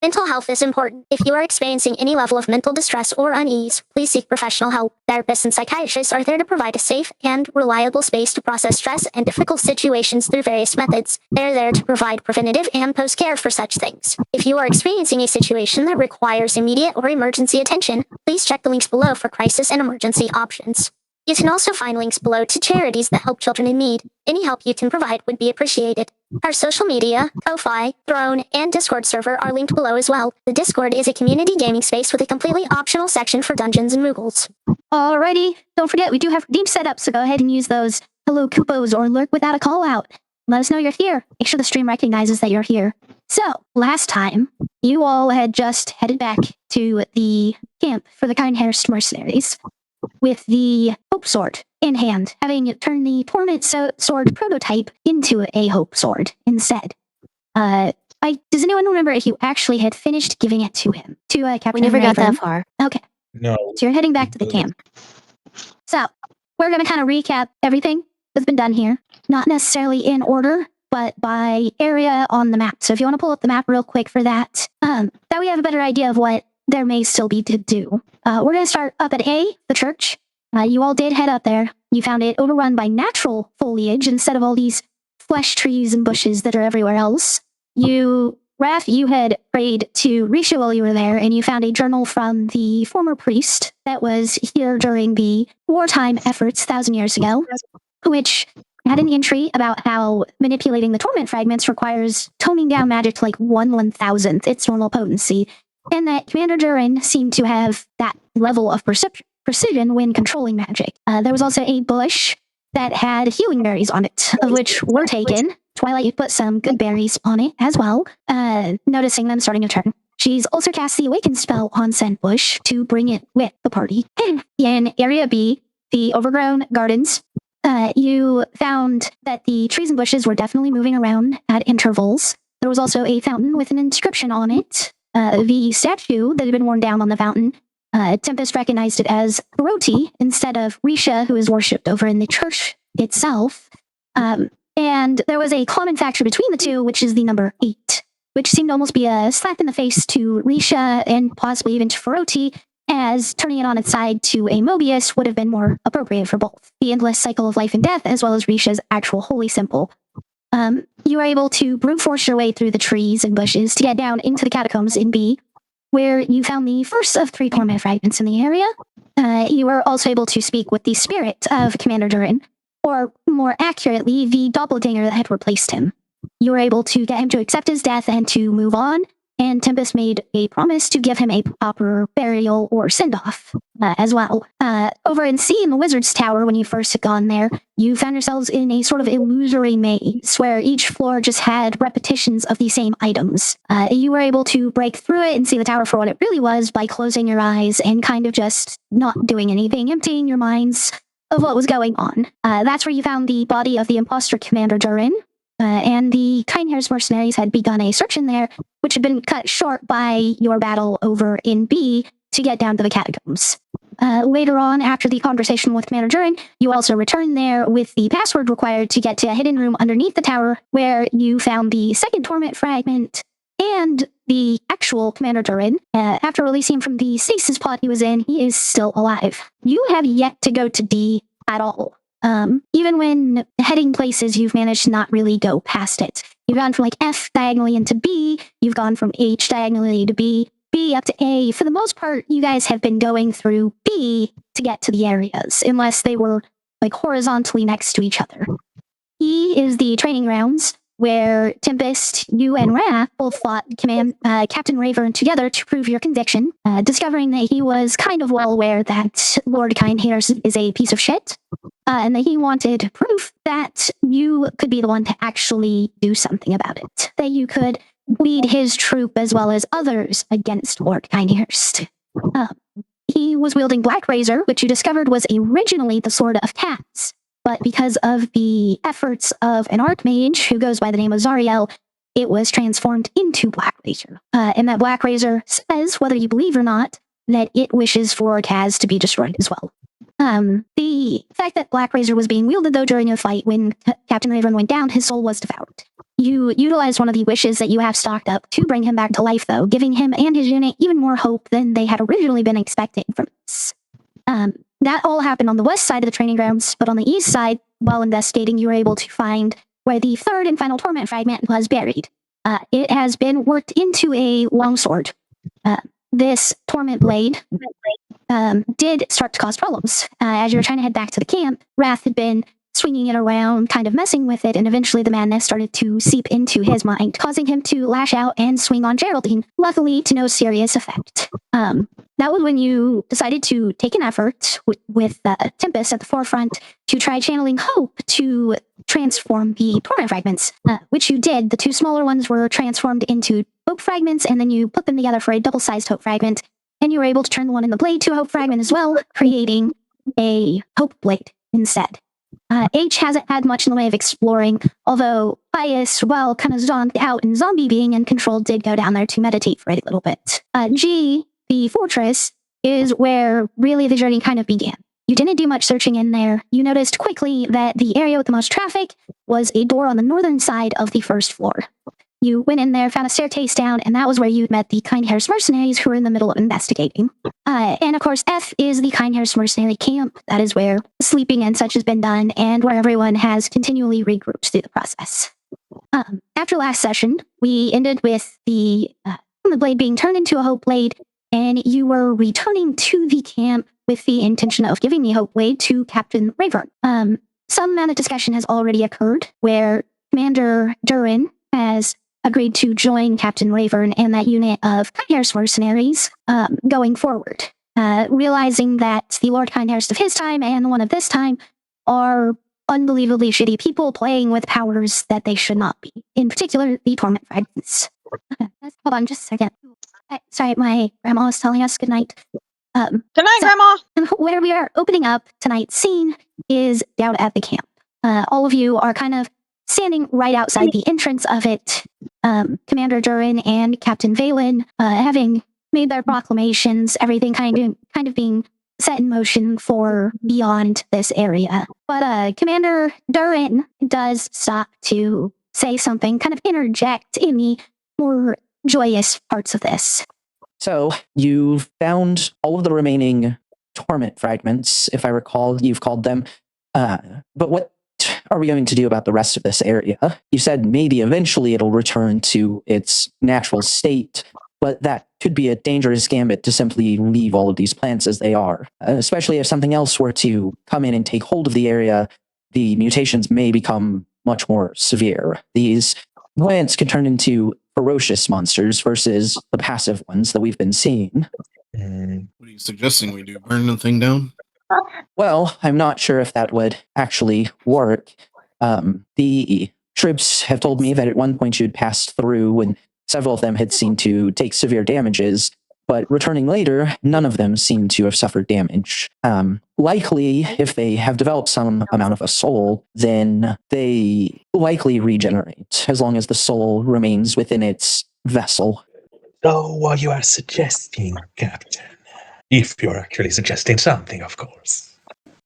Mental health is important. If you are experiencing any level of mental distress or unease, please seek professional help. Therapists and psychiatrists are there to provide a safe and reliable space to process stress and difficult situations through various methods. They're there to provide preventative and post-care for such things. If you are experiencing a situation that requires immediate or emergency attention, please check the links below for crisis and emergency options. You can also find links below to charities that help children in need. Any help you can provide would be appreciated. Our social media, Ko-Fi, Throne, and Discord server are linked below as well. The Discord is a community gaming space with a completely optional section for Dungeons and Moogles. Alrighty, don't forget we do have redeem set up, so go ahead and use those hello coupons or lurk without a call out. Let us know you're here. Make sure the stream recognizes that you're here. So, last time, you all had just headed back to the camp for the Kindhurst mercenaries with the Hope Sword in hand, having turned the Torment Sword prototype into a Hope Sword instead. Does anyone remember if you actually had finished giving it to him? To Captain We never got Rayburn? that far. Okay. No. So you're heading back to the camp. So, we're going to kind of recap everything that's been done here. Not necessarily in order, but by area on the map. So if you want to pull up the map real quick for that, that we have a better idea of what there may still be to do. We're going to start up at A, the church. You all did head up there. You found it overrun by natural foliage instead of all these flesh trees and bushes that are everywhere else. Raph, you had prayed to Risha while you were there, and you found a journal from the former priest that was here during the wartime efforts 1,000 years ago, which had an entry about how manipulating the Torment Fragments requires toning down magic to like 1/1000th its normal potency, and that Commander Durin seemed to have that level of precision when controlling magic. There was also a bush that had healing berries on it, of which were taken. Twilight, you put some good berries on it as well, noticing them starting to turn. She's also cast the Awaken spell on said bush to bring it with the party. In Area B, the overgrown gardens, you found that the trees and bushes were definitely moving around at intervals. There was also a fountain with an inscription on it. The statue that had been worn down on the fountain, Tempest recognized it as Roti instead of Risha, who is worshipped over in the church itself. And there was a common factor between the two, which is the number 8, which seemed to almost be a slap in the face to Risha and possibly even to Feroti, as turning it on its side to a Mobius would have been more appropriate for both. The endless cycle of life and death, as well as Risha's actual holy symbol. You were able to brute force your way through the trees and bushes to get down into the catacombs in B, where you found the first of 3 Torment Fragments in the area. You were also able to speak with the spirit of Commander Durin, or more accurately, the doppelganger that had replaced him. You were able to get him to accept his death and to move on, and Tempest made a promise to give him a proper burial or send-off as well. Over in C, in the Wizard's Tower, when you first had gone there, you found yourselves in a sort of illusory maze, where each floor just had repetitions of the same items. You were able to break through it and see the tower for what it really was by closing your eyes and kind of just not doing anything, emptying your minds of what was going on. That's where you found the body of the imposter Commander Durin, and the Kindhurst mercenaries had begun a search in there, which had been cut short by your battle over in B to get down to the catacombs. Later on, after the conversation with Commander Durin, you also returned there with the password required to get to a hidden room underneath the tower, where you found the second Torment Fragment and the actual Commander Durin. After releasing him from the stasis pod he was in, he is still alive. You have yet to go to D at all. Even when heading places, you've managed to not really go past it. You've gone from like F diagonally into B, you've gone from H diagonally to B up to A. For the most part, you guys have been going through B to get to the areas, unless they were like horizontally next to each other. E is the training grounds, where Tempest, you and Raph both fought Captain Rayburn together to prove your conviction, discovering that he was kind of well aware that Lord Kindhurst is a piece of shit, and that he wanted proof that you could be the one to actually do something about it, that you could lead his troop as well as others against Lord Kindhurst. He was wielding Black Razor, which you discovered was originally the Sword of Cats, but because of the efforts of an archmage who goes by the name of Zariel, it was transformed into Black Razor. And that Black Razor says, whether you believe or not, that it wishes for Kaz to be destroyed as well. The fact that Black Razor was being wielded, though, during a fight when Captain Raven went down, his soul was devoured. You utilized one of the wishes that you have stocked up to bring him back to life, though, giving him and his unit even more hope than they had originally been expecting from this. That all happened on the west side of the training grounds, but on the east side, while investigating, you were able to find where the third and final Torment Fragment was buried. It has been worked into a longsword. This Torment Blade did start to cause problems. As you were trying to head back to the camp, Wrath had been swinging it around, kind of messing with it, and eventually the madness started to seep into his mind, causing him to lash out and swing on Geraldine, luckily to no serious effect. That was when you decided to take an effort with Tempest at the forefront to try channeling hope to transform the Torment Fragments, which you did. The two smaller ones were transformed into Hope Fragments, and then you put them together for a double-sized Hope Fragment, and you were able to turn the one in the blade to a Hope Fragment as well, creating a Hope Blade instead. H hasn't had much in the way of exploring, although Pius, while kind of zonked out and zombie being in control, did go down there to meditate for a little bit. G, the fortress, is where really the journey kind of began. You didn't do much searching in there. You noticed quickly that the area with the most traffic was a door on the northern side of the first floor. You went in there, found a staircase down, and that was where you met the Kind Hairs mercenaries who were in the middle of investigating. And of course, F is the Kind Hairs mercenary camp. That is where sleeping and such has been done, and where everyone has continually regrouped through the process. After last session, we ended with the blade being turned into a Hope Blade, and you were returning to the camp with the intention of giving the Hope Blade to Captain Rayburn. Some amount of discussion has already occurred, where Commander Durin has agreed to join Captain Rayburn and that unit of Kindhair's mercenaries going forward, realizing that the Lord Kindhair's of his time and the one of this time are unbelievably shitty people playing with powers that they should not be, in particular the Torment Fragments. Hold on just a second. Sorry, my grandma was telling us good night. Good night, Grandma! Where we are opening up tonight's scene is down at the camp. All of you are kind of standing right outside the entrance of it. Commander Durin and Captain Valen having made their proclamations, everything kind of being set in motion for beyond this area. But Commander Durin does stop to say something, kind of interject in the more joyous parts of this. So, you found all of the remaining Torment Fragments, if I recall, you've called them. But what are we going to do about the rest of this area? You said maybe eventually it'll return to its natural state, but that could be a dangerous gambit to simply leave all of these plants as they are. Especially if something else were to come in and take hold of the area, the mutations may become much more severe. These plants could turn into ferocious monsters versus the passive ones that we've been seeing. What are you suggesting we do? Burn the thing down? Well, I'm not sure if that would actually work. The troops have told me that at one point you'd passed through and several of them had seemed to take severe damages, but returning later, none of them seem to have suffered damage. Likely, if they have developed some amount of a soul, then they likely regenerate, as long as the soul remains within its vessel. So what you are suggesting, Captain? If you're actually suggesting something, of course.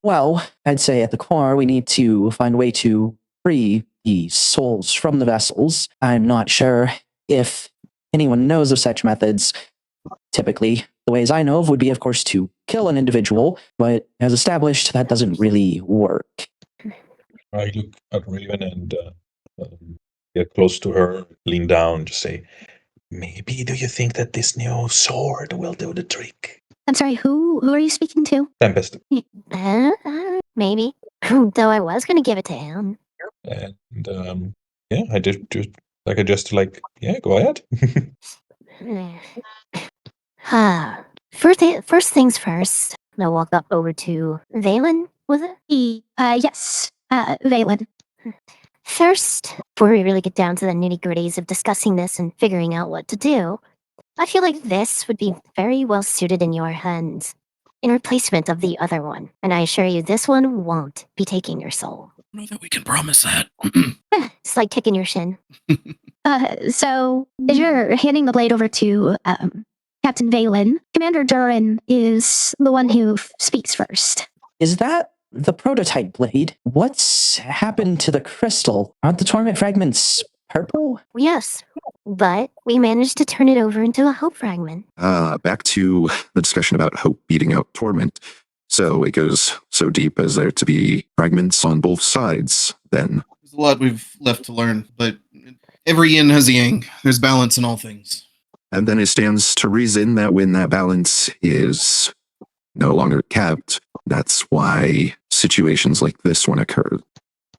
Well, I'd say at the core, we need to find a way to free the souls from the vessels. I'm not sure if anyone knows of such methods. Typically, the ways I know of would be, of course, to kill an individual, but as established, that doesn't really work. I look at Raven and get close to her, lean down, just say, maybe do you think that this new sword will do the trick? I'm sorry, who are you speaking to? Tempest. Maybe. Though I was going to give it to him. And yeah, I just yeah, go ahead. First things first. I walked up over to Valen, was it? Yes, Valen. First, before we really get down to the nitty-gritties of discussing this and figuring out what to do, I feel like this would be very well suited in your hands, in replacement of the other one. And I assure you, this one won't be taking your soul. I don't know that we can promise that. It's like kicking your shin. So, as you're handing the blade over to Captain Valen, Commander Durin is the one who speaks first. Is that the prototype blade? What's happened to the crystal? Aren't the torment fragments purple? Yes, but we managed to turn it over into a hope fragment. Back to the discussion about hope beating out torment. So it goes so deep as there to be fragments on both sides, then. There's a lot we've left to learn, but every yin has a yang. There's balance in all things. And then it stands to reason that when that balance is no longer kept, that's why situations like this one occur.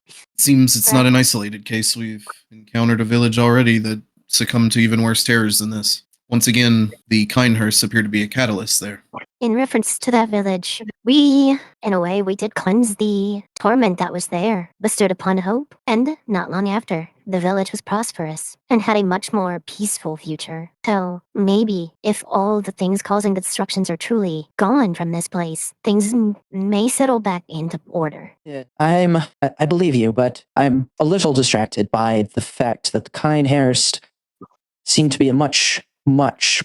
It seems it's not an isolated case. We've encountered a village already that succumbed to even worse terrors than this. Once again, the Kindhursts appear to be a catalyst there. In reference to that village, we, in a way, we did cleanse the torment that was there, bestowed upon hope, and not long after, the village was prosperous and had a much more peaceful future. So maybe if all the things causing the destructions are truly gone from this place, things may settle back into order. I believe you, but I'm a little distracted by the fact that the Kindhurst seem to be a much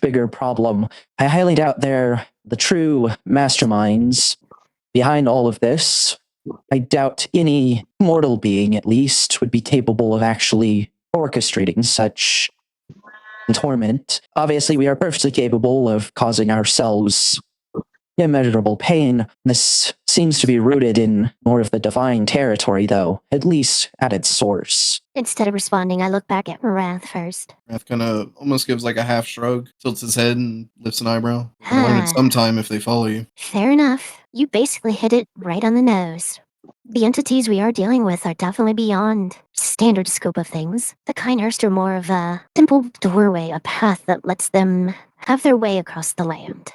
bigger problem. I highly doubt they're the true masterminds behind all of this. I doubt any mortal being, at least, would be capable of actually orchestrating such torment. Obviously, we are perfectly capable of causing ourselves immeasurable pain. This seems to be rooted in more of the divine territory, though, at least at its source. Instead of responding, I look back at Wrath first. Wrath kind of almost gives like a half shrug, tilts his head and lifts an eyebrow. I'll learn it sometime if they follow you. Fair enough. You basically hit it right on the nose. The entities we are dealing with are definitely beyond standard scope of things. The Kindhurst are more of a simple doorway, a path that lets them have their way across the land.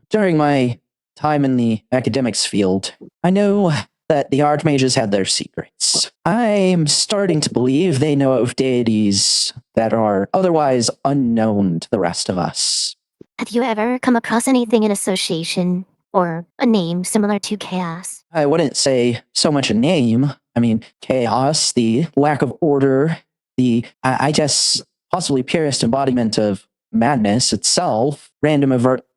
During my time in the academics field, I know that the Archmages had their secrets. I'm starting to believe they know of deities that are otherwise unknown to the rest of us. Have you ever come across anything in association or a name similar to Chaos? I wouldn't say so much a name. I mean, chaos, the lack of order, I guess, possibly purest embodiment of madness itself, random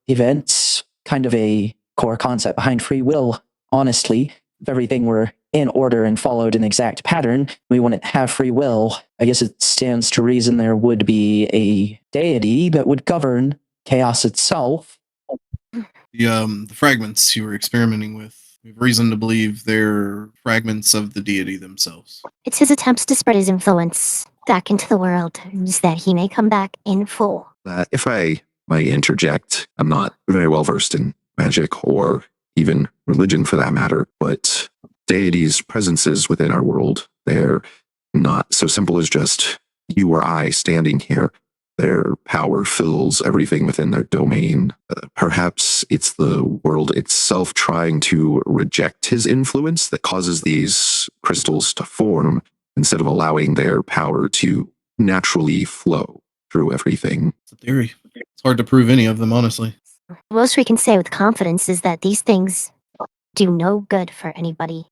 events, kind of a core concept behind free will. Honestly, if everything were in order and followed an exact pattern, we wouldn't have free will. I guess it stands to reason there would be a deity that would govern chaos itself. The fragments you were experimenting with, we have reason to believe they're fragments of the deity themselves. It's his attempts to spread his influence back into the world, so that he may come back in full. If I might interject, I'm not very well versed in magic or even religion for that matter, but deities' presences within our world, they're not so simple as just you or I standing here. Their power fills everything within their domain. Perhaps it's the world itself trying to reject his influence that causes these crystals to form instead of allowing their power to naturally flow through everything. It's a theory. It's hard to prove any of them, honestly. The most we can say with confidence is that these things do no good for anybody,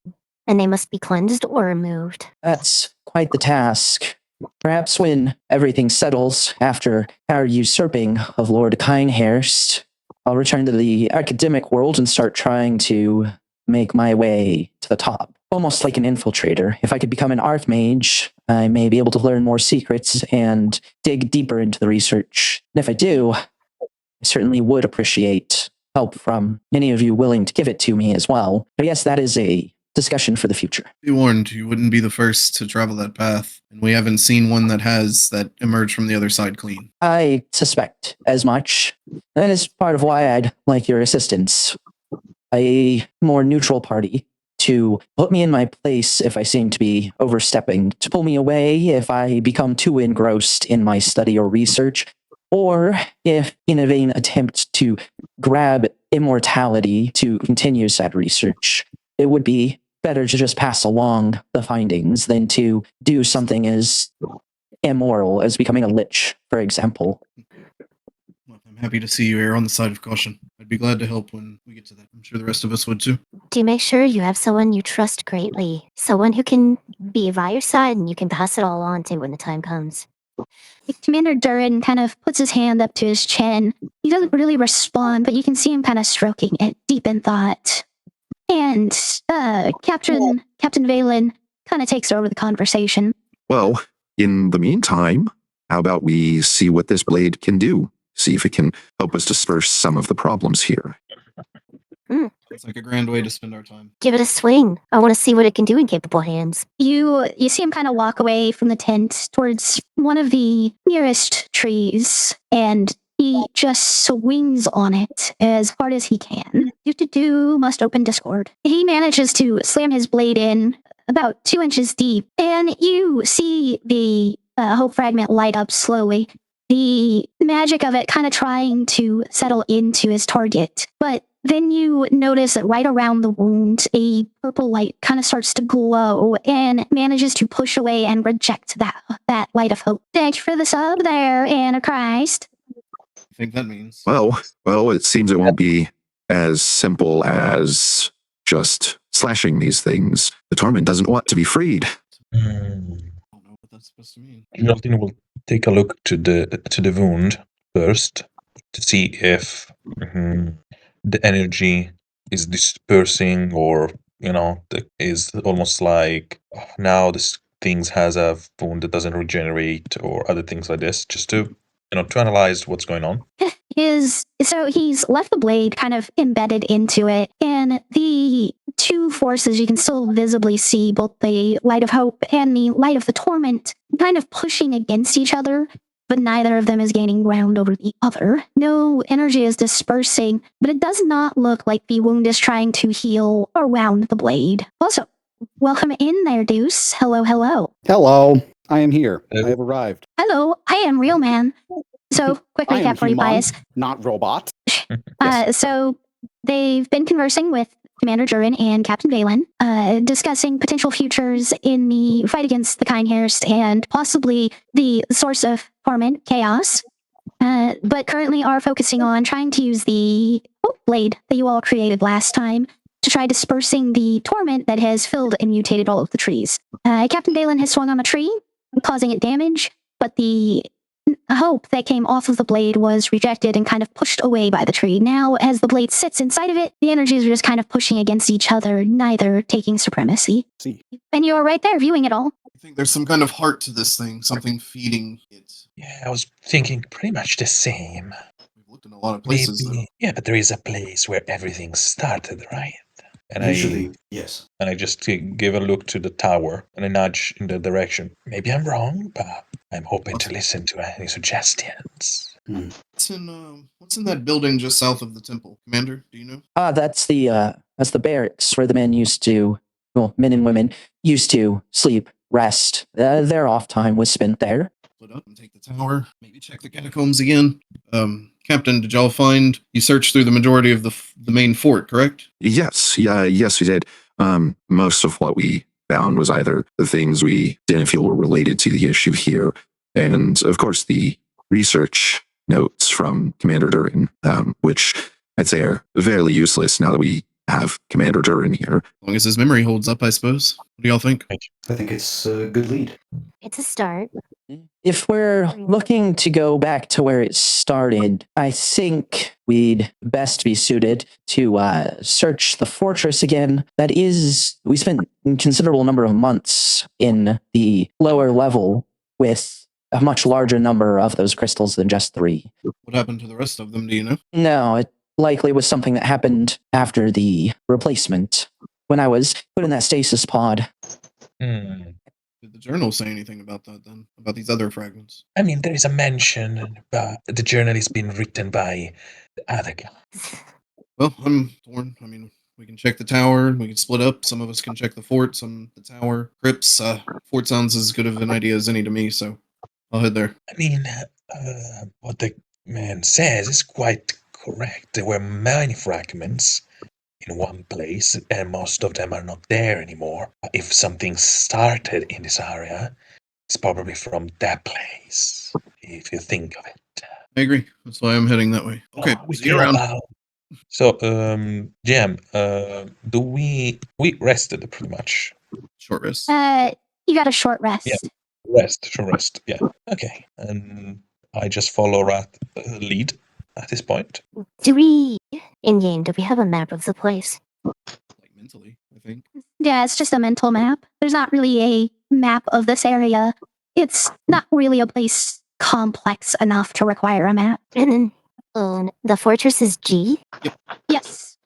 and they must be cleansed or removed. That's quite the task. Perhaps when everything settles after our usurping of Lord Kindhurst, I'll return to the academic world and start trying to make my way to the top. Almost like an infiltrator. If I could become an archmage, I may be able to learn more secrets and dig deeper into the research. And if I do, I certainly would appreciate help from any of you willing to give it to me as well. But yes, that is a discussion for the future. Be warned, you wouldn't be the first to travel that path, and we haven't seen one that emerged from the other side clean. I suspect as much. That is part of why I'd like your assistance. A more neutral party to put me in my place if I seem to be overstepping, to pull me away if I become too engrossed in my study or research, or if in a vain attempt to grab immortality to continue said research. It would be better to just pass along the findings than to do something as immoral as becoming a lich, for example. Well, I'm happy to see you err on the side of caution. I'd be glad to help when we get to that. I'm sure the rest of us would too. Do you make sure you have someone you trust greatly, someone who can be by your side and you can pass it all on to when the time comes. Commander Durin kind of puts his hand up to his chin. He doesn't really respond, but you can see him kind of stroking it, deep in thought. And Captain Valen kind of takes over the conversation. Well, in the meantime, how about we see what this blade can do? See if it can help us disperse some of the problems here. It's like a grand way to spend our time. Give it a swing. I want to see what it can do in capable hands. You see him kind of walk away from the tent towards one of the nearest trees, and he just swings on it as hard as he can. Must open Discord. He manages to slam his blade in about 2 inches deep, and you see the hope fragment light up slowly. The magic of it kind of trying to settle into his target, but then you notice that right around the wound, a purple light kind of starts to glow and manages to push away and reject that light of hope. Thanks for the sub there, Antichrist. I think that means. Well, it seems it won't be as simple as just slashing these things. The Torment doesn't want to be freed. I don't know what that's supposed to mean. Geraldine will take a look to the wound first to see if the energy is dispersing, or is almost like now this things has a wound that doesn't regenerate, or other things like this, just to to analyze what's going on. So he's left the blade kind of embedded into it, and the two forces you can still visibly see, both the light of hope and the light of the torment, kind of pushing against each other, but neither of them is gaining ground over the other. No energy is dispersing, but it does not look like the wound is trying to heal around the blade. Also, welcome in there, Deuce. Hello. Hello, I am here. Hello. I have arrived. Hello, I am Real Man. So, quick I am recap for you, human, Bias. not robot. So they've been conversing with Commander Durin and Captain Valen, discussing potential futures in the fight against the Kindhurst and possibly the source of torment, chaos. But currently are focusing on trying to use the Hope Blade that you all created last time to try dispersing the torment that has filled and mutated all of the trees. Captain Valen has swung on a tree, causing it damage, but the hope that came off of the blade was rejected and kind of pushed away by the tree. Now, as the blade sits inside of it, the energies are just kind of pushing against each other, neither taking supremacy. See, And you're right there viewing it all. I think there's some kind of heart to this thing, something feeding it. Yeah, I was thinking pretty much the same. We've looked in a lot of places, though. Yeah, but there is a place where everything started, right? And yes. And I just give a look to the tower and a nudge in the direction. Maybe I'm wrong, but I'm hoping to listen to any suggestions. What's in that building just south of the temple, Commander? Do you know? That's the barracks where the men and women used to sleep, rest. Their off time was spent there. Split up and take the tower. Maybe check the catacombs again. Captain, did y'all find you searched through the majority of the main fort, correct? Yes, we did. Most of what we found was either the things we didn't feel were related to the issue here, and of course the research notes from Commander Durin, which I'd say are fairly useless now that we have Commander Durin here. As long as his memory holds up, I suppose. What do y'all think? I think it's a good lead. It's a start. If we're looking to go back to where it started, I think we'd best be suited to search the fortress again. That is, we spent a considerable number of months in the lower level with a much larger number of those crystals than just 3. What happened to the rest of them, do you know? No, it likely was something that happened after the replacement, when I was put in that stasis pod. Did the journal say anything about that then? About these other fragments? I mean, there is a mention, but the journal is being written by the other guy. Well, I'm torn. I mean, we can check the tower. We can split up. Some of us can check the fort, some the tower. Crypts. Fort sounds as good of an idea as any to me, so I'll head there. I mean, what the man says is quite correct. There were many fragments in one place, and most of them are not there anymore. If something started in this area, it's probably from that place, if you think of it. I agree. That's why I'm heading that way. Okay, see you around. So, Jam, do we rested pretty much? Short rest. You got a short rest. Yeah. Short rest, yeah. Okay, and I just follow Rat lead at this point. Do we, in game, do we have a map of the place? Like mentally, I think. Yeah, it's just a mental map. There's not really a map of this area. It's not really a place complex enough to require a map. And then the fortress is G? Yes.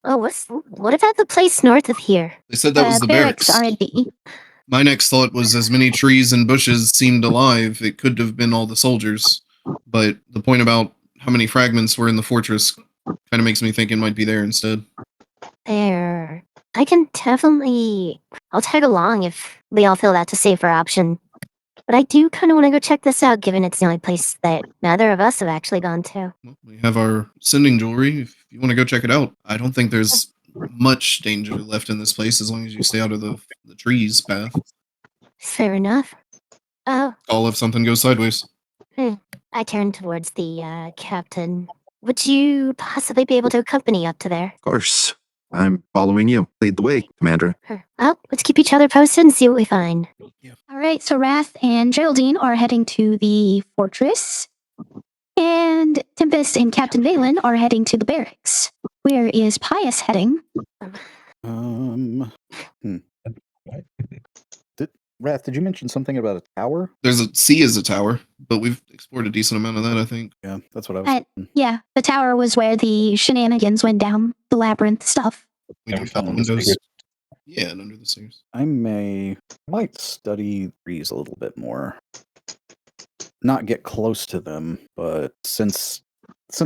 Oh, what about the place north of here? They said that was the barracks. Are a D. My next thought was as many trees and bushes seemed alive, it could have been all the soldiers. But the point about how many fragments were in the fortress kind of makes me think it might be there instead. There. I can definitely... I'll tag along if we all feel that's a safer option. But I do kind of want to go check this out, given it's the only place that neither of us have actually gone to. Well, we have our sending jewelry. If you want to go check it out, I don't think there's much danger left in this place as long as you stay out of the trees path. Fair enough. Oh, All if something goes sideways. I turn towards the captain. Would you possibly be able to accompany up to there? Of course. I'm following you. Lead the way, Commander. Oh, let's keep each other posted and see what we find. All right, so Wrath and Geraldine are heading to the fortress. And Tempest and Captain Valen are heading to the barracks. Where is Pius heading? Wrath, did you mention something about a tower? There's a C as a tower, but we've explored a decent amount of that, I think. Yeah, that's what I was. Yeah, the tower was where the shenanigans went down, the labyrinth stuff. We Yeah, do found under the windows. stairs. Yeah, and under the stairs. I might study trees a little bit more. Not get close to them, but since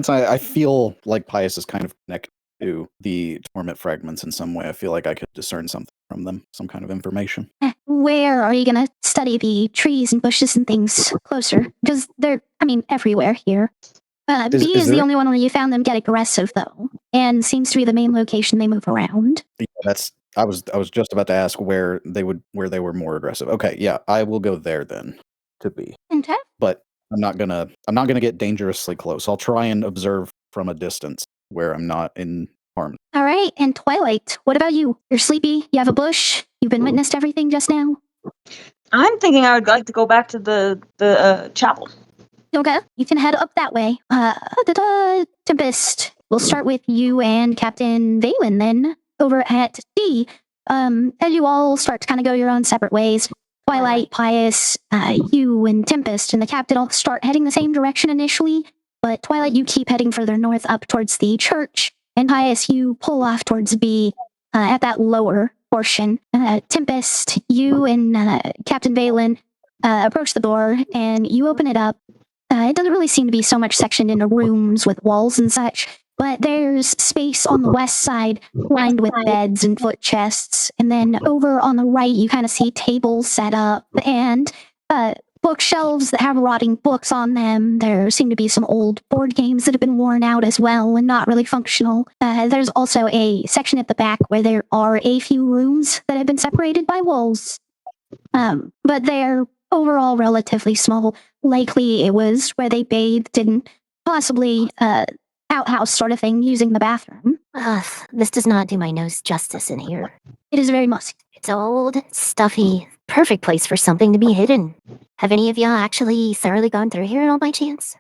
I feel like Pius is kind of connected to the Torment Fragments in some way, I feel like I could discern something from them, some kind of information. Where are you going to study the trees and bushes and things closer? Because they're, everywhere here. B is the only one where you found them get aggressive, though, and seems to be the main location they move around. Yeah, I was just about to ask where they were more aggressive. Okay, yeah, I will go there then to B. Okay. But I'm not gonna get dangerously close. I'll try and observe from a distance where I'm not in harm. All right, and Twilight, what about you? You're sleepy, you have a bush, you've been witnessed everything just now? I'm thinking I would like to go back to the chapel. Okay, you can head up that way. Tempest, we'll start with you and Captain Valen then, over at D. As you all start to kind of go your own separate ways, Twilight, Pius, you and Tempest and the captain all start heading the same direction initially, but Twilight, you keep heading further north up towards the church, and Pius, you pull off towards B at that lower portion. Tempest, you and Captain Valen approach the door, and you open it up. It doesn't really seem to be so much sectioned into rooms with walls and such, but there's space on the west side lined with beds and foot chests. And then over on the right, you kind of see tables set up and bookshelves that have rotting books on them. There seem to be some old board games that have been worn out as well and not really functional. There's also a section at the back where there are a few rooms that have been separated by walls. But they're overall relatively small. Likely it was where they bathed and possibly outhouse sort of thing using the bathroom. This does not do my nose justice in here. It is very musty. It's old, stuffy, perfect place for something to be hidden. Have any of y'all actually thoroughly gone through here at all by chance?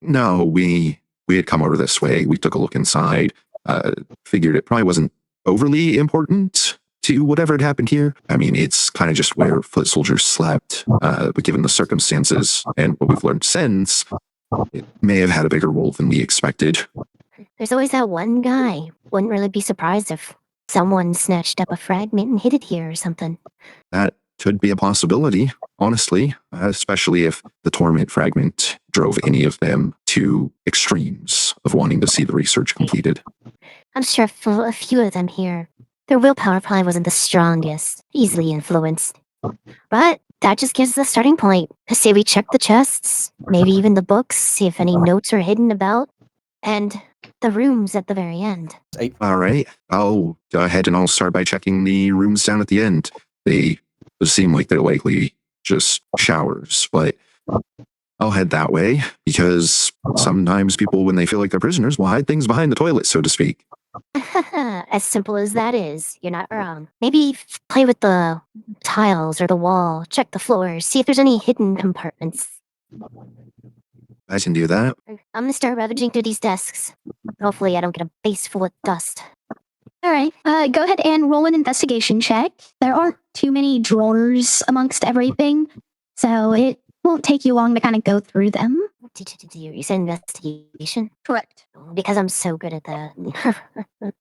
No, we had come over this way. We took a look inside. Figured it probably wasn't overly important to whatever had happened here. It's kind of just where foot soldiers slept. But given the circumstances and what we've learned since, it may have had a bigger role than we expected. There's always that one guy. Wouldn't really be surprised if someone snatched up a fragment and hid it here or something. That could be a possibility, honestly, especially if the Torment Fragment drove any of them to extremes of wanting to see the research completed. I'm sure for a few of them here, their willpower probably wasn't the strongest, easily influenced. But that just gives the starting point. Say we check the chests, maybe even the books, see if any notes are hidden about, and the rooms at the very end. All right, I'll go ahead and I'll start by checking the rooms down at the end. They seem like they're likely just showers, but I'll head that way because sometimes people, when they feel like they're prisoners, will hide things behind the toilet, so to speak. As simple as that is, you're not wrong. Maybe play with the tiles or the wall, check the floors, see if there's any hidden compartments. I can do that. I'm gonna start ravaging through these desks. Hopefully I don't get a face full of dust. All right. Go ahead and roll an investigation check. There aren't too many drawers amongst everything, so it won't take you long to kind of go through them. You said investigation? Correct. Because I'm so good at that.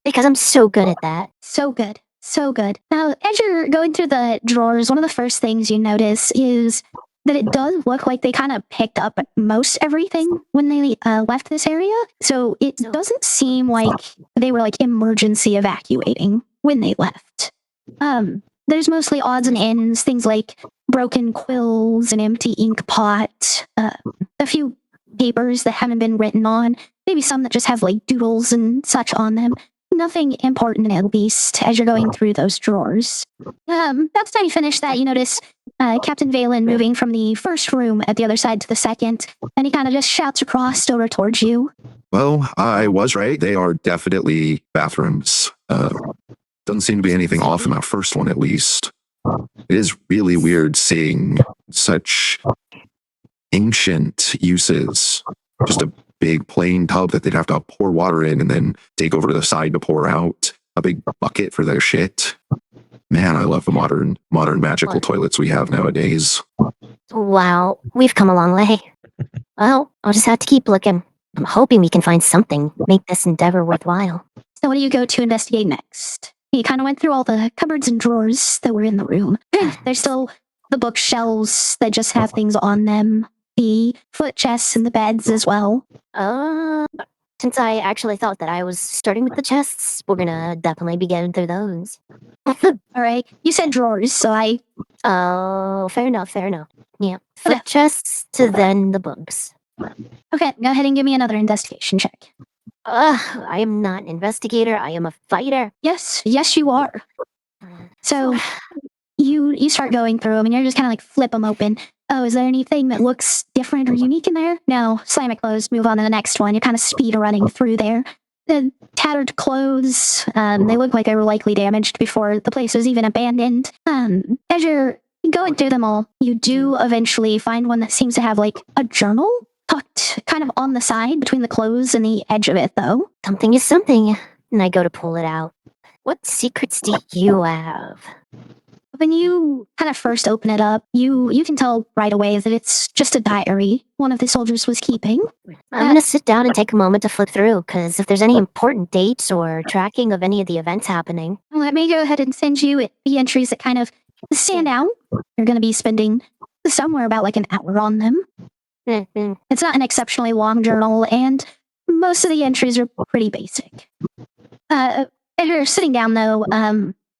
Because I'm so good at that. So good. So good. Now, as you're going through the drawers, one of the first things you notice is that it does look like they kind of picked up most everything when they left this area. So it doesn't seem like they were like emergency evacuating when they left. There's mostly odds and ends, things like broken quills, an empty ink pot, a few papers that haven't been written on, maybe some that just have like doodles and such on them. Nothing important, at least, as you're going through those drawers. By the time you finish that, you notice Captain Valen moving from the first room at the other side to the second, and he kind of just shouts across over towards you. Well, I was right. They are definitely bathrooms. Doesn't seem to be anything off in that first one, at least. It is really weird seeing such ancient uses. Just a big plain tub that they'd have to pour water in and then take over to the side to pour out. A big bucket for their shit. Man, I love the modern magical toilets we have nowadays. Wow, we've come a long way. Well, I'll just have to keep looking. I'm hoping we can find something, make this endeavor worthwhile. So what do you go to investigate next? He kind of went through all the cupboards and drawers that were in the room. There's still the bookshelves that just have things on them. The foot chests and the beds as well. Since I actually thought that I was starting with the chests, we're gonna definitely be getting through those. All right. You said drawers, so I... Oh, fair enough. Yeah. Foot chests to then the books. Okay, go ahead and give me another investigation check. I am not an investigator. I am a fighter. Yes, you are. So you start going through them and you're just kind of like flip them open. Oh, is there anything that looks different or unique in there? No, slam it closed, move on to the next one. You're kind of speed running through there. The tattered clothes, they look like they were likely damaged before the place was even abandoned. As you're going through them all, you do eventually find one that seems to have like a journal tucked kind of on the side between the clothes and the edge of it, though. Something is something. And I go to pull it out. What secrets do you have? When you kind of first open it up, you can tell right away that it's just a diary one of the soldiers was keeping. I'm going to sit down and take a moment to flip through, because if there's any important dates or tracking of any of the events happening... Let me go ahead and send you the entries that kind of stand out. You're going to be spending somewhere about like an hour on them. It's not an exceptionally long journal, and most of the entries are pretty basic. As you're sitting down, though,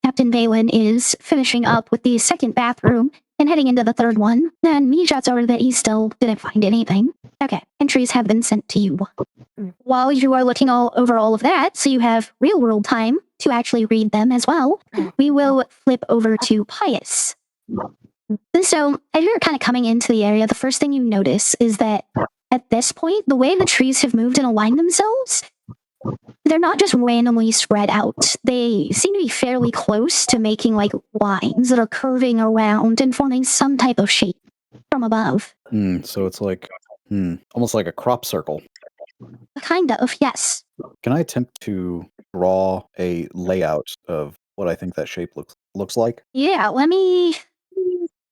Captain Valen is finishing up with the second bathroom and heading into the third one. Then he shouts over that he still didn't find anything. Okay, entries have been sent to you. While you are looking over all of that, so you have real-world time to actually read them as well, we will flip over to Pius. So, as you're kind of coming into the area, the first thing you notice is that at this point, the way the trees have moved and aligned themselves, they're not just randomly spread out. They seem to be fairly close to making like lines that are curving around and forming some type of shape from above. So it's like, almost like a crop circle. Kind of, yes. Can I attempt to draw a layout of what I think that shape looks like? Yeah, let me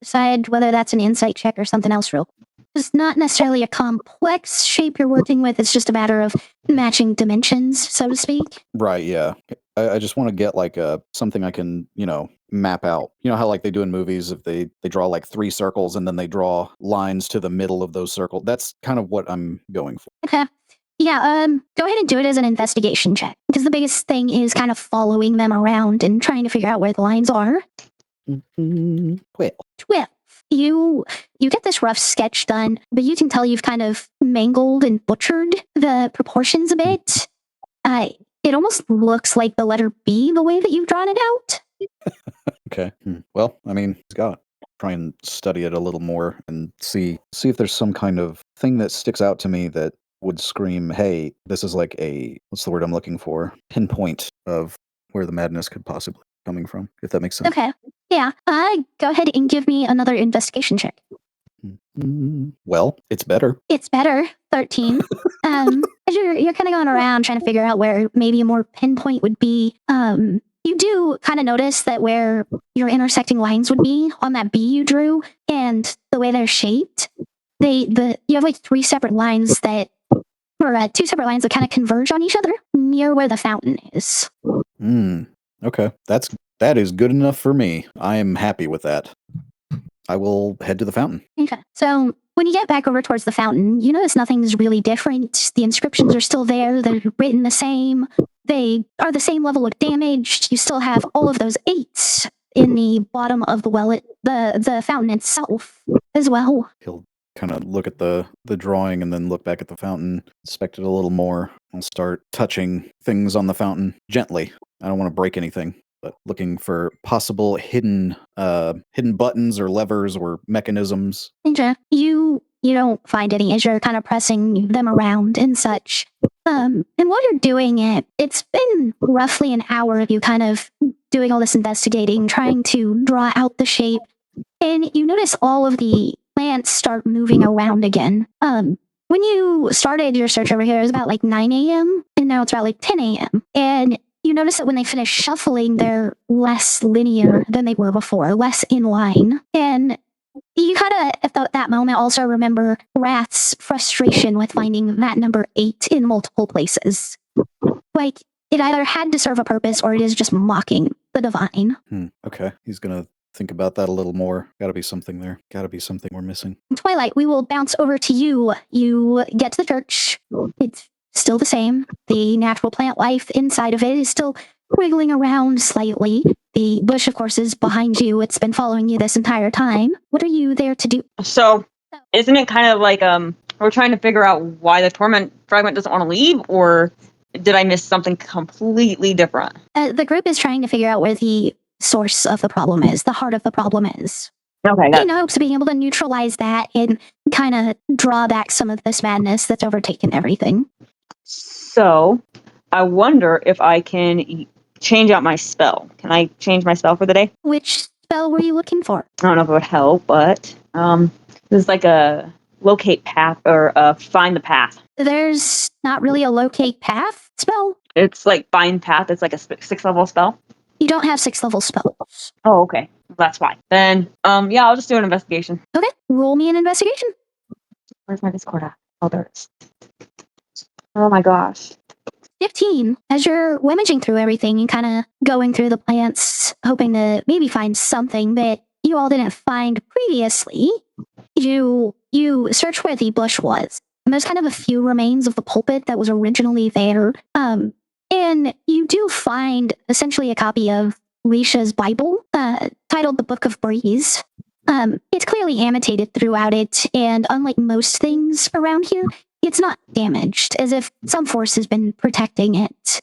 decide whether that's an insight check or something else real quick. It's not necessarily a complex shape you're working with. It's just a matter of matching dimensions, so to speak. Right, yeah. I just want to get like something I can, map out. You know how like they do in movies, if they draw like 3 circles and then they draw lines to the middle of those circles. That's kind of what I'm going for. Okay. Yeah, go ahead and do it as an investigation check. Because the biggest thing is kind of following them around and trying to figure out where the lines are. 12. 12. You get this rough sketch done, but you can tell you've kind of mangled and butchered the proportions a bit. It almost looks like the letter B the way that you've drawn it out. Okay. Well, I mean, it's got try and study it a little more and see if there's some kind of thing that sticks out to me that would scream, hey, this is like what's the word I'm looking for? Pinpoint of where the madness could possibly be coming from, if that makes sense. Okay. Yeah. Go ahead and give me another investigation check. Well, it's better. It's better. 13. As you're kind of going around trying to figure out where maybe a more pinpoint would be, you do kind of notice that where your intersecting lines would be on that B you drew and the way they're shaped, you have like three separate lines that, or two separate lines that kind of converge on each other near where the fountain is. Okay, that is good enough for me. I am happy with that. I will head to the fountain. Okay. So when you get back over towards the fountain, you notice nothing's really different. The inscriptions are still there. They're written the same. They are the same level of damage. You still have all of those 8s in the bottom of the well, the fountain itself as well. He'll kind of look at the drawing and then look back at the fountain, inspect it a little more. I'll start touching things on the fountain gently. I don't want to break anything, but looking for possible hidden buttons or levers or mechanisms. Ninja, you don't find any as you're kind of pressing them around and such. And while you're doing it, it's been roughly an hour of you kind of doing all this investigating, trying to draw out the shape, and you notice all of the plants start moving around again. When you started your search over here, it was about like 9 a.m., and now it's about like 10 a.m., and you notice that when they finish shuffling, they're less linear than they were before, less in line. And you kind of, at that moment, also remember Wrath's frustration with finding that number 8 in multiple places. Like, it either had to serve a purpose or it is just mocking the divine. Okay, he's gonna think about that a little more. Gotta be something there. Gotta be something we're missing. Twilight, we will bounce over to you. You get to the church. It's still the same. The natural plant life inside of it is still wiggling around slightly. The bush, of course, is behind you. It's been following you this entire time. What are you there to do? So, isn't it kind of like we're trying to figure out why the Torment Fragment doesn't want to leave, or did I miss something completely different? The group is trying to figure out where the source of the problem is, the heart of the problem is. Okay, In hopes of being able to neutralize that and kind of draw back some of this madness that's overtaken everything. So, I wonder if I can change out my spell. Can I change my spell for the day? Which spell were you looking for? I don't know if it would help, but this is like a locate path or find the path. There's not really a locate path spell. It's like find path. It's like a 6th level spell. You don't have 6th level spells. Oh, okay. That's why. Then, yeah, I'll just do an investigation. Okay, roll me an investigation. Where's my Discord at? Oh, there it is. Oh my gosh. 15. As you're rummaging through everything and kind of going through the plants, hoping to maybe find something that you all didn't find previously, you search where the bush was. And there's kind of a few remains of the pulpit that was originally there. And you do find essentially a copy of Risha's Bible, titled The Book of Breeze. It's clearly annotated throughout it, and unlike most things around here, it's not damaged, as if some force has been protecting it.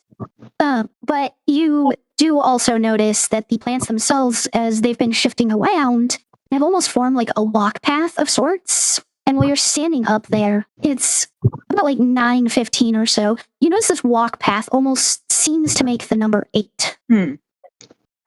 But you do also notice that the plants themselves, as they've been shifting around, have almost formed like a walk path of sorts. And while you're standing up there, it's about like 9:15 or so, you notice this walk path almost seems to make the number 8. I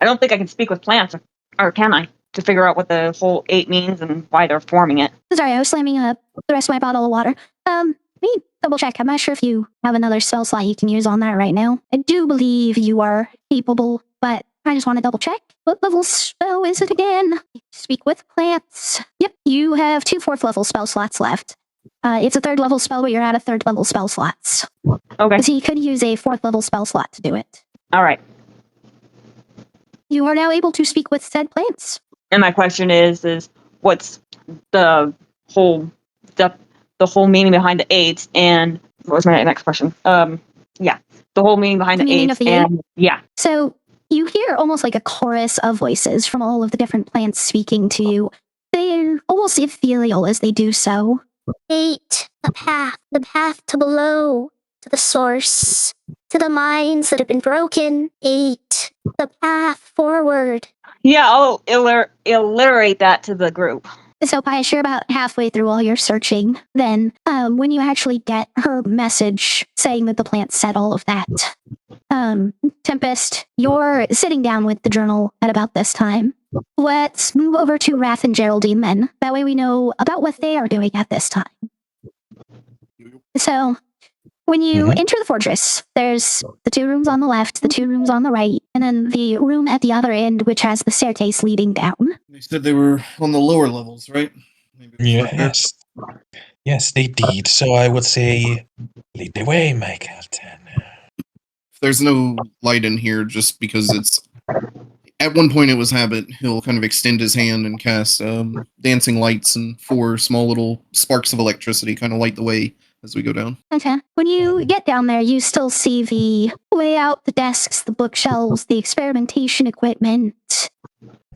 don't think I can speak with plants, or can I? To figure out what the whole 8 means and why they're forming it. Sorry, I was slamming up the rest of my bottle of water. Let me double check. I'm not sure if you have another spell slot you can use on that right now. I do believe you are capable, but I just want to double check. What level spell is it again? Speak with plants. Yep, you have 2 4th level spell slots left. It's a 3rd level spell, but you're out of 3rd level spell slots. Okay. So you could use a 4th level spell slot to do it. All right. You are now able to speak with said plants. And my question is what's the whole meaning behind the 8s, and what was my next question? The whole meaning behind The the meaning 8s, of the and yeah. So you hear almost like a chorus of voices from all of the different plants speaking to you. They're almost ethereal as they do so. 8. The path to below, to the source, to the minds that have been broken. 8. The path forward. Yeah, I'll alliterate that to the group. So, Pius, you're about halfway through all your searching. Then, when you actually get her message saying that the plant said all of that, Tempest, you're sitting down with the journal at about this time. let's move over to Wrath and Geraldine then. That way we know about what they are doing at this time. So, when you enter the fortress, there's the 2 rooms on the left, the 2 rooms on the right, and then the room at the other end, which has the staircase leading down. They said they were on the lower levels, right? Maybe we start there. Yes. Yes, they did. So I would say, lead the way, my captain. If there's no light in here, just because it's at one point it was habit, he'll kind of extend his hand and cast dancing lights, and 4 small little sparks of electricity kind of light the way as we go down. Okay. When you get down there, you still see the layout, the desks, the bookshelves, the experimentation equipment.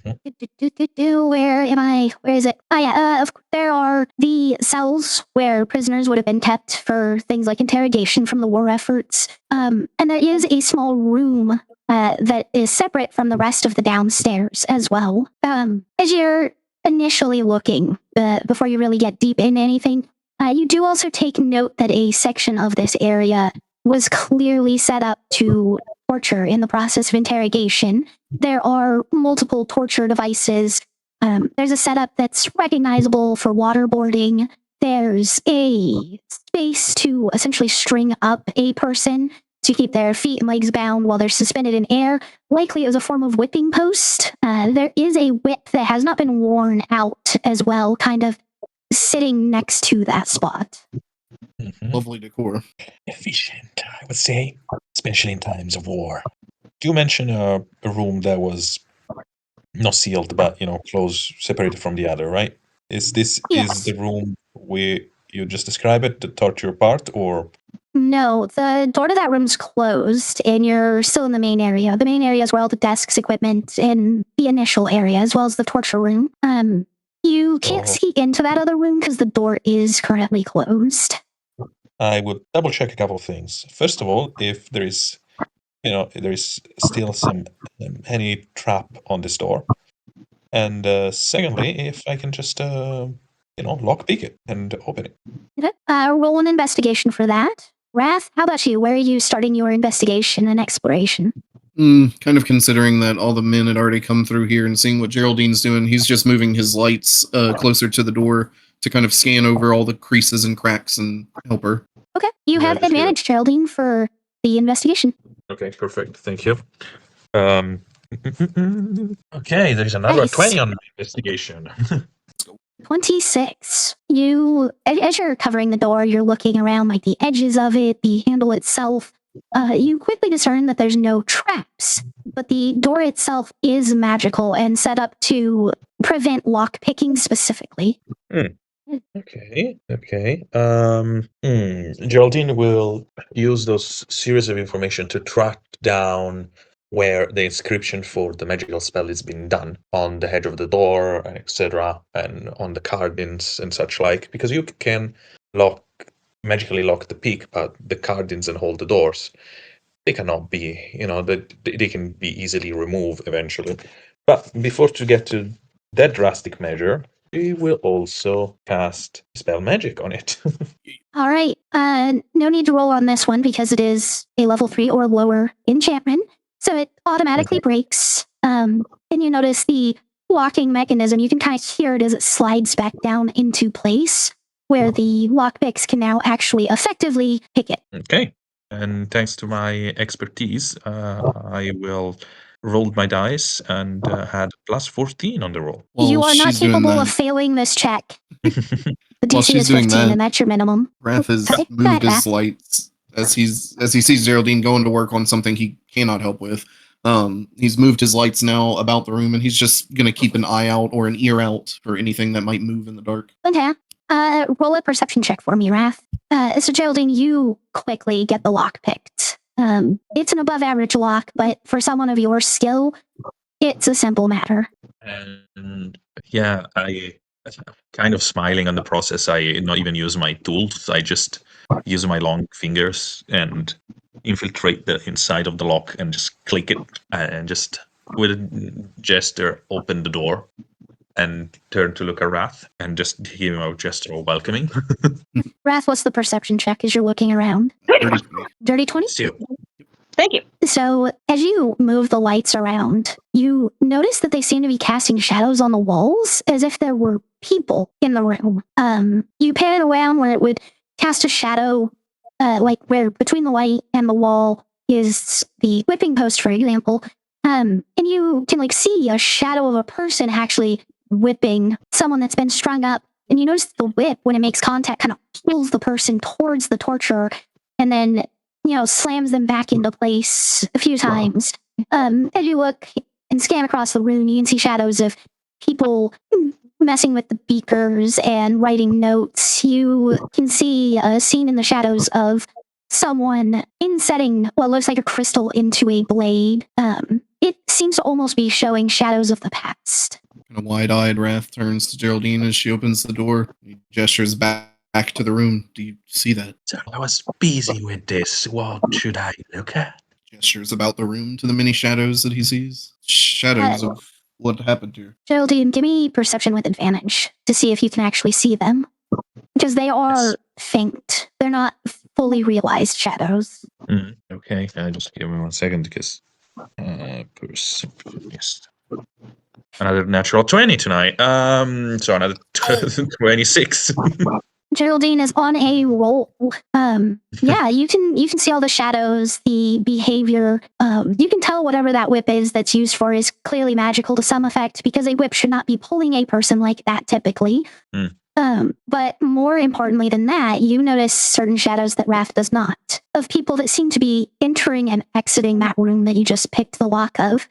Where am I? Where is it? Oh yeah, there are the cells where prisoners would have been kept for things like interrogation from the war efforts. And there is a small room that is separate from the rest of the downstairs as well. As you're initially looking, before you really get deep into anything, you do also take note that a section of this area was clearly set up to torture in the process of interrogation. There are multiple torture devices. There's a setup that's recognizable for waterboarding. There's a space to essentially string up a person to keep their feet and legs bound while they're suspended in air, likely as a form of whipping post. There is a whip that has not been worn out as well, kind of sitting next to that spot. Lovely decor. Efficient, I would say, especially in times of war. You mentioned a room that was not sealed, but closed, separated from the other, right? Is this is the room where you just described it, the torture part, or? No, the door to that room's closed, and you're still in the main area. The main area is where all the desks, equipment, and the initial area, as well as the torture room. You can't see into that other room because the door is currently closed. I would double check a couple of things. First of all, if there is, there is still any trap on this door, and secondly, if I can just lockpick it and open it. Roll an investigation for that. Wrath, how about you? Where are you starting your investigation and exploration? Kind of considering that all the men had already come through here and seeing what Geraldine's doing, he's just moving his lights closer to the door to kind of scan over all the creases and cracks and help her. Okay, you have advantage, Geraldine, for the investigation. Okay, perfect. Thank you. Okay, there's another Nice. 20 on my investigation. 26. As you're covering the door, you're looking around like the edges of it, the handle itself. You quickly discern that there's no traps, but the door itself is magical and set up to prevent lock picking specifically. Okay. Geraldine will use those series of information to track down where the inscription for the magical spell is being done on the edge of the door, etc., and on the cardines and such like, because you can magically lock the peak, but the cardines and hold the doors, they cannot be, they can be easily removed eventually. But before to get to that drastic measure, we will also cast spell magic on it. All right. No need to roll on this one because it is a level 3 or lower enchantment. So it automatically breaks. And you notice the locking mechanism. You can kind of hear it as it slides back down into place where the lockpicks can now actually effectively pick it. Okay. And thanks to my expertise, I will roll my dice and had plus 14 on the roll. You are not capable of failing this check. The DC is 15, and that's your minimum. Wrath has moved his lights as he sees Geraldine going to work on something he cannot help with. He's moved his lights now about the room, and he's just going to keep an eye out or an ear out for anything that might move in the dark. Okay. Roll a perception check for me, Wrath. So Geraldine, you quickly get the lock picked. It's an above average lock, but for someone of your skill, it's a simple matter. And yeah, I kind of smiling on the process. I not even use my tools. I just use my long fingers and infiltrate the inside of the lock and just click it and just with a gesture open the door and turn to look at Wrath and just give him a gesture of welcoming. Wrath, what's the perception check as you're looking around? Dirty 20. Dirty 20? Thank you. So, as you move the lights around, you notice that they seem to be casting shadows on the walls as if there were people in the room. You pan it around where it would cast a shadow, like where between the light and the wall is the whipping post, for example. And you can see a shadow of a person actually whipping someone that's been strung up. And you notice the whip, when it makes contact, kind of pulls the person towards the torturer, and then slams them back into place a few times. As you look and scan across the room, you can see shadows of people messing with the beakers and writing notes. You can see a scene in the shadows of someone insetting what looks like a crystal into a blade. It seems to almost be showing shadows of the past. Kind of wide-eyed, Wrath turns to Geraldine as she opens the door. He gestures back to the room. Do you see that? So I was busy with this. What should I look at? Gestures about the room to the many shadows that he sees. Shadows of what happened here. Geraldine, give me perception with advantage to see if you can actually see them. Because they are faint. They're not fully realized shadows. Okay, just give me 1 second because perception, yes. Another natural 20 tonight. So another 26. Geraldine is on a roll. Yeah, you can see all the shadows, the behavior. You can tell whatever that whip is that's used for is clearly magical to some effect, because a whip should not be pulling a person like that typically. But more importantly than that, you notice certain shadows that Raph does not, of people that seem to be entering and exiting that room that you just picked the lock of.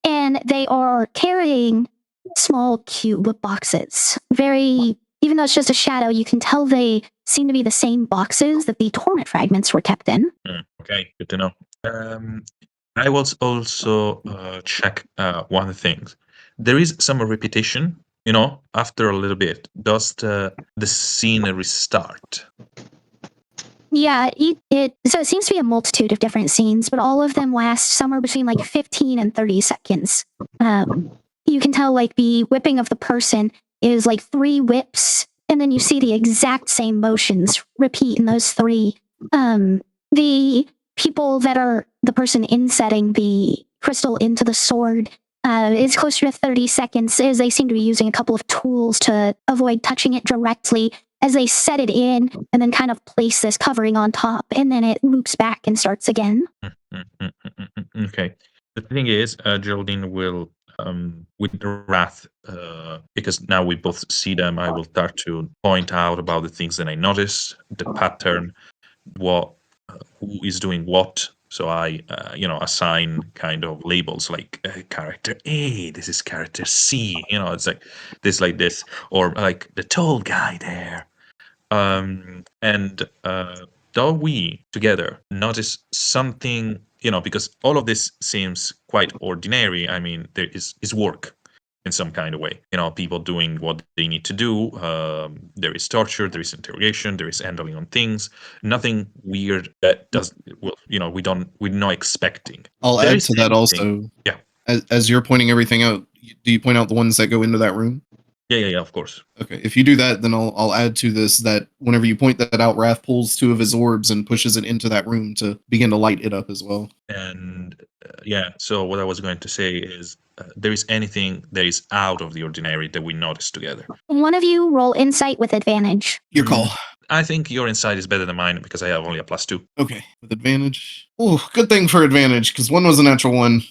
And they are carrying small cube boxes. Even though it's just a shadow, you can tell they seem to be the same boxes that the Torment Fragments were kept in. Okay, good to know. I will also check one thing. There is some repetition, after a little bit. Does the scene restart? Yeah, so it seems to be a multitude of different scenes, but all of them last somewhere between 15 and 30 seconds. You can tell the whipping of the person is 3 whips, and then you see the exact same motions repeat in those 3. The people that are the person insetting the crystal into the sword is closer to 30 seconds, as they seem to be using a couple of tools to avoid touching it directly, as they set it in and then kind of place this covering on top, and then it loops back and starts again. Okay. The thing is, Geraldine will, with the Wrath, because now we both see them, I will start to point out about the things that I notice, the pattern, who is doing what. So I, assign kind of labels like character A, this is character C, it's like this, or like the tall guy there. And though we together notice something, because all of this seems quite ordinary. I mean, there is work in some kind of way. People doing what they need to do. There is torture, there is interrogation, there is handling on things. Nothing weird that we're not expecting. I'll There add is to that anything- also. Yeah. As you're pointing everything out, do you point out the ones that go into that room? Yeah, of course. Okay, if you do that, then I'll add to this that whenever you point that out, Wrath pulls 2 of his orbs and pushes it into that room to begin to light it up as well. And so what I was going to say is there is anything that is out of the ordinary that we notice together. One of you roll insight with advantage. Your call. I think your insight is better than mine because I have only a +2. Okay, with advantage. Oh, good thing for advantage, because one was a natural 1,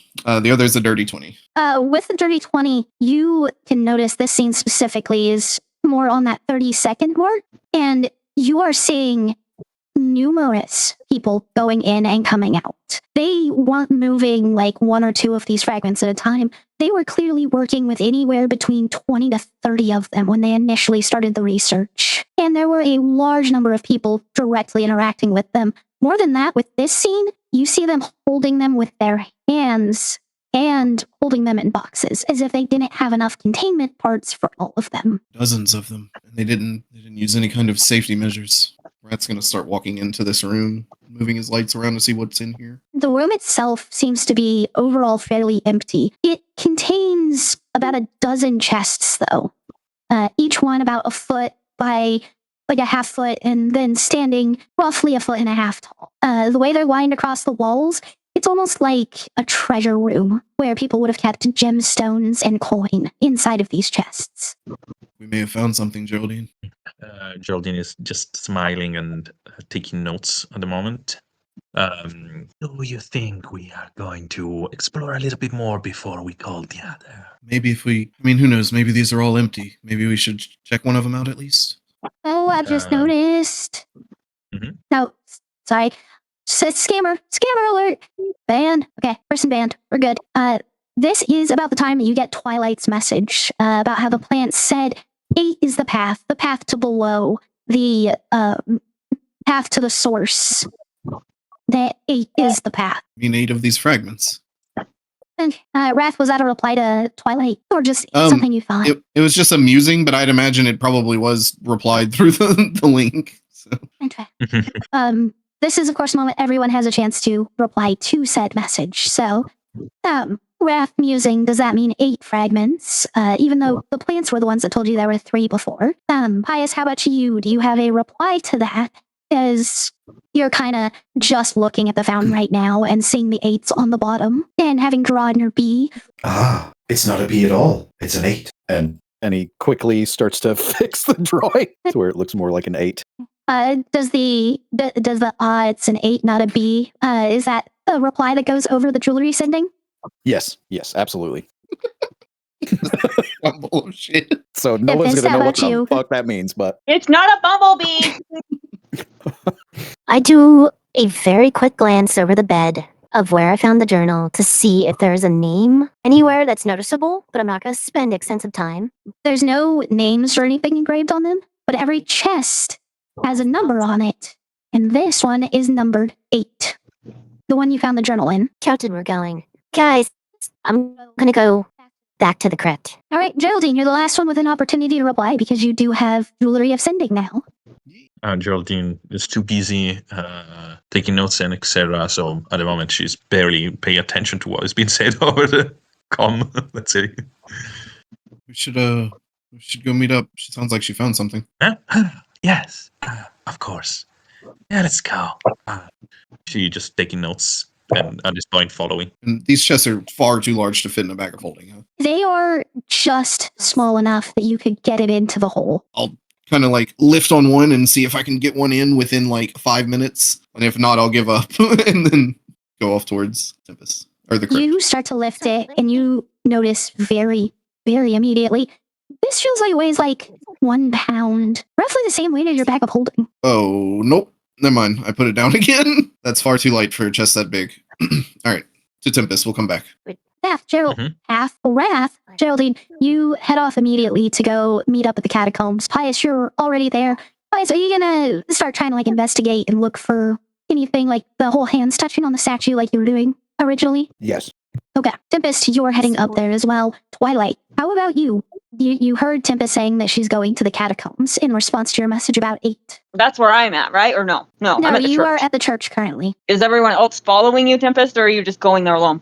the other is a dirty 20. With the dirty 20, you can notice this scene specifically is more on that 30-second mark, and you are seeing numerous people going in and coming out. They weren't moving 1 or 2 of these fragments at a time. They were clearly working with anywhere between 20 to 30 of them when they initially started the research. And there were a large number of people directly interacting with them. More than that, with this scene, you see them holding them with their hands and holding them in boxes, as if they didn't have enough containment parts for all of them. Dozens of them. And they didn't use any kind of safety measures. Rat's gonna start walking into this room, moving his lights around to see what's in here. The room itself seems to be overall fairly empty. It contains about a dozen chests, though. Each one about a foot by like a half foot and then standing roughly a foot and a half tall. The way they're lined across the walls, it's almost like a treasure room where people would have kept gemstones and coin inside of these chests. We may have found something, Geraldine. Geraldine is just smiling and taking notes at the moment. Do you think we are going to explore a little bit more before we call the other? Maybe if we, I mean, who knows? Maybe these are all empty. Maybe we should check one of them out at least. Oh, I've just noticed. Mhm. No, sorry. Says scammer alert. Banned. Okay, person banned. We're good. This is about the time that you get Twilight's message about how the plant said 8 is the path to below, the path to the source. That 8 is the path. I mean, 8 of these fragments. And Wrath, was that a reply to Twilight or just something you thought? It was just amusing, but I'd imagine it probably was replied through the link. So. Okay. This is, of course, a moment everyone has a chance to reply to said message. So, Wrath musing, does that mean 8 fragments? Even though the plants were the ones that told you there were 3 before. Pius, how about you? Do you have a reply to that? As you're kind of just looking at the fountain right now and seeing the 8s on the bottom and having drawn your B. Ah, it's not a B at all. It's an 8. And he quickly starts to fix the drawing to where it looks more like an 8. Does the it's an 8, not a B? Is that a reply that goes over the jewelry sending? Yes, absolutely. Bullshit. So no one's Tempest, gonna how know what about the you? fuck that means, but It's not a bumblebee. I do a very quick glance over the bed of where I found the journal to see if there's a name anywhere that's noticeable, but I'm not going to spend extensive time. There's no names or anything engraved on them, but every chest has a number on it. And this one is numbered 8. The one you found the journal in. Captain, we're going. Guys, I'm going to go back to the crypt. All right, Geraldine, you're the last one with an opportunity to reply because you do have jewelry of sending now. Geraldine is too busy taking notes and etc. So at the moment, she's barely paying attention to what is being said over the comm. Let's say. We should go meet up. She sounds like she found something. Yes, of course. Yeah, let's go. She just taking notes and at this point following. And these chests are far too large to fit in a bag of holding. Huh? They are just small enough that you could get it into the hole. I'll kind of like lift on one and see if I can get one in within like 5 minutes. And if not, I'll give up and then go off towards Tempest or the crypt. You start to lift it and you notice very, very immediately. This feels like it weighs like 1 pound. Roughly the same weight as your bag of holding. Oh, nope. Never mind. I put it down again. That's far too light for a chest that big. All right. To Tempest. We'll come back. Wrath, Geraldine, you head off immediately to go meet up at the catacombs. Pius, you're already there. Pius, are you gonna start trying to like investigate and look for anything like the whole hands touching on the statue like you were doing originally? yes. Okay. Tempest, you're heading up there as well. Twilight, how about you? You heard Tempest saying that she's going to the catacombs in response to your message about 8. That's where I'm at, right? Or no? No, I'm at the you church. are at the church currently. Is everyone else following you, Tempest, or are you just going there alone?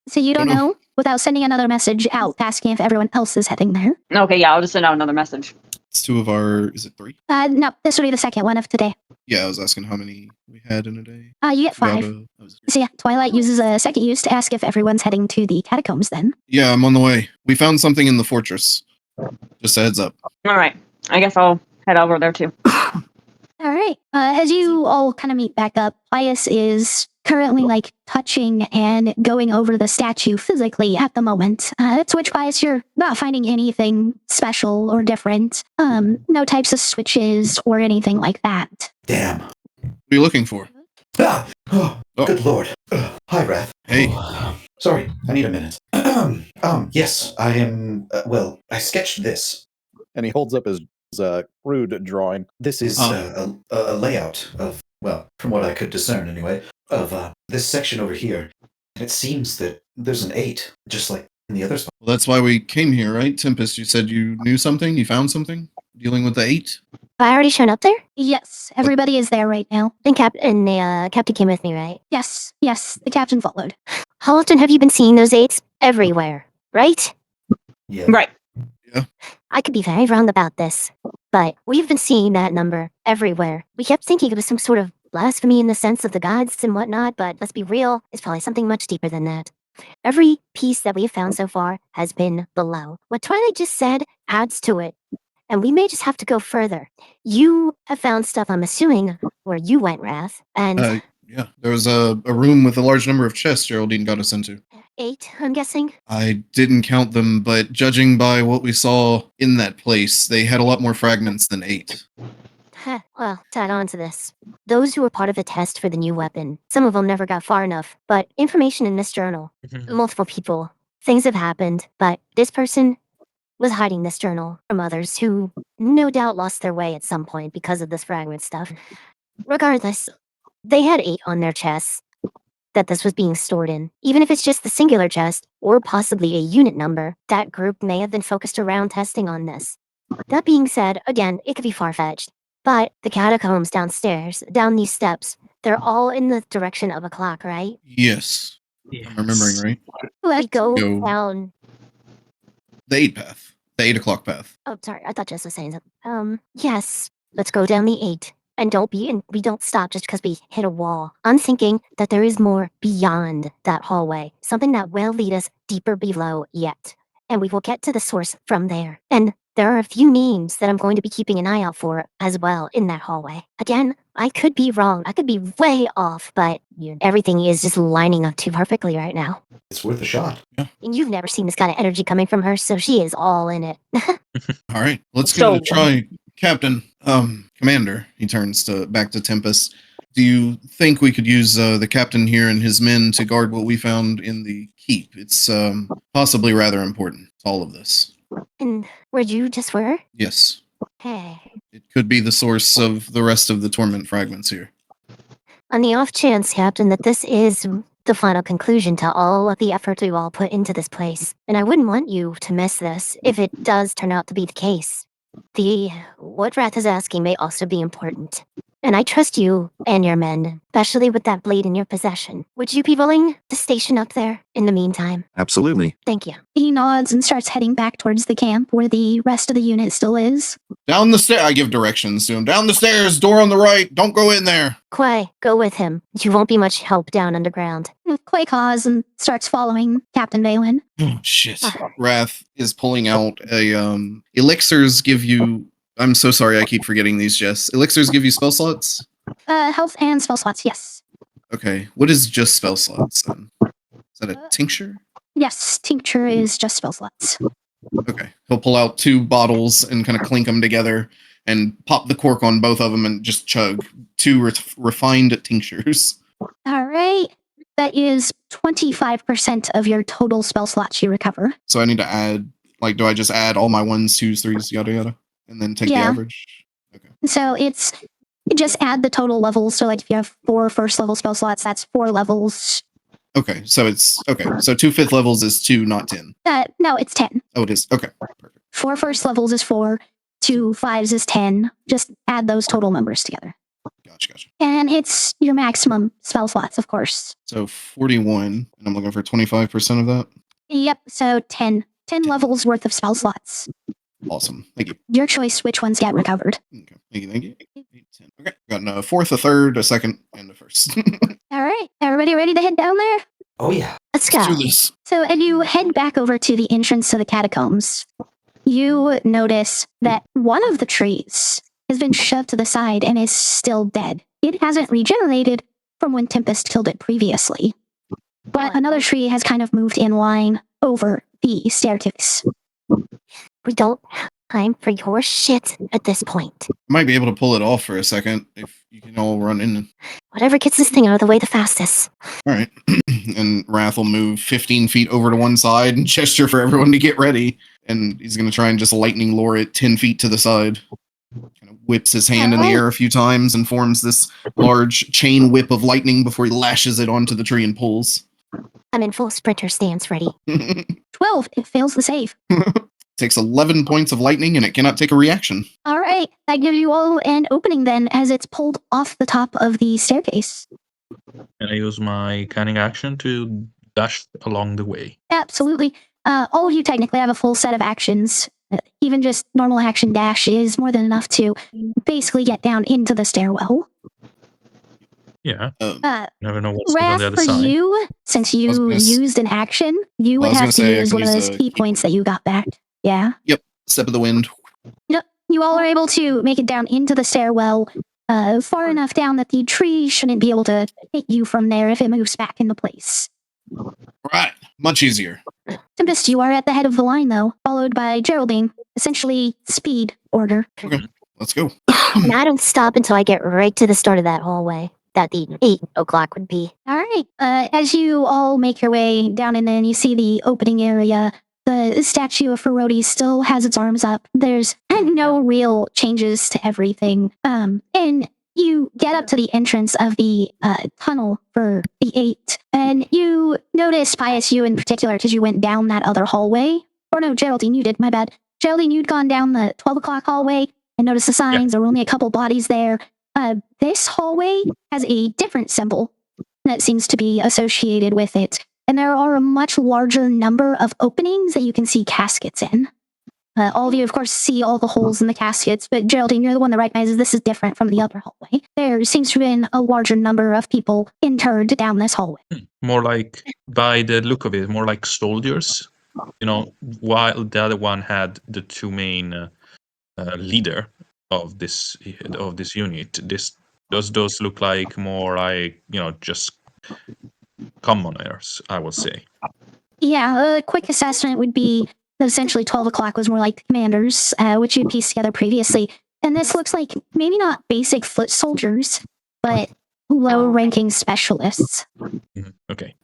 So you don't know without sending another message out asking if everyone else is heading there. Okay, yeah, I'll just send out another message. It's 2 of our, is it 3? No, this will be the second one of today. Yeah, I was asking how many we had in a day. You get 5. So yeah, Twilight uses a second use to ask if everyone's heading to the catacombs then. Yeah, I'm on the way. We found something in the fortress. Just a heads up. All right, I guess I'll head over there too. All right. As you all kind of meet back up, Pius is currently like touching and going over the statue physically at the moment. To which, Pius, you're not finding anything special or different. No types of switches or anything like that. Damn. What are you looking for? Ah! Oh, good lord. Hi, Wrath. Hey. Oh, sorry, I need a minute. Yes, I am, I sketched this. And he holds up his crude drawing. This is a layout of, well, from what I could discern anyway, of this section over here. And it seems that there's an 8, just like in the other spot. Well, that's why we came here, right? Tempest, you said you knew something? You found something? Dealing with the 8? Have I already shown up there? Yes, everybody is there right now. And Captain came with me, right? Yes, the captain followed. How often have you been seeing those 8s? Everywhere, right? Yeah. Right. I could be very wrong about this, but we've been seeing that number everywhere. We kept thinking it was some sort of blasphemy in the sense of the gods and whatnot, but let's be real, it's probably something much deeper than that. Every piece that we've found so far has been below. What Twilight just said adds to it, and we may just have to go further. You have found stuff, I'm assuming, where you went, Wrath, and Yeah, there was a room with a large number of chests Geraldine got us into. 8, I'm guessing. I didn't count them, but judging by what we saw in that place, they had a lot more fragments than 8. Well, to add on to this, those who were part of the test for the new weapon, some of them never got far enough, but information in this journal, multiple people, things have happened, but this person was hiding this journal from others who no doubt lost their way at some point because of this fragment stuff. Regardless, they had 8 on their chests that this was being stored in. Even if it's just the singular chest, or possibly a unit number, that group may have been focused around testing on this. That being said, again, it could be far-fetched. But the catacombs downstairs, down these steps, they're all in the direction of a clock, right? Yes. I'm remembering right. We go Go. down. The 8 path. The 8 o'clock path. Oh, sorry, I thought Jess was saying something. Yes, let's go down the 8. And we don't stop just because we hit a wall. I'm thinking that there is more beyond that hallway, something that will lead us deeper below yet. And we will get to the source from there. And there are a few names that I'm going to be keeping an eye out for as well in that hallway. Again, I could be wrong. I could be way off, but everything is just lining up too perfectly right now. It's worth a shot. And you've never seen this kind of energy coming from her, so she is all in it. All right, let's give it a try. Captain, Commander, he turns back to Tempest. Do you think we could use the captain here and his men to guard what we found in the keep? It's possibly rather important, all of this. And where you just were? Yes. Hey. It could be the source of the rest of the Torment Fragments here. On the off chance, Captain, that this is the final conclusion to all of the effort we've all put into this place, and I wouldn't want you to miss this if it does turn out to be the case. What Wrath is asking may also be important. And I trust you and your men, especially with that blade in your possession. Would you be willing to station up there in the meantime? Absolutely. Thank you. He nods and starts heading back towards the camp where the rest of the unit still is. Down the stairs. I give directions to him. Down the stairs, door on the right. Don't go in there. Quay, go with him. You won't be much help down underground. Quay caws and starts following Captain Valen. Oh, shit. Wrath is pulling out a, elixirs give you... I'm so sorry, I keep forgetting these, Jess. Elixirs give you spell slots? Health and spell slots, yes. Okay, what is just spell slots then? Is that a tincture? Yes, tincture is just spell slots. Okay, he'll pull out 2 bottles and kind of clink them together and pop the cork on both of them and just chug. 2 refined tinctures. All right. That is 25% of your total spell slots you recover. So I need to add, like, do I just add all my 1s, 2s, 3s, yada yada? And then take the average? Okay. So it's just add the total levels. So like if you have 4 first level spell slots, that's 4 levels. Okay, so it's okay. So 2 5th levels is 2, not 10. No, it's 10. Oh, it is. Okay, perfect. 4 first levels is 4. 2 5s is 10. Just add those total numbers together. Gotcha. And it's your maximum spell slots, of course. So 41, and I'm looking for 25% of that. Yep. So 10 levels worth of spell slots. Awesome. Thank you. Your choice which ones get recovered. Okay. Thank you. 8, 10. Okay. Got a 4th, a 3rd, a 2nd, and a 1st. All right. Everybody ready to head down there? Oh, yeah. Let's go. Let's do this. So as you head back over to the entrance to the catacombs, you notice that one of the trees has been shoved to the side and is still dead. It hasn't regenerated from when Tempest killed it previously. But another tree has kind of moved in line over the staircase. We don't have time for your shit at this point. Might be able to pull it off for a second if you can all run in. Whatever gets this thing out of the way the fastest. All right. And Wrath will move 15 feet over to one side and gesture for everyone to get ready. And he's going to try and just lightning lure it 10 feet to the side. Kind of whips his hand in the air a few times and forms this large chain whip of lightning before he lashes it onto the tree and pulls. I'm in full sprinter stance ready. 12. It fails the save. Takes 11 points of lightning and it cannot take a reaction. All right. That gives you all an opening then as it's pulled off the top of the staircase. Can I use my cunning action to dash along the way? Absolutely. All of you technically have a full set of actions Even just normal action dash is more than enough to basically get down into the stairwell. Yeah. Um, Never know what's on the Wrath, other for side. you, since I was you gonna s- used an action, you I would was have gonna to say I use can one of use those a key key points point. that you got back. Yeah. Yep. Step of the wind. You all are able to make it down into the stairwell, far enough down that the tree shouldn't be able to hit you from there if it moves back into place. Right. Much easier. Tempest, you are at the head of the line, though, followed by Geraldine. Essentially, speed order. Let's go. And I don't stop until I get right to the start of that hallway. That the 8 o'clock would be. All right. As you all make your way down in there and you see the opening area, the statue of Ferrodi still has its arms up. There's no real changes to everything. And you get up to the entrance of the tunnel for the 8, and you notice, Pius, you in particular, because you went down that other hallway. Or no, Geraldine, you did, my bad. Geraldine, you'd gone down the 12 o'clock hallway and noticed the signs. There were only a couple bodies there. This hallway has a different symbol that seems to be associated with it. And there are a much larger number of openings that you can see caskets in. All of you, of course, see all the holes in the caskets, but Geraldine, you're the one that recognizes this is different from the other hallway. There seems to have been a larger number of people interred down this hallway. More like, by the look of it, more like soldiers. While the other one had the two main leader of this unit. Those look like more like just commoners, I would say. Yeah, a quick assessment would be that essentially 12 o'clock was more like the commanders, which you pieced together previously. And this looks like maybe not basic foot soldiers, but low-ranking specialists. Okay.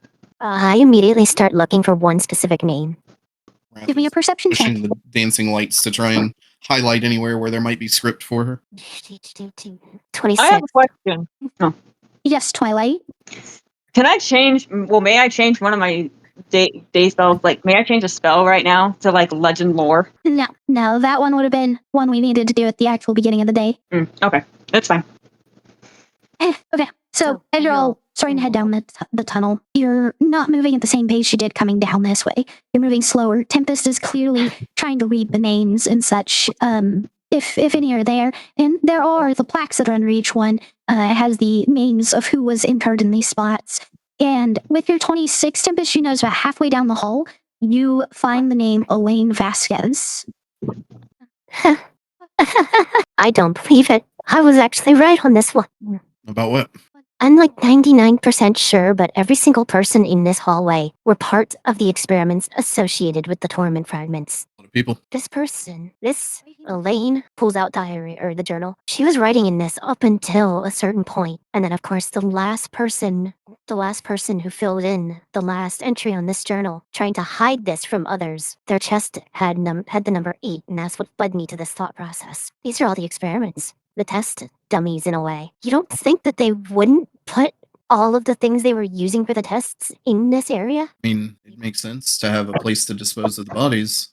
I immediately start looking for one specific name. Give me a perception check. Pushing the dancing lights to try and highlight anywhere where there might be script for her. 26. I have a question. Yes, Twilight. Can I change? Well, may I change one of my day spells? Like, may I change a spell right now to like legend lore? No, that one would have been one we needed to do at the actual beginning of the day. Okay, that's fine. Okay, so as you're all starting to head down the tunnel, you're not moving at the same pace you did coming down this way. You're moving slower. Tempest is clearly trying to read the names and such, if any are there. And there are the plaques that are under each one. It has the names of who was interred in these spots. And with your 26, Tempest, you notice about halfway down the hall, you find the name Elaine Vasquez. I don't believe it. I was actually right on this one. About what? I'm like 99% sure, but every single person in this hallway were part of the experiments associated with the Torment Fragments. A lot of people. This person, this Elaine, pulls out diary or the journal. She was writing in this up until a certain point. And then, of course, the last person who filled in the last entry on this journal, trying to hide this from others, their chest had the number 8, and that's what led me to this thought process. These are all the experiments. The test dummies, in a way. You don't think that they wouldn't put all of the things they were using for the tests in this area? I mean, it makes sense to have a place to dispose of the bodies.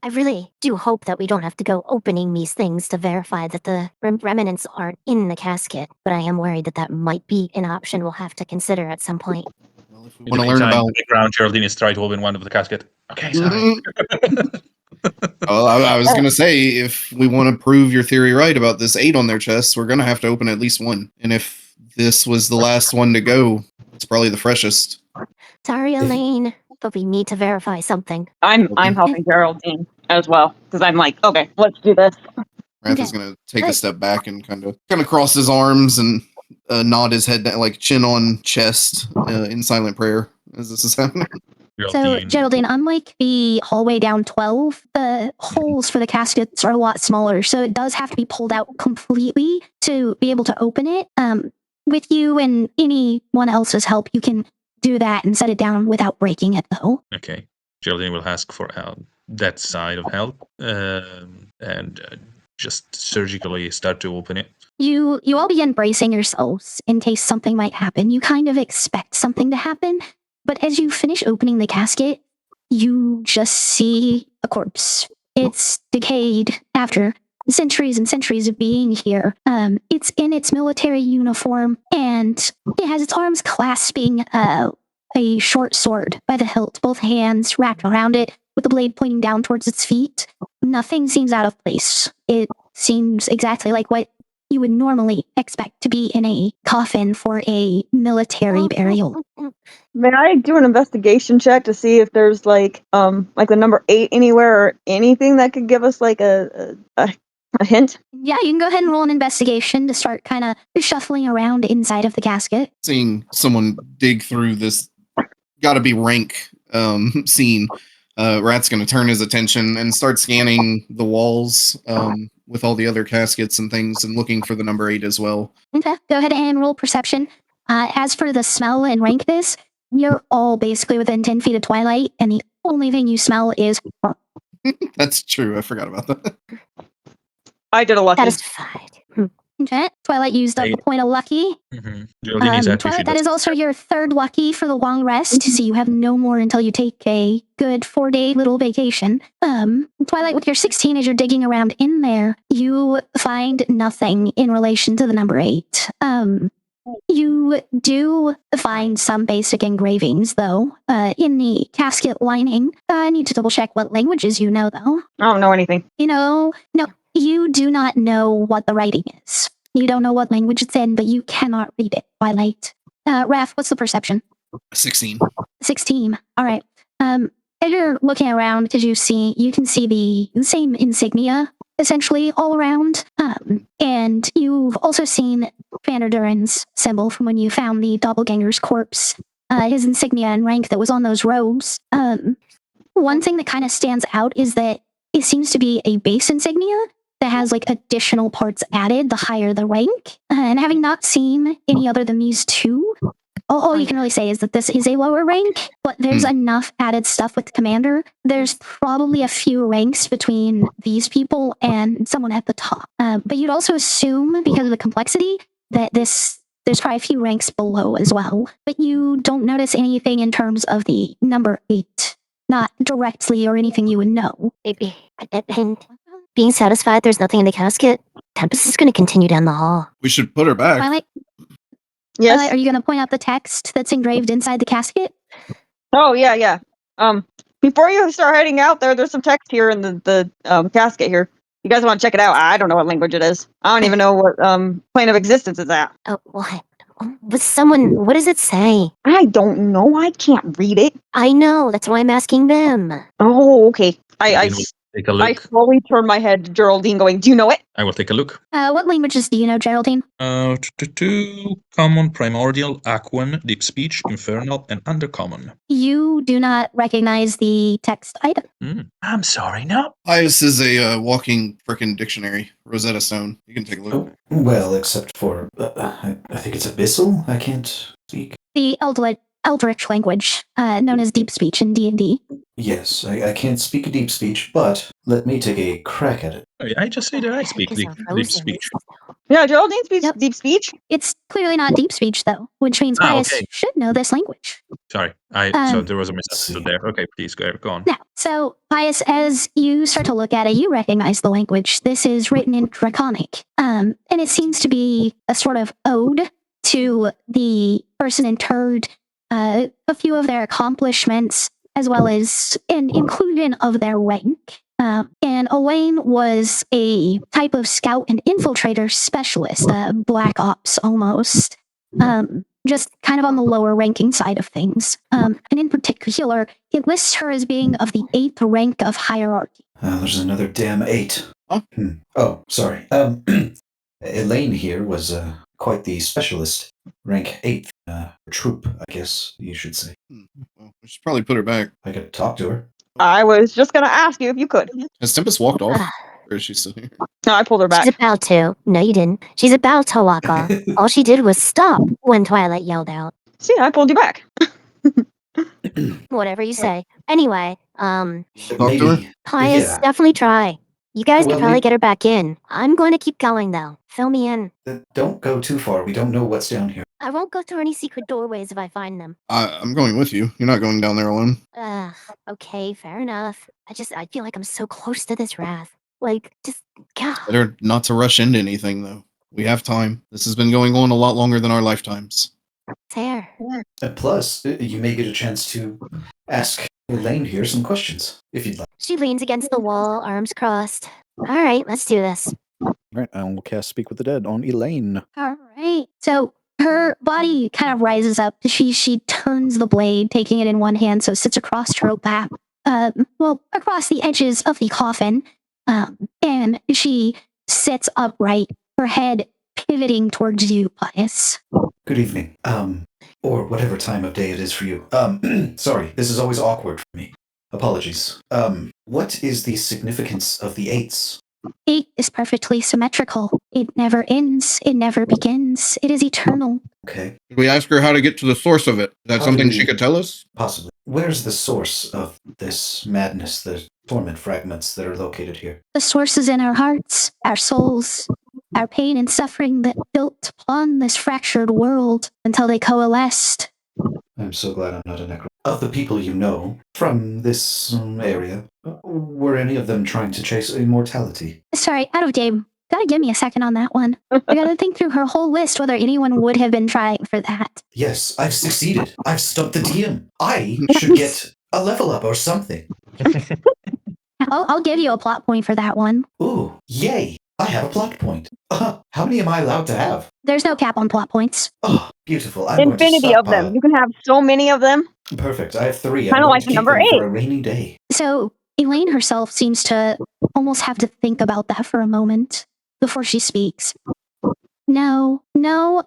I really do hope that we don't have to go opening these things to verify that the remnants aren't in the casket, but I am worried that that might be an option we'll have to consider at some point. Well, if we In want the to learn meantime, about. in the background, Geraldine is trying to open one of the casket. Okay, sorry. Well, I was going to say, if we want to prove your theory right about this 8 on their chests, we're going to have to open at least one. And if this was the last one to go, it's probably the freshest. Sorry, Elaine, but we need to verify something. I'm helping Geraldine as well because I'm like, okay, let's do this. Wrath is going to take a step back and kind of cross his arms and nod his head down, like chin on chest in silent prayer as this is happening. So, Geraldine, unlike the hallway down 12, the holes for the caskets are a lot smaller, so it does have to be pulled out completely to be able to open it. With you and anyone else's help, you can do that and set it down without breaking it, though. Okay. Geraldine will ask for that side of help and just surgically start to open it. You all begin bracing yourselves in case something might happen. You kind of expect something to happen, but as you finish opening the casket, you just see a corpse. It's decayed after centuries and centuries of being here. It's in its military uniform, and it has its arms clasping a short sword by the hilt, both hands wrapped around it, with the blade pointing down towards its feet. Nothing seems out of place. It seems exactly like what you would normally expect to be in a coffin for a military burial. May I do an investigation check to see if there's like the number 8 anywhere or anything that could give us like a hint? Yeah, you can go ahead and roll an investigation to start kind of shuffling around inside of the casket. Seeing someone dig through this gotta be rank scene, Rat's gonna turn his attention and start scanning the walls with all the other caskets and things and looking for the number 8 as well. Okay, go ahead and roll perception. As for the smell and rankness, you're all basically within 10 feet of Twilight, and the only thing you smell is... That's true. I forgot about that. I did a lucky. Satisfied. Okay, Twilight used up a point of lucky. Geraldine is happy she Twilight, that does. is also your third lucky for the long rest, so you have no more until you take a good 4-day little vacation. Twilight, with your 16, as you're digging around in there, you find nothing in relation to the number 8. You do find some basic engravings, though, in the casket lining. I need to double check what languages you know, though. I don't know anything. No, you do not know what the writing is. You don't know what language it's in, but you cannot read it, Twilight. Raph, what's the perception? 16. 16. All right. As you're looking around, because you can see the same insignia essentially all around. And you've also seen Vanderdurin's symbol from when you found the doppelganger's corpse. His insignia and rank that was on those robes. One thing that kind of stands out is that it seems to be a base insignia that has like additional parts added the higher the rank. And having not seen any other than these two, all you can really say is that this is a lower rank, but there's enough added stuff with the commander. There's probably a few ranks between these people and someone at the top. But you'd also assume, because of the complexity, that there's probably a few ranks below as well. But you don't notice anything in terms of the number 8. Not directly or anything you would know. And being satisfied there's nothing in the casket, Tempest is going to continue down the hall. We should put her back. Twilight, Yes. are you going to point out the text that's engraved inside the casket? Oh yeah. Before you start heading out there's some text here in the casket here. You guys want to check it out? I don't know what language it is. I don't even know what plane of existence it's at. Oh, what? What does it say? I don't know. I can't read it. I know, that's why I'm asking them. Oh, okay. I Geraldine will take a look. slowly turn my head to Geraldine going, do you know it? I will take a look. What languages do you know, Geraldine? Common, primordial, aquan, deep speech, infernal, and undercommon. You do not recognize the text item. I'm sorry, no. Pius is a walking frickin' dictionary. Rosetta Stone. You can take a look. Oh, well, except for, I think it's abyssal. I can't speak. The Eldritch language, known as deep speech in D&D. Yes, I can't speak deep speech, but let me take a crack at it. I just say that I speak Because deep, I'm deep frozen. speech. Yeah, Geraldine speaks Yep. deep speech. It's clearly not deep speech, though, which means Pius okay. should know this language. Sorry, so there was a misunderstood there. Okay, please go on. Now, so Pius, as you start to look at it, you recognize the language. This is written in Draconic, and it seems to be a sort of ode to the person interred, a few of their accomplishments, as well as an inclusion of their rank. And Elaine was a type of scout and infiltrator specialist, black ops almost. Just kind of on the lower ranking side of things. And in particular, it lists her as being of the 8th rank of hierarchy. There's another damn 8. Huh? Oh, sorry. Elaine here was quite the specialist. Rank 8th troop, I guess you should say. Well, we should probably put her back. I could talk to her. I was just gonna ask you if you could. Has Tempest walked off? Or is she still here? No, I pulled her back. She's about to. No, you didn't. She's about to walk off. All she did was stop when Twilight yelled out. See, I pulled you back. Whatever you say. Anyway, Talk to her? Pius, Yeah. definitely try. You guys Well, can probably we- get her back in. I'm going to keep going, though. Fill me in. Don't go too far. We don't know what's down here. I won't go through any secret doorways if I find them. I'm going with you. You're not going down there alone. Okay, fair enough. I feel like I'm so close to this wrath. Like, just, God. Better not to rush into anything, though. We have time. This has been going on a lot longer than our lifetimes. Fair. Plus, you may get a chance to ask Elaine here some questions, if you'd like. She leans against the wall, arms crossed. All right, let's do this. All right, I will cast Speak with the Dead on Elaine. All right. So her body kind of rises up. She turns the blade, taking it in one hand, so it sits across her lap. Across the edges of the coffin. And she sits upright, her head pivoting towards you, Pius. Good evening. Or whatever time of day it is for you. Sorry, this is always awkward for me. Apologies. What is the significance of the 8s? 8 is perfectly symmetrical. It never ends. It never begins. It is eternal. Okay, Did we ask her how to get to the source of it? Is that How something do she we- could tell us? possibly. Where's the source of this madness, the torment fragments that are located here? The source is in our hearts, our souls, our pain and suffering that built upon this fractured world until they coalesced. I'm so glad I'm not a necro. Of the people you know from this area, were any of them trying to chase immortality? Sorry, out of game. Gotta give me a second on that one. I gotta think through her whole list whether anyone would have been trying for that. Yes, I've succeeded. I've stumped the DM. I should get a level up or something. I'll give you a plot point for that one. Ooh, yay! I have a plot point. How many am I allowed to have? There's no cap on plot points. Oh, beautiful. I'm going Infinity to of them. You can have so many of them. Perfect. I have 3. Kinda I'm going like to the keep number them 8. for a rainy day. So Elaine herself seems to almost have to think about that for a moment before she speaks. No,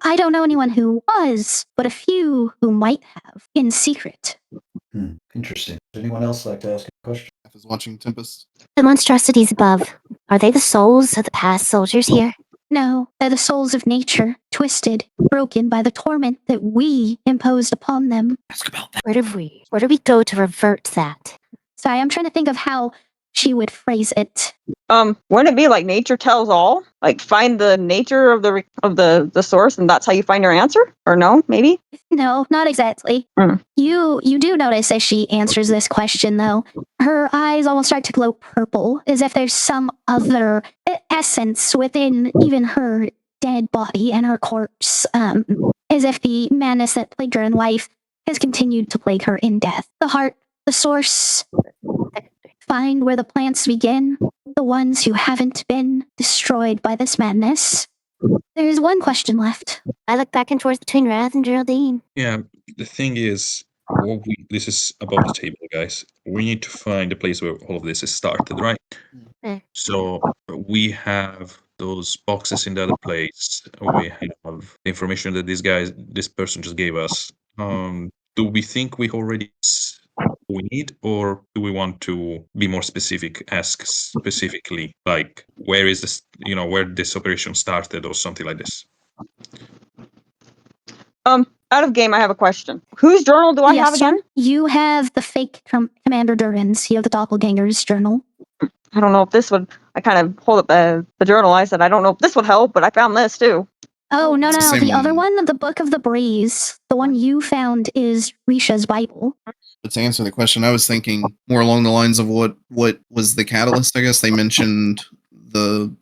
I don't know anyone who was, but a few who might have, in secret. Interesting. Would anyone else like to ask a question? F is watching Tempest. The monstrosities above, are they the souls of the past soldiers here? No, they're the souls of nature, twisted, broken by the torment that we imposed upon them. Ask about that. Where do we go to revert that? Sorry, I'm trying to think of how she would phrase it. Wouldn't it be like nature tells all? Like find the nature of the source, and that's how you find your answer? Or no, maybe? No, not exactly. Mm. You do notice as she answers this question, though, her eyes almost start to glow purple, as if there's some other essence within even her dead body and her corpse, as if the madness that plagued her in life has continued to plague her in death. The heart, the source, find where the plants begin, the ones who haven't been destroyed by this madness. There's one question left. I look back and forth between Rath and Geraldine. Yeah, the thing is, this is above the table, guys. We need to find a place where all of this is started, right? So we have those boxes in the other place. We have the information that this person just gave us. Do we think we already we need, or do we want to be more specific? Ask specifically, like where is this? Where this operation started, or something like this. Out of game, I have a question. Whose journal do I Yes, have again? sir. You have the fake Commander Durin's. You have the Doppelganger's journal. I don't know if this would. I kind of pulled up the journal. I said I don't know if this would help, but I found this too. Oh, no. It's the same The other one. one, the Book of the Breeze, the one you found is Risha's Bible. But to answer the question, I was thinking more along the lines of what was the catalyst. I guess they mentioned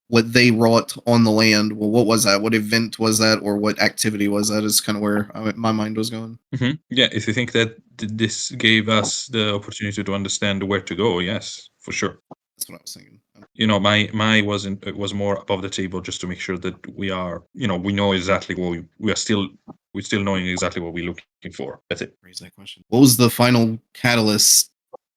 what they wrought on the land. Well, what was that? What event was that, or what activity was that? Is kind of where my mind was going. Mm-hmm. Yeah, if you think that this gave us the opportunity to understand where to go, yes, for sure. That's what I was thinking. My wasn't. It was more above the table, just to make sure that we are. We know exactly what we're still knowing exactly what we're looking for. That's it. Raise that question. What was the final catalyst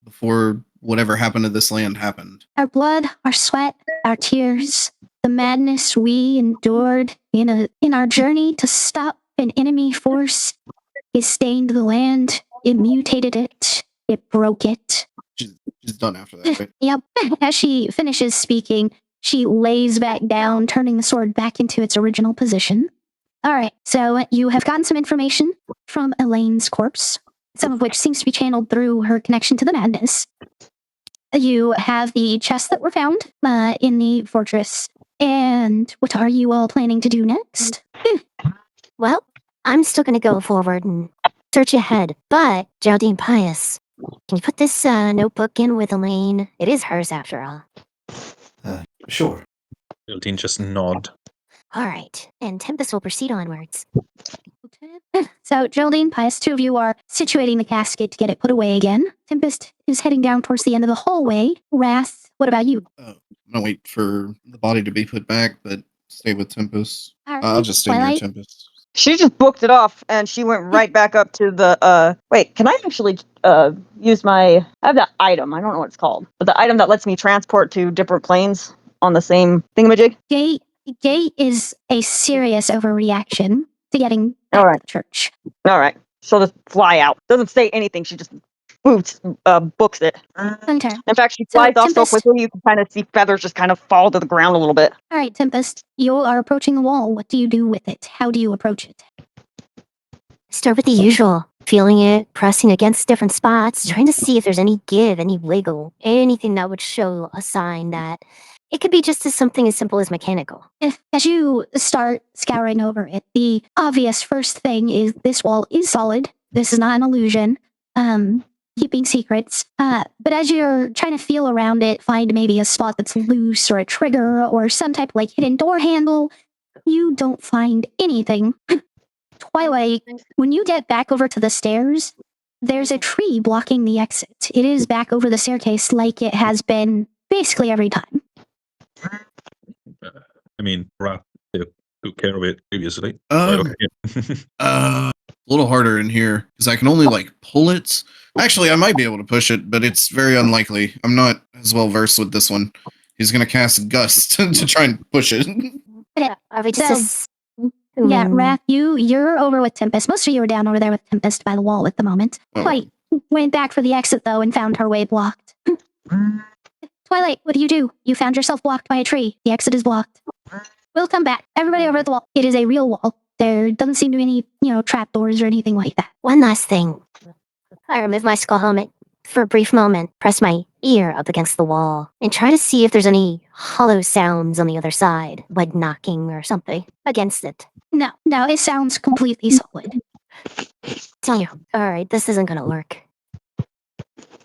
before whatever happened to this land happened? Our blood, our sweat, our tears, the madness we endured in our journey to stop an enemy force. It stained the land. It mutated it. It broke it. She's done after that, right? Yep. As she finishes speaking, she lays back down, turning the sword back into its original position. All right, so you have gotten some information from Elaine's corpse, some of which seems to be channeled through her connection to the madness. You have the chests that were found in the fortress. And what are you all planning to do next? Well, I'm still going to go forward and search ahead. But, Geraldine Pius, can you put this notebook in with Elaine? It is hers after all. Sure. Geraldine just nod. All right, and Tempest will proceed onwards. So, Geraldine, Pius, two of you are situating the casket to get it put away again. Tempest is heading down towards the end of the hallway. Wrath, what about you? I'm gonna wait for the body to be put back, but stay with Tempest. All right. I'll just stay near Twilight? Tempest. She just booked it off and she went right back up to the wait, can I actually use I have that item, I don't know what it's called, but the item that lets me transport to different planes on the same thingamajig? Gate is a serious overreaction to getting back All to right. the church. Alright. She'll just fly out. Doesn't say anything, she just books it. Hunter. In fact, she So, flies off so Tempest- quickly you can kind of see feathers just kind of fall to the ground a little bit. All right, Tempest, you are approaching the wall. What do you do with it? How do you approach it? Start with the usual. Feeling it, pressing against different spots, trying to see if there's any give, any wiggle, anything that would show a sign that it could be just something as simple as mechanical. As you start scouring over it, the obvious first thing is this wall is solid. This is not an illusion. Keeping secrets. But as you're trying to feel around it, find maybe a spot that's loose or a trigger or some type of like hidden door handle, you don't find anything. Twilight, when you get back over to the stairs, there's a tree blocking the exit. It is back over the staircase like it has been basically every time. I mean, Rat took care of it previously. A little harder in here because I can only like pull it. Actually, I might be able to push it, but it's very unlikely. I'm not as well versed with this one. He's gonna cast Gust to try and push it. Are we just Yeah, Wrath, you're over with Tempest. Most of you are down over there with Tempest by the wall at the moment. Oh. Twilight went back for the exit, though, and found her way blocked. Twilight, what do? You found yourself blocked by a tree. The exit is blocked. We'll come back. Everybody over at the wall. It is a real wall. There doesn't seem to be any, trapdoors or anything like that. One last thing. I remove my skull helmet for a brief moment, press my ear up against the wall, and try to see if there's any hollow sounds on the other side, like knocking or something against it. No, it sounds completely solid. Tell you, alright, this isn't gonna work.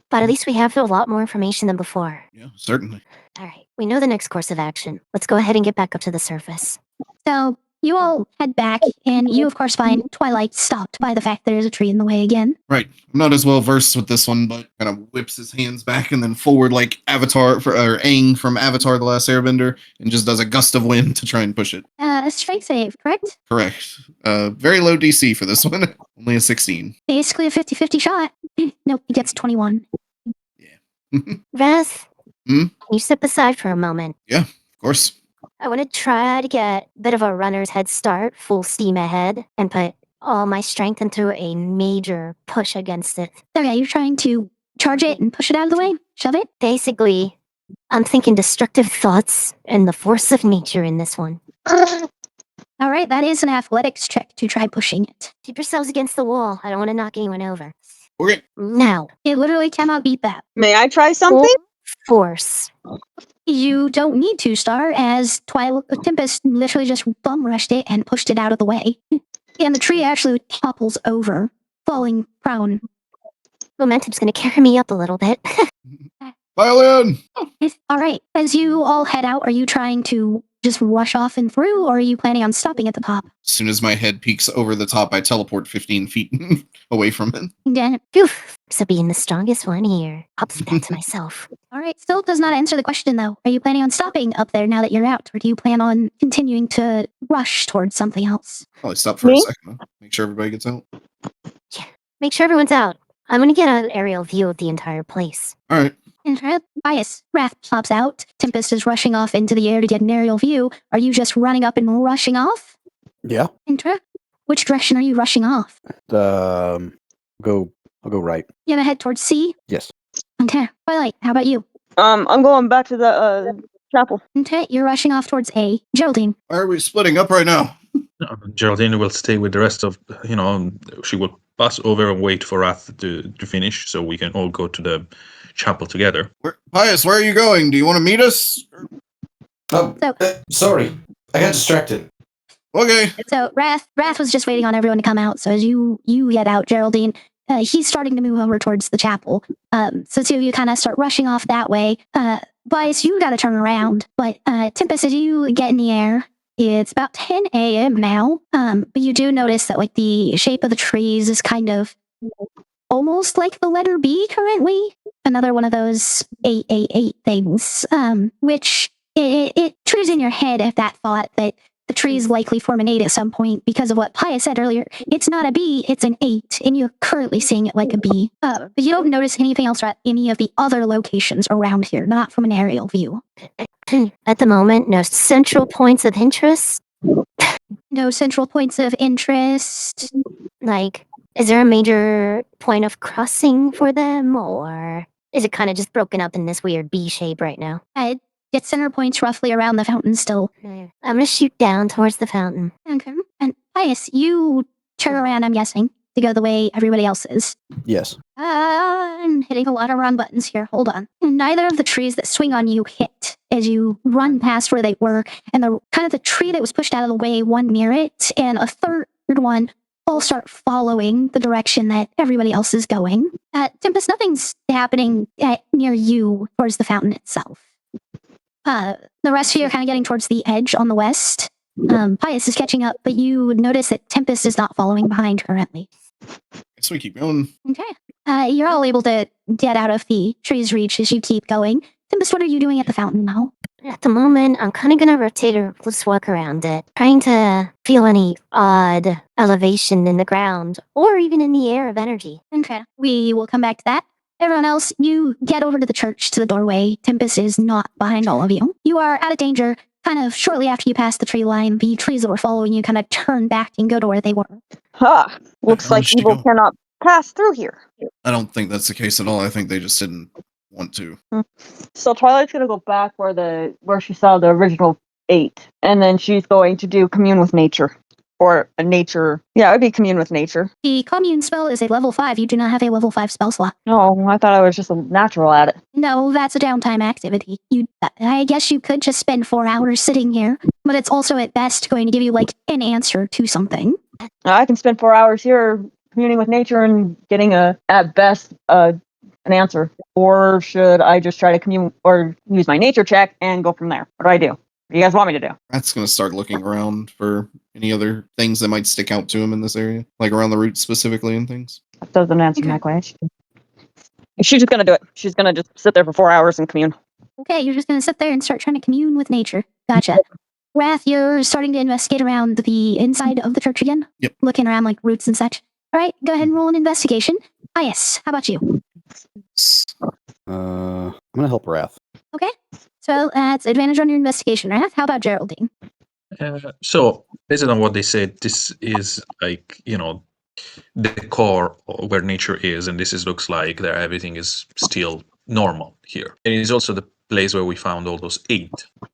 But at least we have a lot more information than before. Yeah, certainly. Alright, we know the next course of action. Let's go ahead and get back up to the surface. So you all head back, and you, of course, find Twilight stopped by the fact there's a tree in the way again. Right. I'm not as well versed with this one, but kind of whips his hands back and then forward like Avatar or Aang from Avatar: The Last Airbender, and just does a gust of wind to try and push it. A strength save, correct? Correct. Very low DC for this one. Only a 16. Basically a 50-50 shot. Nope, he gets 21. Wrath, Hmm? can you step aside for a moment? Of course. I want to try to get a bit of a runner's head start, full steam ahead, and put all my strength into a major push against it. So yeah, you're trying to charge it and push it out of the way? Shove it? Basically, I'm thinking destructive thoughts and the force of nature in this one. All right, that is an athletics check to try pushing it. Keep yourselves against the wall. I don't want to knock anyone over. Okay. Now, It literally cannot beat that. May I try something? force. You don't need to, Star, as Tempest literally just bum rushed it and pushed it out of the way. And the tree actually topples over, falling prone. Momentum's gonna carry me up a little bit. Violin! All right, as you all head out, are you trying to just rush off and through, or are you planning on stopping at the top? As soon as my head peeks over the top, I teleport 15 feet away from it. Then, Phew. So being the strongest one here. I'll keep that to myself. all right, still does not answer the question, though. Are you planning on stopping up there now that you're out, or do you plan on continuing to rush towards something else? Probably stop for a second. Make sure everybody gets out. Make sure everyone's out. I'm gonna get an aerial view of the entire place. All right. Bias. Wrath pops out. Tempest is rushing off into the air to get an aerial view. Are you just running up and rushing off? Yeah. Intra? Which direction are you rushing off? I'll go right. You gonna head towards C? Yes. Okay. Twilight, how about you? I'm going back to the chapel. Okay, you're rushing off towards A. Geraldine. Why are we splitting up right now? Geraldine will stay with the rest of, she will pass over and wait for Wrath to finish so we can all go to the chapel together. Pius, where are you going? Do you want to meet us? Oh, sorry. I got distracted. Okay. So Wrath was just waiting on everyone to come out. So as you get out, Geraldine, he's starting to move over towards the chapel. So two of you kind of start rushing off that way. Bias, you got to turn around. But Tempest, as you get in the air, It's about 10 a.m. now. But you do notice that like the shape of the trees is kind of almost like the letter B currently. Another one of those 888 things, which it triggers in your head if that thought that the trees likely form an 8 at some point because of what Paya said earlier. It's not a B, it's an 8, and you're currently seeing it like a B. But you don't notice anything else at any of the other locations around here, not from an aerial view. At the moment, no central points of interest. No central points of interest. Like, is there a major point of crossing for them, or is it kind of just broken up in this weird B shape right now? Its center points roughly around the fountain still. I'm gonna shoot down towards the fountain. Okay. And Pius, you turn around, I'm guessing, to go the way everybody else is. Yes. I'm hitting a lot of wrong buttons here. Hold on. Neither of the trees that swing on you hit as you run past where they were, and the tree that was pushed out of the way, one near it, and a third one all start following the direction that everybody else is going. Tempest, nothing's happening near you towards the fountain itself. The rest of you are kind of getting towards the edge on the west. Pius is catching up, but you notice that Tempest is not following behind currently. Guess we keep going. Okay. You're all able to get out of the tree's reach as you keep going. Tempest, what are you doing at the fountain now? At the moment, I'm kind of gonna rotate or just walk around it, trying to feel any odd elevation in the ground or even in the air of energy. Okay. We will come back to that. Everyone else, you get over to the church, to the doorway. Tempest is not behind all of you. You are out of danger. Kind of shortly after you pass the tree line, the trees that were following you kind of turn back and go to where they were. Ha! Looks How like did she evil go? cannot pass through here. I don't think that's the case at all. I think they just didn't want to. So Twilight's gonna go back where she saw the original 8, and then she's going to do commune with nature. Or a nature. Yeah, it would be commune with nature. The commune spell is a level 5. You do not have a level 5 spell slot. No, I thought I was just a natural at it. No, that's a downtime activity. I guess you could just spend 4 hours sitting here, but it's also at best going to give you like an answer to something. I can spend 4 hours here communing with nature and getting at best an answer. Or should I just try to commune or use my nature check and go from there? What do? What do you guys want me to do? Rat's gonna start looking around for any other things that might stick out to him in this area, like around the route specifically and things. That doesn't answer Okay. my question. She's just gonna do it. She's gonna just sit there for 4 hours and commune. Okay, you're just going to sit there and start trying to commune with nature. Gotcha. Wrath, you're starting to investigate around the inside of the church again? Yep. Looking around like roots and such. All right, go ahead and roll an investigation. Yes, how about you? I'm gonna help Wrath. Okay, so that's advantage on your investigation, Wrath. How about Geraldine? So, based on what they said, this is like, the core of where nature is, and looks like that everything is still normal here. And it is also the place where we found all those 8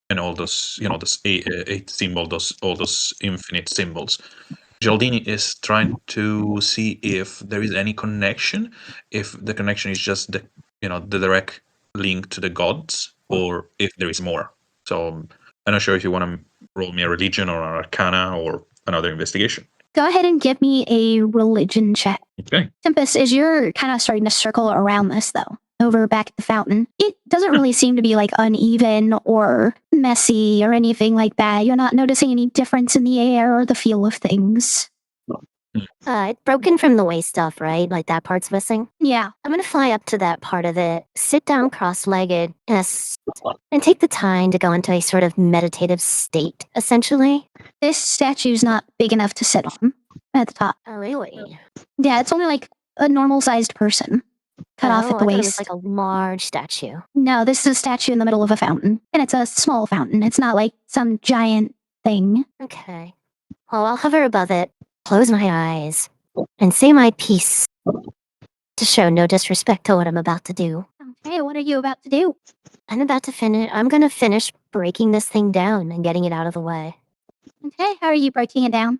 and all those, those eight symbols, all those infinite symbols. Geraldine is trying to see if there is any connection, if the connection is just the direct link to the gods, or if there is more. So I'm not sure if you want to roll me a religion or an arcana or another investigation. Go ahead and give me a religion check. Okay. Tempest, as you're kind of starting to circle around this, though, over back at the fountain, it doesn't really seem to be like uneven or messy or anything like that. You're not noticing any difference in the air or the feel of things. It's broken from the waist off, right? Like that part's missing. Yeah. I'm gonna fly up to that part of it, sit down cross-legged, and take the time to go into a sort of meditative state, essentially. This statue's not big enough to sit on at the top. Oh, really? Yeah, it's only like a normal-sized person. Cut off at the I thought it waist. was like a large statue. No, this is a statue in the middle of a fountain. And it's a small fountain. It's not like some giant thing. Okay. Well, I'll hover above it, close my eyes, and say my piece to show no disrespect to what I'm about to do. Okay, what are you about to do? I'm gonna finish breaking this thing down and getting it out of the way. Okay, how are you breaking it down?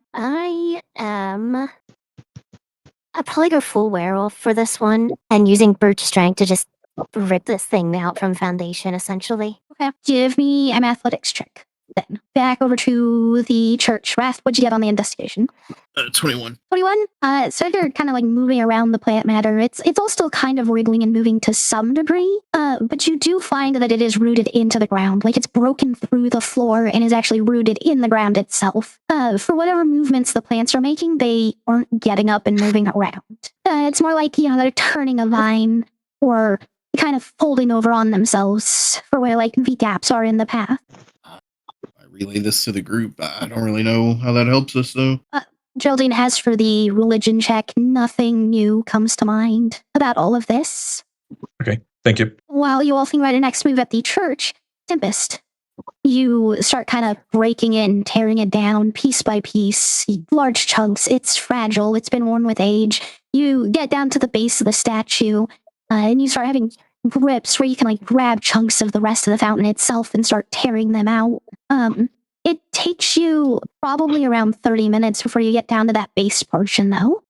I'll probably go full werewolf for this one and using brute strength to just rip this thing out from foundation, essentially. Okay, give me an athletics check. Then back over to the church. Wrath, what'd you get on the investigation? 21. 21. So you're kind of like moving around the plant matter. It's all still kind of wriggling and moving to some degree. But you do find that it is rooted into the ground. Like it's broken through the floor and is actually rooted in the ground itself. For whatever movements the plants are making, they aren't getting up and moving around. It's more like, they're turning a vine or kind of folding over on themselves for where like the gaps are in the path. I relay this to the group. I don't really know how that helps us, though. Geraldine, as for the religion check, nothing new comes to mind about all of this. Okay, thank you. While you all think about your next move at the church, Tempest, you start kind of breaking in, tearing it down piece by piece, large chunks. It's fragile. It's been worn with age. You get down to the base of the statue, and you start having grips where you can like grab chunks of the rest of the fountain itself and start tearing them out. It takes you probably around 30 minutes before you get down to that base portion, though.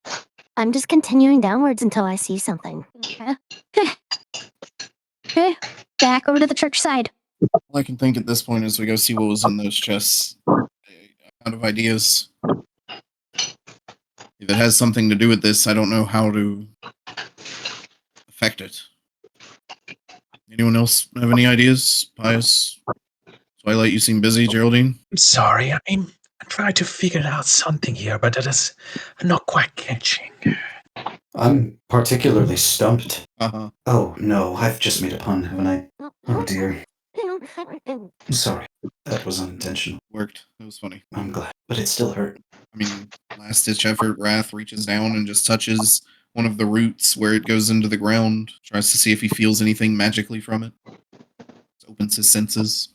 I'm just continuing downwards until I see something. Okay. Back over to the church side. All I can think at this point is we go see what was in those chests. Out of ideas. If it has something to do with this, I don't know how to affect it. Anyone else have any ideas? Pius? Twilight, you seem busy. Geraldine? I'm sorry, I'm trying to figure out something here, but it is not quite catching. I'm particularly stumped. Uh-huh. Oh, no, I've just made a pun, haven't I? Oh, dear. I'm sorry. That was unintentional. Worked. It was funny. I'm glad. But it still hurt. I mean, last-ditch effort, Wrath reaches down and just touches one of the roots where it goes into the ground. Tries to see if he feels anything magically from it. Opens his senses.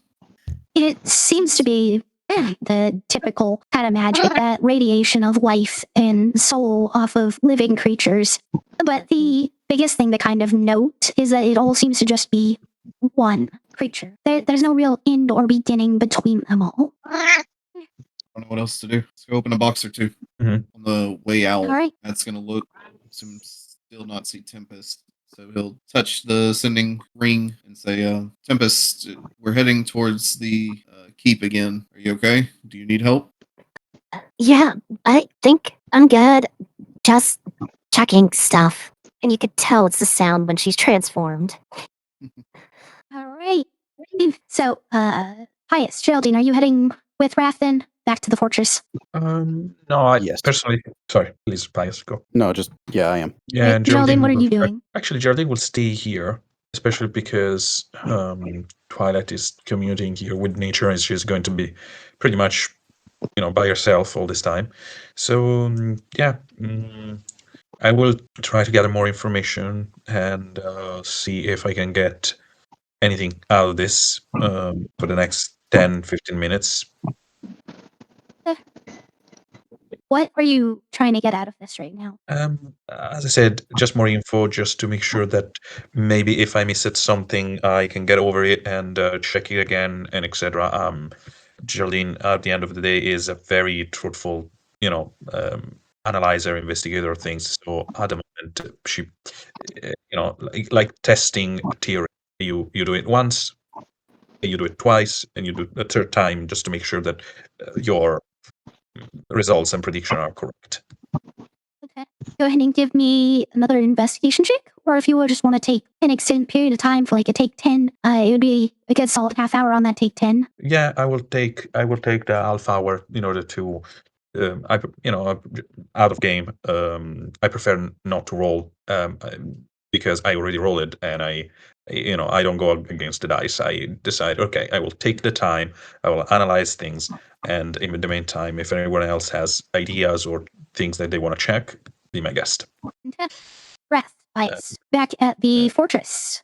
It seems to be the typical kind of magic, that radiation of life and soul off of living creatures. But the biggest thing to kind of note is that it all seems to just be one creature. There's no real end or beginning between them all. I don't know what else to do. Let's go open a box or two. Mhm. On the way out, All right. that's going to look, still not see Tempest. So he'll touch the sending ring and say, Tempest, we're heading towards the keep again. Are you okay? Do you need help? Yeah, I think I'm good. Just checking stuff. And you could tell it's the sound when she's transformed. All right. So, Pius, Geraldine, are you heading with Wrath then back to the fortress? No, I Yes. personally. Sorry, please, Pius, go. No, just yeah, I am. Yeah, Right, Geraldine, what are will- you doing? Actually, Geraldine will stay here, especially because Twilight is commuting here with nature, and she's going to be pretty much, by herself all this time. So I will try to gather more information and see if I can get anything out of this for the next 10-15 minutes. What are you trying to get out of this right now? As I said, just more info, just to make sure that maybe if I missed something, I can get over it and check it again and etc. Geraldine, at the end of the day, is a very truthful, analyzer, investigator of things. So at the moment, she, like testing theory, you do it once, you do it twice, and you do it a third time just to make sure that your results and prediction are correct. Okay. Go ahead and give me another investigation check, or if you would just want to take an extended period of time for like a take 10, it would be a good solid half hour on that take 10. Yeah, I will take the half hour in order to, out of game. I prefer not to roll because I already rolled it, and I don't go against the dice. I decide, okay, I will take the time, I will analyze things, and in the meantime, if anyone else has ideas or things that they want to check, be my guest. Okay. Wrath, Pius, back at the fortress.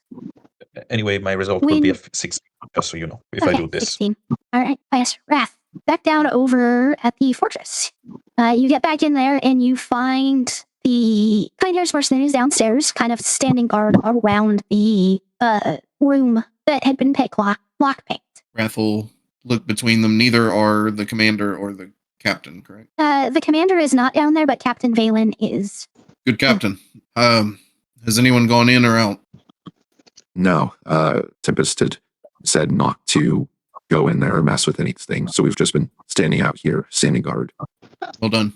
Anyway, my result will be a 6, just so you know, if I do this. 16. All right, Pius, Wrath, back down over at the fortress. You get back in there and you find the Kindness mercenaries downstairs, kind of standing guard around the room that had been lockpicked. Wrath will look between them. Neither are the commander or the captain, correct? The commander is not down there, but Captain Valen is. Good captain. Has anyone gone in or out? No, Tempest had said not to go in there or mess with anything. So we've just been standing out here, standing guard. Well done.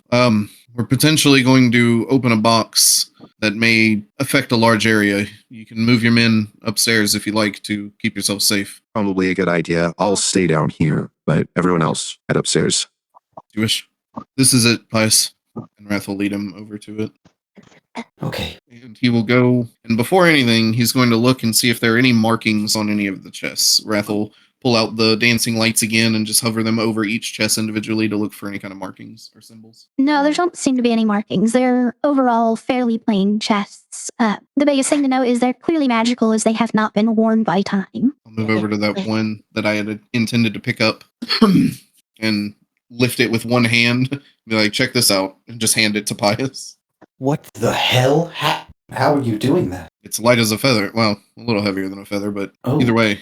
We're potentially going to open a box that may affect a large area. You can move your men upstairs if you like to keep yourself safe. Probably a good idea. I'll stay down here, but everyone else head upstairs. You wish. This is it, Pius. And Wrath will lead him over to it. Okay. And he will go, and before anything, he's going to look and see if there are any markings on any of the chests. Wrath will pull out the dancing lights again and just hover them over each chest individually to look for any kind of markings or symbols. No, there don't seem to be any markings. They're overall fairly plain chests. The biggest thing to note is they're clearly magical as they have not been worn by time. I'll move over to that one that I had intended to pick up and lift it with one hand. Be like, check this out, and just hand it to Pius. What the hell? How are you doing that? It's light as a feather. Well, a little heavier than a feather, but Oh, either way.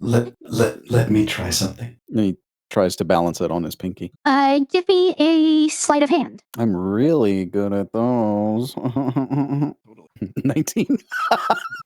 Let me try something. And he tries to balance it on his pinky. Give me a sleight of hand. I'm really good at those. 19.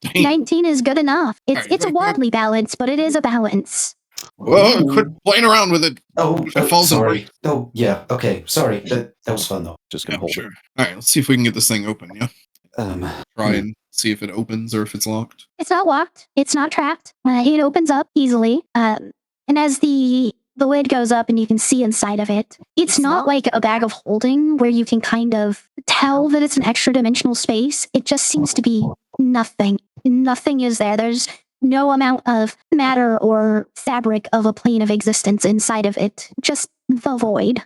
Dang. 19 is good enough. It's a wobbly balance, but it is a balance. Whoa, quit playing around with it. Oh, It falls and sorry. breaks. Oh, yeah. Okay, sorry. That was fun though. Just gonna Yeah, hold sure. All right, let's see if we can get this thing open, yeah? Try Hmm. and see if it opens or if it's locked. It's not locked. It's not trapped. It opens up easily. And as the lid goes up and you can see inside of it, it's not like a bag of holding where you can kind of tell that it's an extra dimensional space. It just seems to be nothing. Nothing is there. There's no amount of matter or fabric of a plane of existence inside of it. Just the void.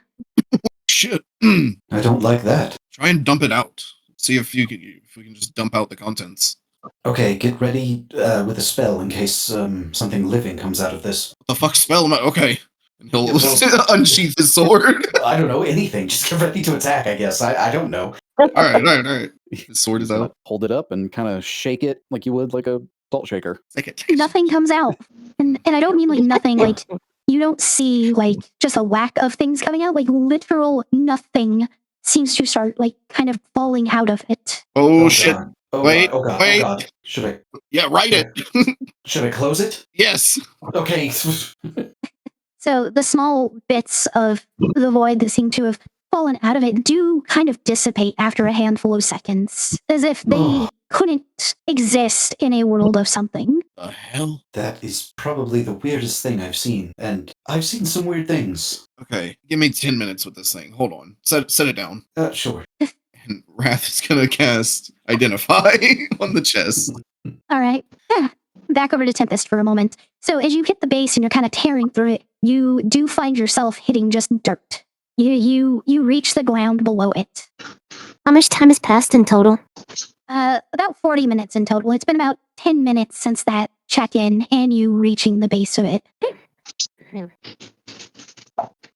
Shit. I don't like that. Try and dump it out. See if we can just dump out the contents. Okay, get ready with a spell in case something living comes out of this. What the fuck spell am I? Okay. And he'll Yeah, well- unsheath his sword. I don't know, anything. Just get ready to attack, I guess. I don't know. all right. His sword is out. Hold it up and kind of shake it like you would like a salt shaker. Take it. Nothing comes out. And I don't mean like nothing, like you don't see like just a whack of things coming out, like literal nothing seems to start like kind of falling out of it. Oh, shit. God. Oh, Wait, God. Oh, God. wait. Oh, God. Should I Yeah, write it. should I close it? Yes. Okay. So the small bits of the void that seem to have fallen out of it do kind of dissipate after a handful of seconds, as if they couldn't exist in a world of something. The hell? That is probably the weirdest thing I've seen, and I've seen some weird things. Okay, give me 10 minutes with this thing. Hold on. Set it down. Sure. And Wrath is gonna cast Identify on the chest. All right. Back over to Tempest for a moment. So as you hit the base and you're kind of tearing through it, you do find yourself hitting just dirt. You reach the ground below it. How much time has passed in total? About 40 minutes in total. It's been about 10 minutes since that check-in and you reaching the base of it.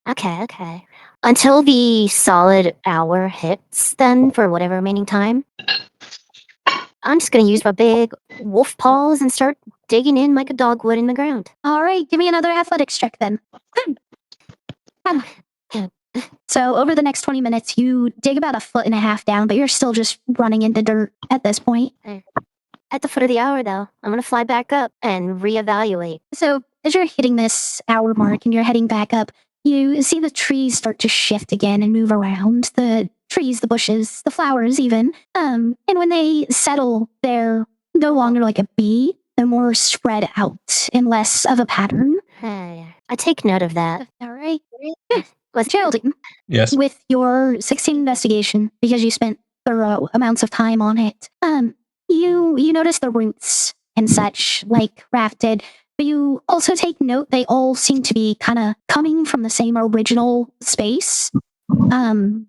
Okay. Until the solid hour hits, then, for whatever remaining time, I'm just gonna use my big wolf paws and start digging in like a dog would in the ground. All right, give me another athletics check then. So over the next 20 minutes, you dig about 1.5 feet down, but you're still just running into dirt at this point. At the foot of the hour, though, I'm gonna fly back up and reevaluate. So as you're hitting this hour mark and you're heading back up, you see the trees start to shift again and move around. The trees, the bushes, the flowers even. And when they settle, they're no longer like a bee. They're more spread out and less of a pattern. Hey, I take note of that. All right. Was Geraldine, Yes. with your 16 investigation, because you spent thorough amounts of time on it, you notice the roots and such, like Raph did, but you also take note they all seem to be kind of coming from the same original space. And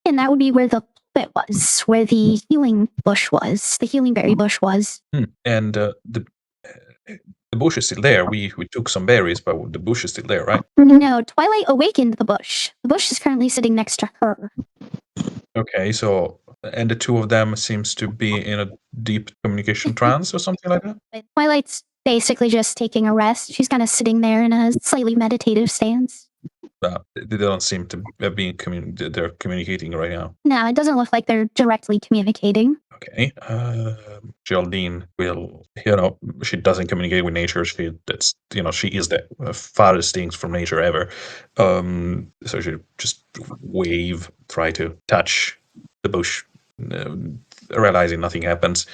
that would be where the pit was, where the healing bush was, the healing berry bush was. And the bush is still there. We took some berries, but the bush is still there, right? No, Twilight awakened the bush. The bush is currently sitting next to her. Okay, so and the two of them seems to be in a deep communication trance or something like that. But Twilight's basically just taking a rest. She's kind of sitting there in a slightly meditative stance. They don't seem to be they're communicating right now. No, it doesn't look like they're directly communicating. Okay. Geraldine will, she doesn't communicate with nature. She is the farthest things from nature ever. So she just wave, try to touch the bush, realizing nothing happens.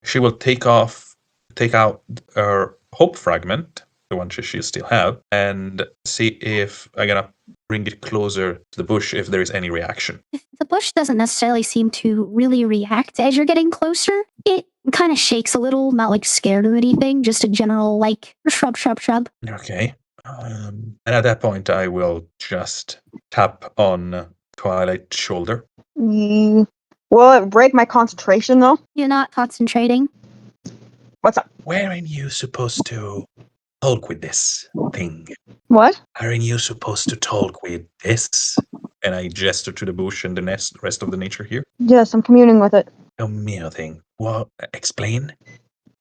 She will take out her hope fragment, the one she still have, and see if I'm gonna bring it closer to the bush if there is any reaction. The bush doesn't necessarily seem to really react as you're getting closer. It kind of shakes a little, not like scared of anything, just a general like shrub. Okay. And at that point, I will just tap on Twilight's shoulder. Will it break my concentration though? You're not concentrating. What's up? Weren't you supposed to talk with this thing? What? Aren't you supposed to talk with this? And I gesture to the bush and the rest of the nature here. Yes, I'm communing with it. Communal thing. What? Explain?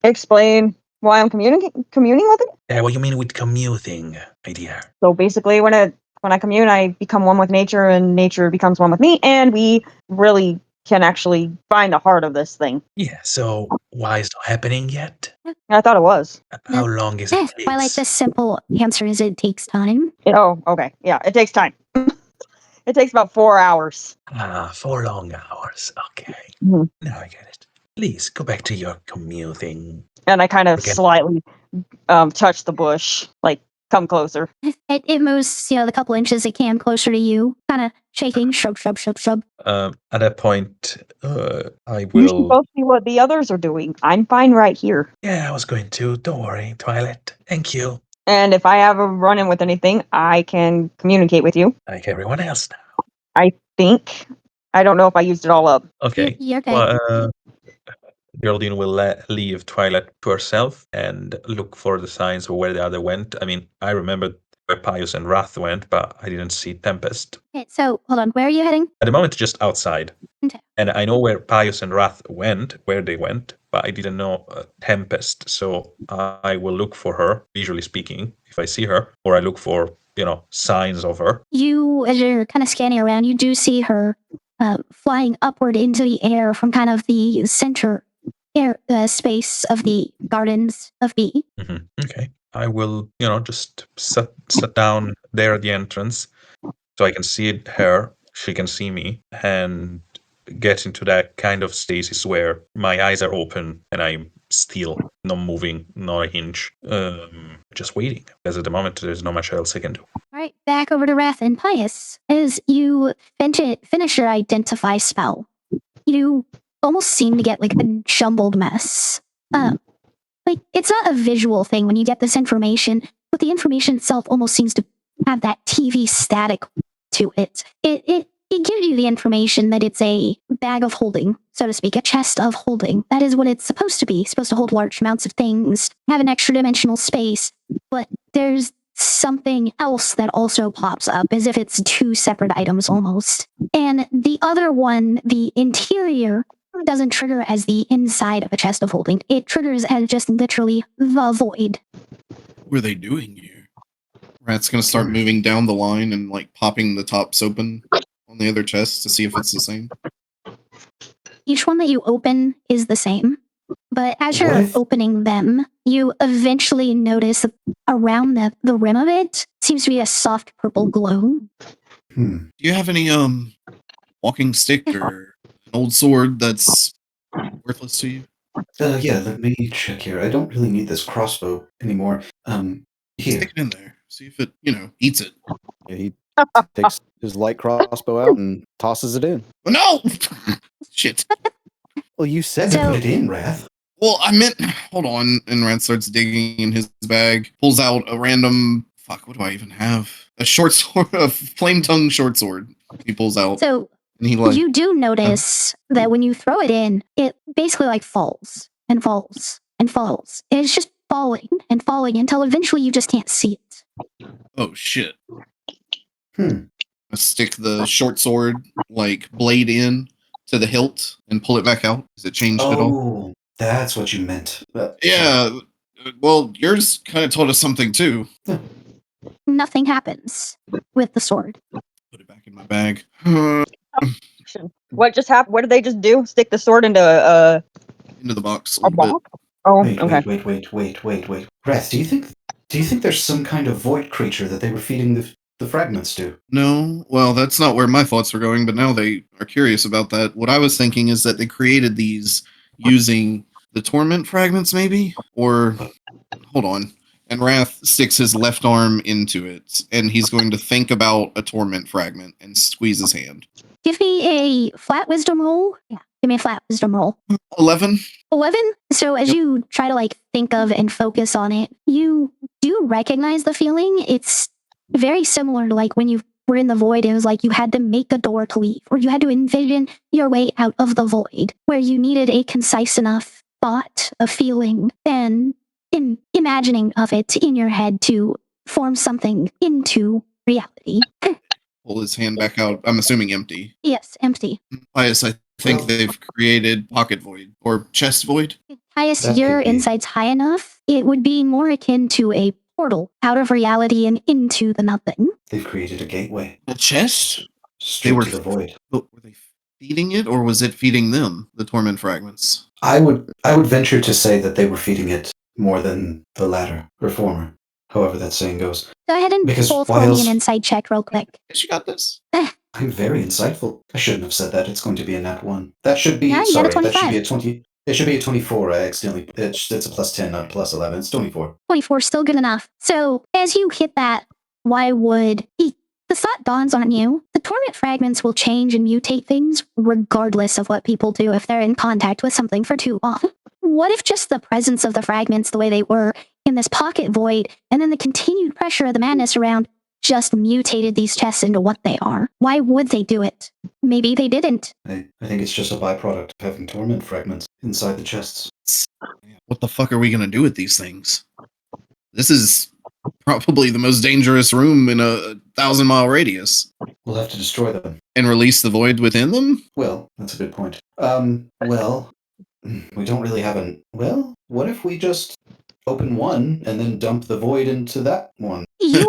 Explain why I'm communing with it? What you mean with commuting, my dear? So basically, when I commune, I become one with nature, and nature becomes one with me, and we really can actually find the heart of this thing. Yeah, so why is it not happening yet? I thought it was. How long is it? Well, like the simple answer is it takes time. Oh, okay. Yeah, it takes time. It takes about 4 hours. 4 long hours. Okay. Mhm. Now I get it. Please go back to your commuting. And I kind of Okay. slightly touch the bush, like come closer. It moves, the couple inches it can closer to you, kind of shaking, shrub. At that point, I You should will. both see what the others are doing. I'm fine right here. Yeah, I was going to. Don't worry, Twilight. Thank you. And if I have a run-in with anything, I can communicate with you. Like everyone else now. I think. I don't know if I used it all up. Okay. You're okay. Well, Geraldine will leave Twilight to herself and look for the signs of where the other went. I mean, I remembered where Pius and Wrath went, but I didn't see Tempest. Okay, so hold on, where are you heading? At the moment, just outside. Okay. And I know where Pius and Wrath went, where they went, but I didn't know Tempest. So I will look for her, visually speaking, if I see her, or I look for, signs of her. You, as you're kind of scanning around, you do see her flying upward into the air from kind of the center air space of the Gardens of B. Mm-hmm. Okay. I will, just sit down there at the entrance so I can see her, she can see me, and get into that kind of stasis where my eyes are open and I'm still not moving, not a hinge, just waiting. Because at the moment, there's not much else I can do. All right, back over to Wrath and Pius. As you finish your identify spell, you almost seem to get like a jumbled mess. Like it's not a visual thing when you get this information, but the information itself almost seems to have that TV static to it. It gives you the information that it's a bag of holding, so to speak, a chest of holding. That is what it's supposed to be. It's supposed to hold large amounts of things, have an extra dimensional space, but there's something else that also pops up as if it's two separate items almost. And the other one, the interior, doesn't trigger as the inside of a chest of holding. It triggers as just literally the void. What are they doing here? Rat's gonna start moving down the line and like popping the tops open on the other chest to see if it's the same. Each one that you open is the same, but as you're What if- opening them, you eventually notice around the rim of it seems to be a soft purple glow. Do you have any walking stick or an old sword that's worthless to you? Yeah, let me check here. I don't really need this crossbow anymore. Here. Stick it in there. See if it, eats it. Yeah, he takes his light crossbow out and tosses it in. Oh, no! Shit. Well, you said To So- put it in, Wrath. Well, I meant, hold on. And Rat starts digging in his bag, pulls out a random, what do I even have? A short sword, a flame tongue short sword. He pulls out. So And he like, you do notice that when you throw it in, it basically like falls and falls and falls. It's just falling and falling until eventually you just can't see it. oh shit. Hmm. I stick the short sword, like, blade in to the hilt and pull it back out. Is it changed at all? Oh, that's what you meant. Yeah. Well, yours kind of told us something too. Nothing happens with the sword. Put it back in my bag. What just happened? What did they just do? Stick the sword into into the box a a little bit. box? Oh, Wait, okay. wait. Wrath, do you think there's some kind of void creature that they were feeding the fragments to? No, well, that's not where my thoughts were going, but now they are curious about that. What I was thinking is that they created these using the torment fragments, maybe? Or, hold on. And Wrath sticks his left arm into it, and he's going to think about a torment fragment and squeeze his hand. Give me a flat wisdom roll. Yeah, give me a flat wisdom roll. 11? 11? So as you try to think of and focus on it, you do recognize the feeling. It's very similar to when you were in the void. It was like you had to make a door to leave, or you had to envision your way out of the void, where you needed a concise enough thought, a feeling, and imagining of it in your head to form something into reality. Pull his hand back out. I'm assuming empty. Yes, empty. Pius, I think they've created pocket void or chest void. Highest That your could be. insight's high enough, it would be more akin to a portal out of reality and into the nothing. They've created a gateway A chest? straight were- to the void. But were they feeding it, or was it feeding them, the torment fragments? I would venture to say that they were feeding it more than the latter or former. However that saying goes. Go ahead and Because pull why for me else- an insight check real quick. Yes, you got this. I'm very insightful. I shouldn't have said that. It's going to be a nat 1. That should be Yeah, you sorry, got a that should be 25. a 20. It should be a 24. I accidentally it's a plus 10, not a plus 11. It's 24. 24, still good enough. So as you hit that, why would the thought dawns on you? The torment fragments will change and mutate things regardless of what people do if they're in contact with something for too long. What if just the presence of the fragments the way they were in this pocket void, and then the continued pressure of the madness around just mutated these chests into what they are? Why would they do it? Maybe they didn't. I think it's just a byproduct of having torment fragments inside the chests. What the fuck are we gonna do with these things? This is probably the most dangerous room in a 1,000-mile radius. We'll have to destroy them. And release the void within them? Well, that's a good point. Well, we don't really have an. Well, what if we just open one and then dump the void into that one? You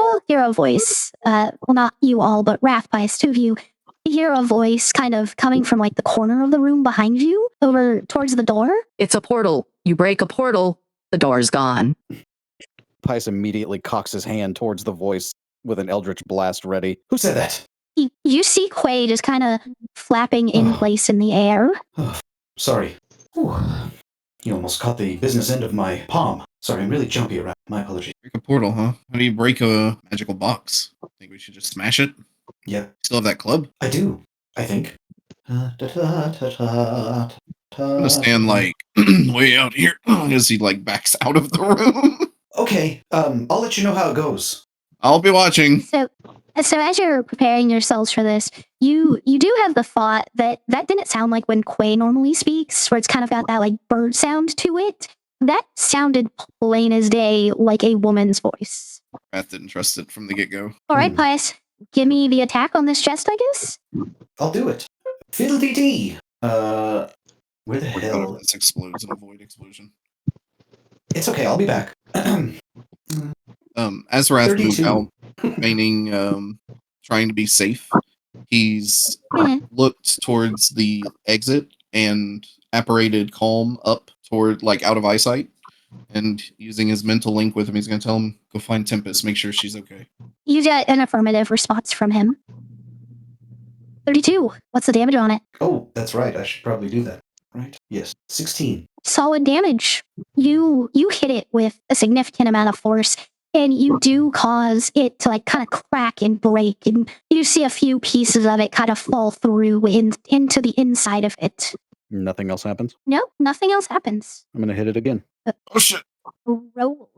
all hear a voice. Well, not you all, but Wrath Pius, two of you hear a voice kind of coming from the corner of the room behind you over towards the door. It's a portal. You break a portal, the door's gone. Pius immediately cocks his hand towards the voice with an eldritch blast ready. Who said that? You see Quay just kind of flapping in place in the air. Oh, sorry. Whew. You almost caught the business end of my palm. Sorry, I'm really jumpy around. My apologies. Break a portal, huh? How do you break a magical box? Think we should just smash it? Yeah, Still have that club? I do. I think. I'm gonna stand way out here as he backs out of the room. Okay, I'll let you know how it goes. I'll be watching. So as you're preparing yourselves for this, you do have the thought that didn't sound like when Quay normally speaks, where it's kind of got that bird sound to it. That sounded plain as day like a woman's voice. Wrath didn't trust it from the get-go. All right, Pius, give me the attack on this chest, I guess. I'll do it. Fiddle-dee-dee! Where the What if hell? this explodes in a void explosion? It's okay, I'll be back. As Wrath moved 32. out, feigning, trying to be safe, he's looked towards the exit and apparated Calm up toward, out of eyesight. And using his mental link with him, he's going to tell him, go find Tempest, make sure she's okay. You get an affirmative response from him. 32. What's the damage on it? Oh, that's right, I should probably do that. Right? Yes. 16. Solid damage. You hit it with a significant amount of force, and you do cause it to kind of crack and break, and you see a few pieces of it kind of fall through into the inside of it. Nothing else happens. Nope, nothing else happens. I'm going to hit it again. Oh shit! Roll.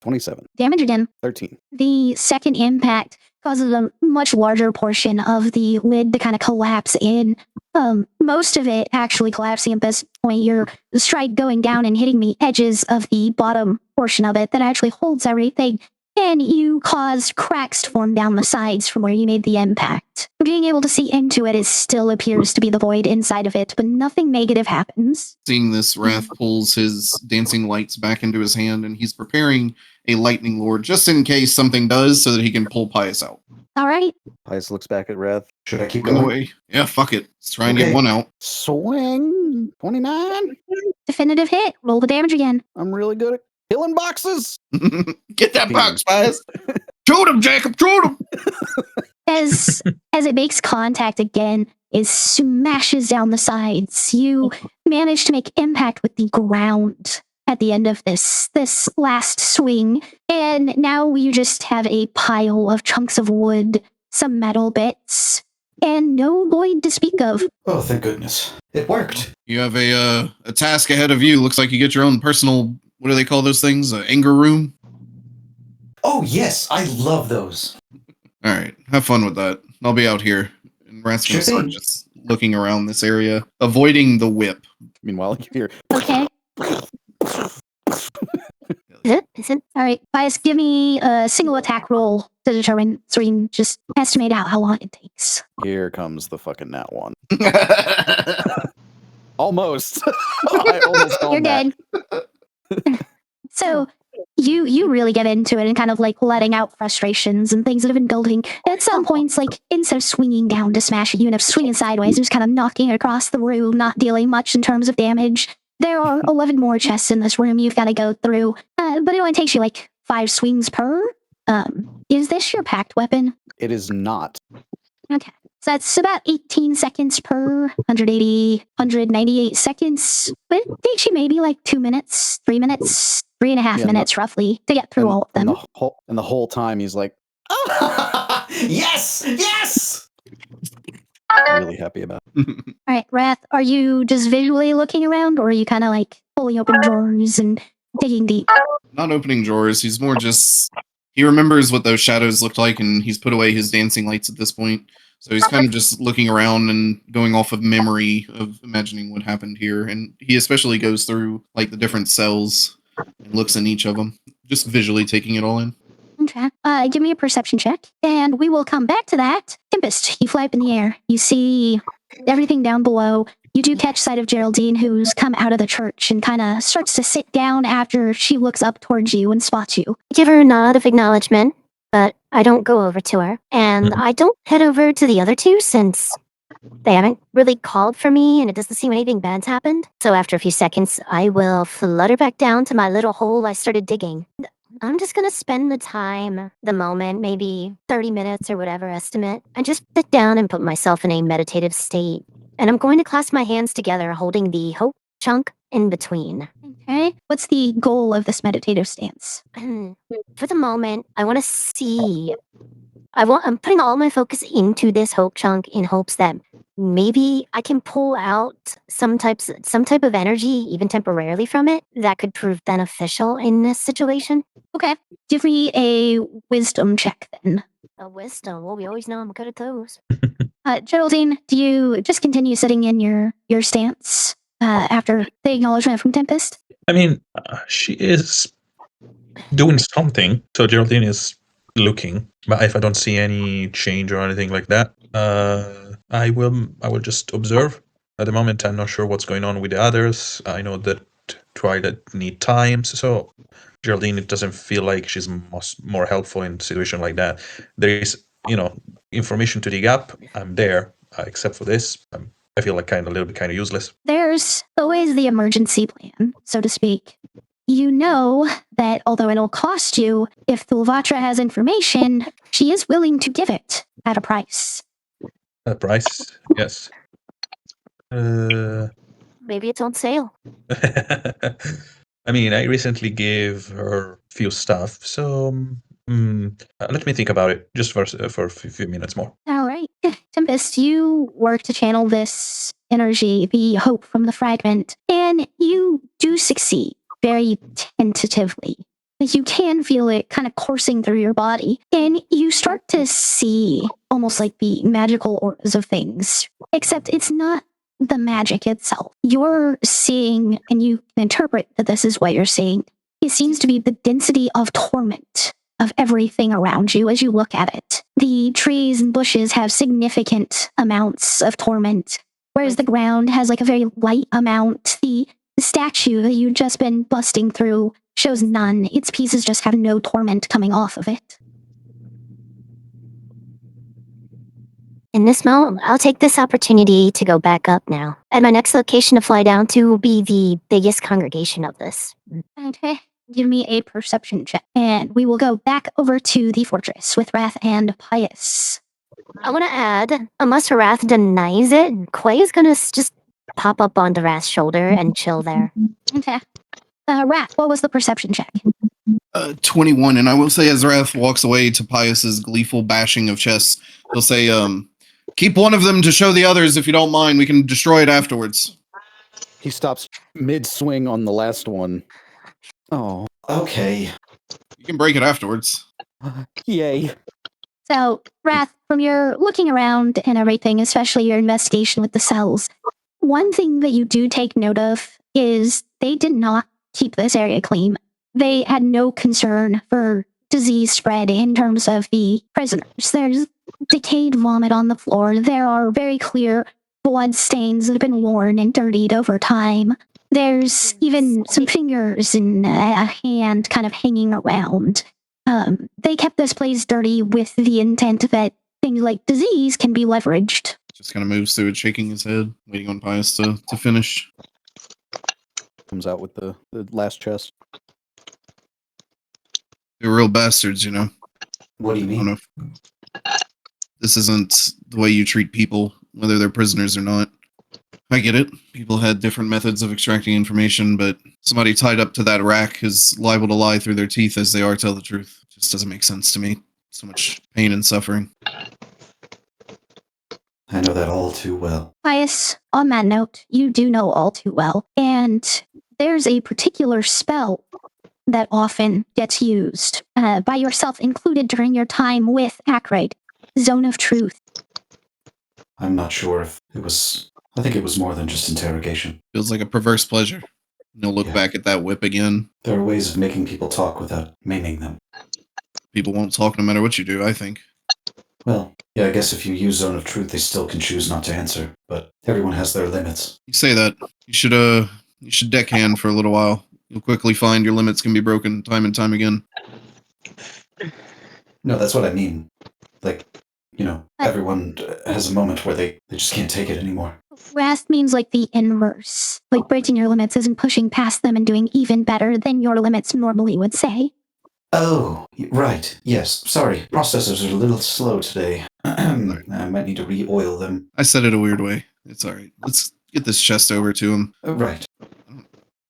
27. Damage again. 13. The second impact causes a much larger portion of the lid to kind of collapse in. Most of it actually collapsing at this point. Your strike going down and hitting the edges of the bottom portion of it that actually holds everything. And you caused cracks to form down the sides from where you made the impact. Being able to see into it, still appears to be the void inside of it, but nothing negative happens. Seeing this, Wrath pulls his dancing lights back into his hand, and he's preparing a lightning lord, just in case something does, so that he can pull Pius out. All right. Pius looks back at Wrath. Should I keep In the going? way. Yeah, fuck it. Let's try and get Okay. one out. Swing 29. Definitive hit. Roll the damage again. I'm really good at killing boxes. Get that box, Pius. Shoot him, Jacob. Shoot him. As it makes contact again, it smashes down the sides. You manage to make impact with the ground at the end of this last swing, and now you just have a pile of chunks of wood, some metal bits, and no Lloyd to speak of. Oh, thank goodness. It worked. You have a task ahead of you. Looks like you get your own personal, what do they call those things? Anger room? Oh, yes. I love those. All right. Have fun with that. I'll be out here. And Rat's going to Sure start thing. just looking around this area, avoiding the whip. Meanwhile, you hear Okay. Is it? All right, Pius, give me a single attack roll to determine, so we can just estimate out how long it takes. here comes the fucking nat one. Almost. I almost called You're that. good. So you really get into it and kind of like letting out frustrations and things that have been building. At some points, like instead of swinging down to smash it, you end up swinging sideways, just kind of knocking across the room, not dealing much in terms of damage. There are 11 more chests in this room you've got to go through, but it only takes you like 5 swings per. Is this your packed weapon? It is not. Okay. So that's about 18 seconds per 180, 198 seconds. But it takes you maybe like 2 minutes, 3 minutes, 3.5 Yeah, minutes roughly to get through all of them. And the whole time he's like, Yes! Yes! really happy about it. All right, Wrath, are you just visually looking around, or are you kind of like pulling open drawers and digging deep? Not opening drawers. He's more just... He remembers what those shadows looked like, and he's put away his dancing lights at this point. So he's kind of just looking around and going off of memory of imagining what happened here. And he especially goes through like the different cells and looks in each of them, just visually taking it all in. Okay. Give me a perception check, and we will come back to that. Tempest, you fly up in the air. You see everything down below. You do catch sight of Geraldine, who's come out of the church and kind of starts to sit down after she looks up towards you and spots you. Give her a nod of acknowledgement, but I don't go over to her. And I don't head over to the other two since they haven't really called for me and it doesn't seem anything bad's happened. So after a few seconds, I will flutter back down to my little hole I started digging. I'm just gonna spend the time, the moment, maybe 30 minutes or whatever estimate, and just sit down and put myself in a meditative state. And I'm going to clasp my hands together, holding the hope chunk in between. Okay. What's the goal of this meditative stance? For the moment, I want to see. I'm putting all my focus into this hope chunk in hopes that maybe I can pull out some type of energy, even temporarily, from it that could prove beneficial in this situation. Okay. Give me a wisdom check then. A wisdom. Well, we always know I'm good at those. Geraldine, do you just continue sitting in your stance after the acknowledgement from Tempest? I mean, she is doing something. So Geraldine is looking, but if I don't see any change or anything like that, I will just observe. At the moment, I'm not sure what's going on with the others. I know that Twilight need time, so Geraldine, it doesn't feel like she's more helpful in a situation like that. There is, information to dig up. I'm there, except for this. I feel like a little bit useless. There's always the emergency plan, so to speak. You know that although it'll cost you, if Thulvatra has information, she is willing to give it at a price. A price? Yes. Maybe it's on sale. I mean, I recently gave her few stuff, so let me think about it just for a few minutes more. All right. Tempest, you work to channel this energy, the hope from the fragment, and you do succeed very tentatively. You can feel it kind of coursing through your body, and you start to see almost like the magical auras of things, except it's not the magic itself. You're seeing, and you can interpret that this is what you're seeing. It seems to be the density of torment of everything around you as you look at it. The trees and bushes have significant amounts of torment, whereas the ground has like a very light amount. The statue that you've just been busting through shows none. Its pieces just have no torment coming off of it. In this moment, I'll take this opportunity to go back up now. And my next location to fly down to will be the biggest congregation of this. Okay. Give me a perception check. And we will go back over to the fortress with Wrath and Pious. I want to add, unless Wrath denies it, Quay is going to just pop up onto Wrath's shoulder and chill there. Okay. Wrath, what was the perception check? 21, and I will say as Wrath walks away to Pius's gleeful bashing of chests, he'll say, keep one of them to show the others if you don't mind. We can destroy it afterwards. He stops mid-swing on the last one. Oh, Okay. You can break it afterwards. yay. So, Wrath, from your looking around and everything, especially your investigation with the cells, one thing that you do take note of is they did not keep this area clean. They had no concern for disease spread in terms of the prisoners. There's decayed vomit on the floor. There are very clear blood stains that have been worn and dirtied over time. There's even some fingers and a hand kind of hanging around. They kept this place dirty with the intent that things like disease can be leveraged. Just kind of moves through it, shaking his head, waiting on Pius to finish. Comes out with the last chest. They're real bastards, you know. What do you I don't mean? know if this isn't the way you treat people, whether they're prisoners or not. I get it. People had different methods of extracting information, but somebody tied up to that rack is liable to lie through their teeth as they are tell the truth. It just doesn't make sense to me. So much pain and suffering. I know that all too well. Pious, on that note, you do know all too well. And there's a particular spell that often gets used by yourself included during your time with Highroad. Zone of Truth. I'm not sure if it was... I think it was more than just interrogation. Feels like a perverse pleasure. You'll look Yeah. back at that whip again. There are ways of making people talk without maiming them. People won't talk no matter what you do, I think. Well, yeah, I guess if you use Zone of Truth, they still can choose not to answer, but everyone has their limits. You say that. You should deckhand for a little while. You'll quickly find your limits can be broken time and time again. No, that's what I mean. Like, you know, everyone has a moment where they just can't take it anymore. Wrath means like the inverse. Like breaking your limits isn't pushing past them and doing even better than your limits normally would say. Oh, right. Yes. Sorry. Processors are a little slow today. I might need to re-oil them. I said it a weird way. It's alright. Let's get this chest over to him. Right.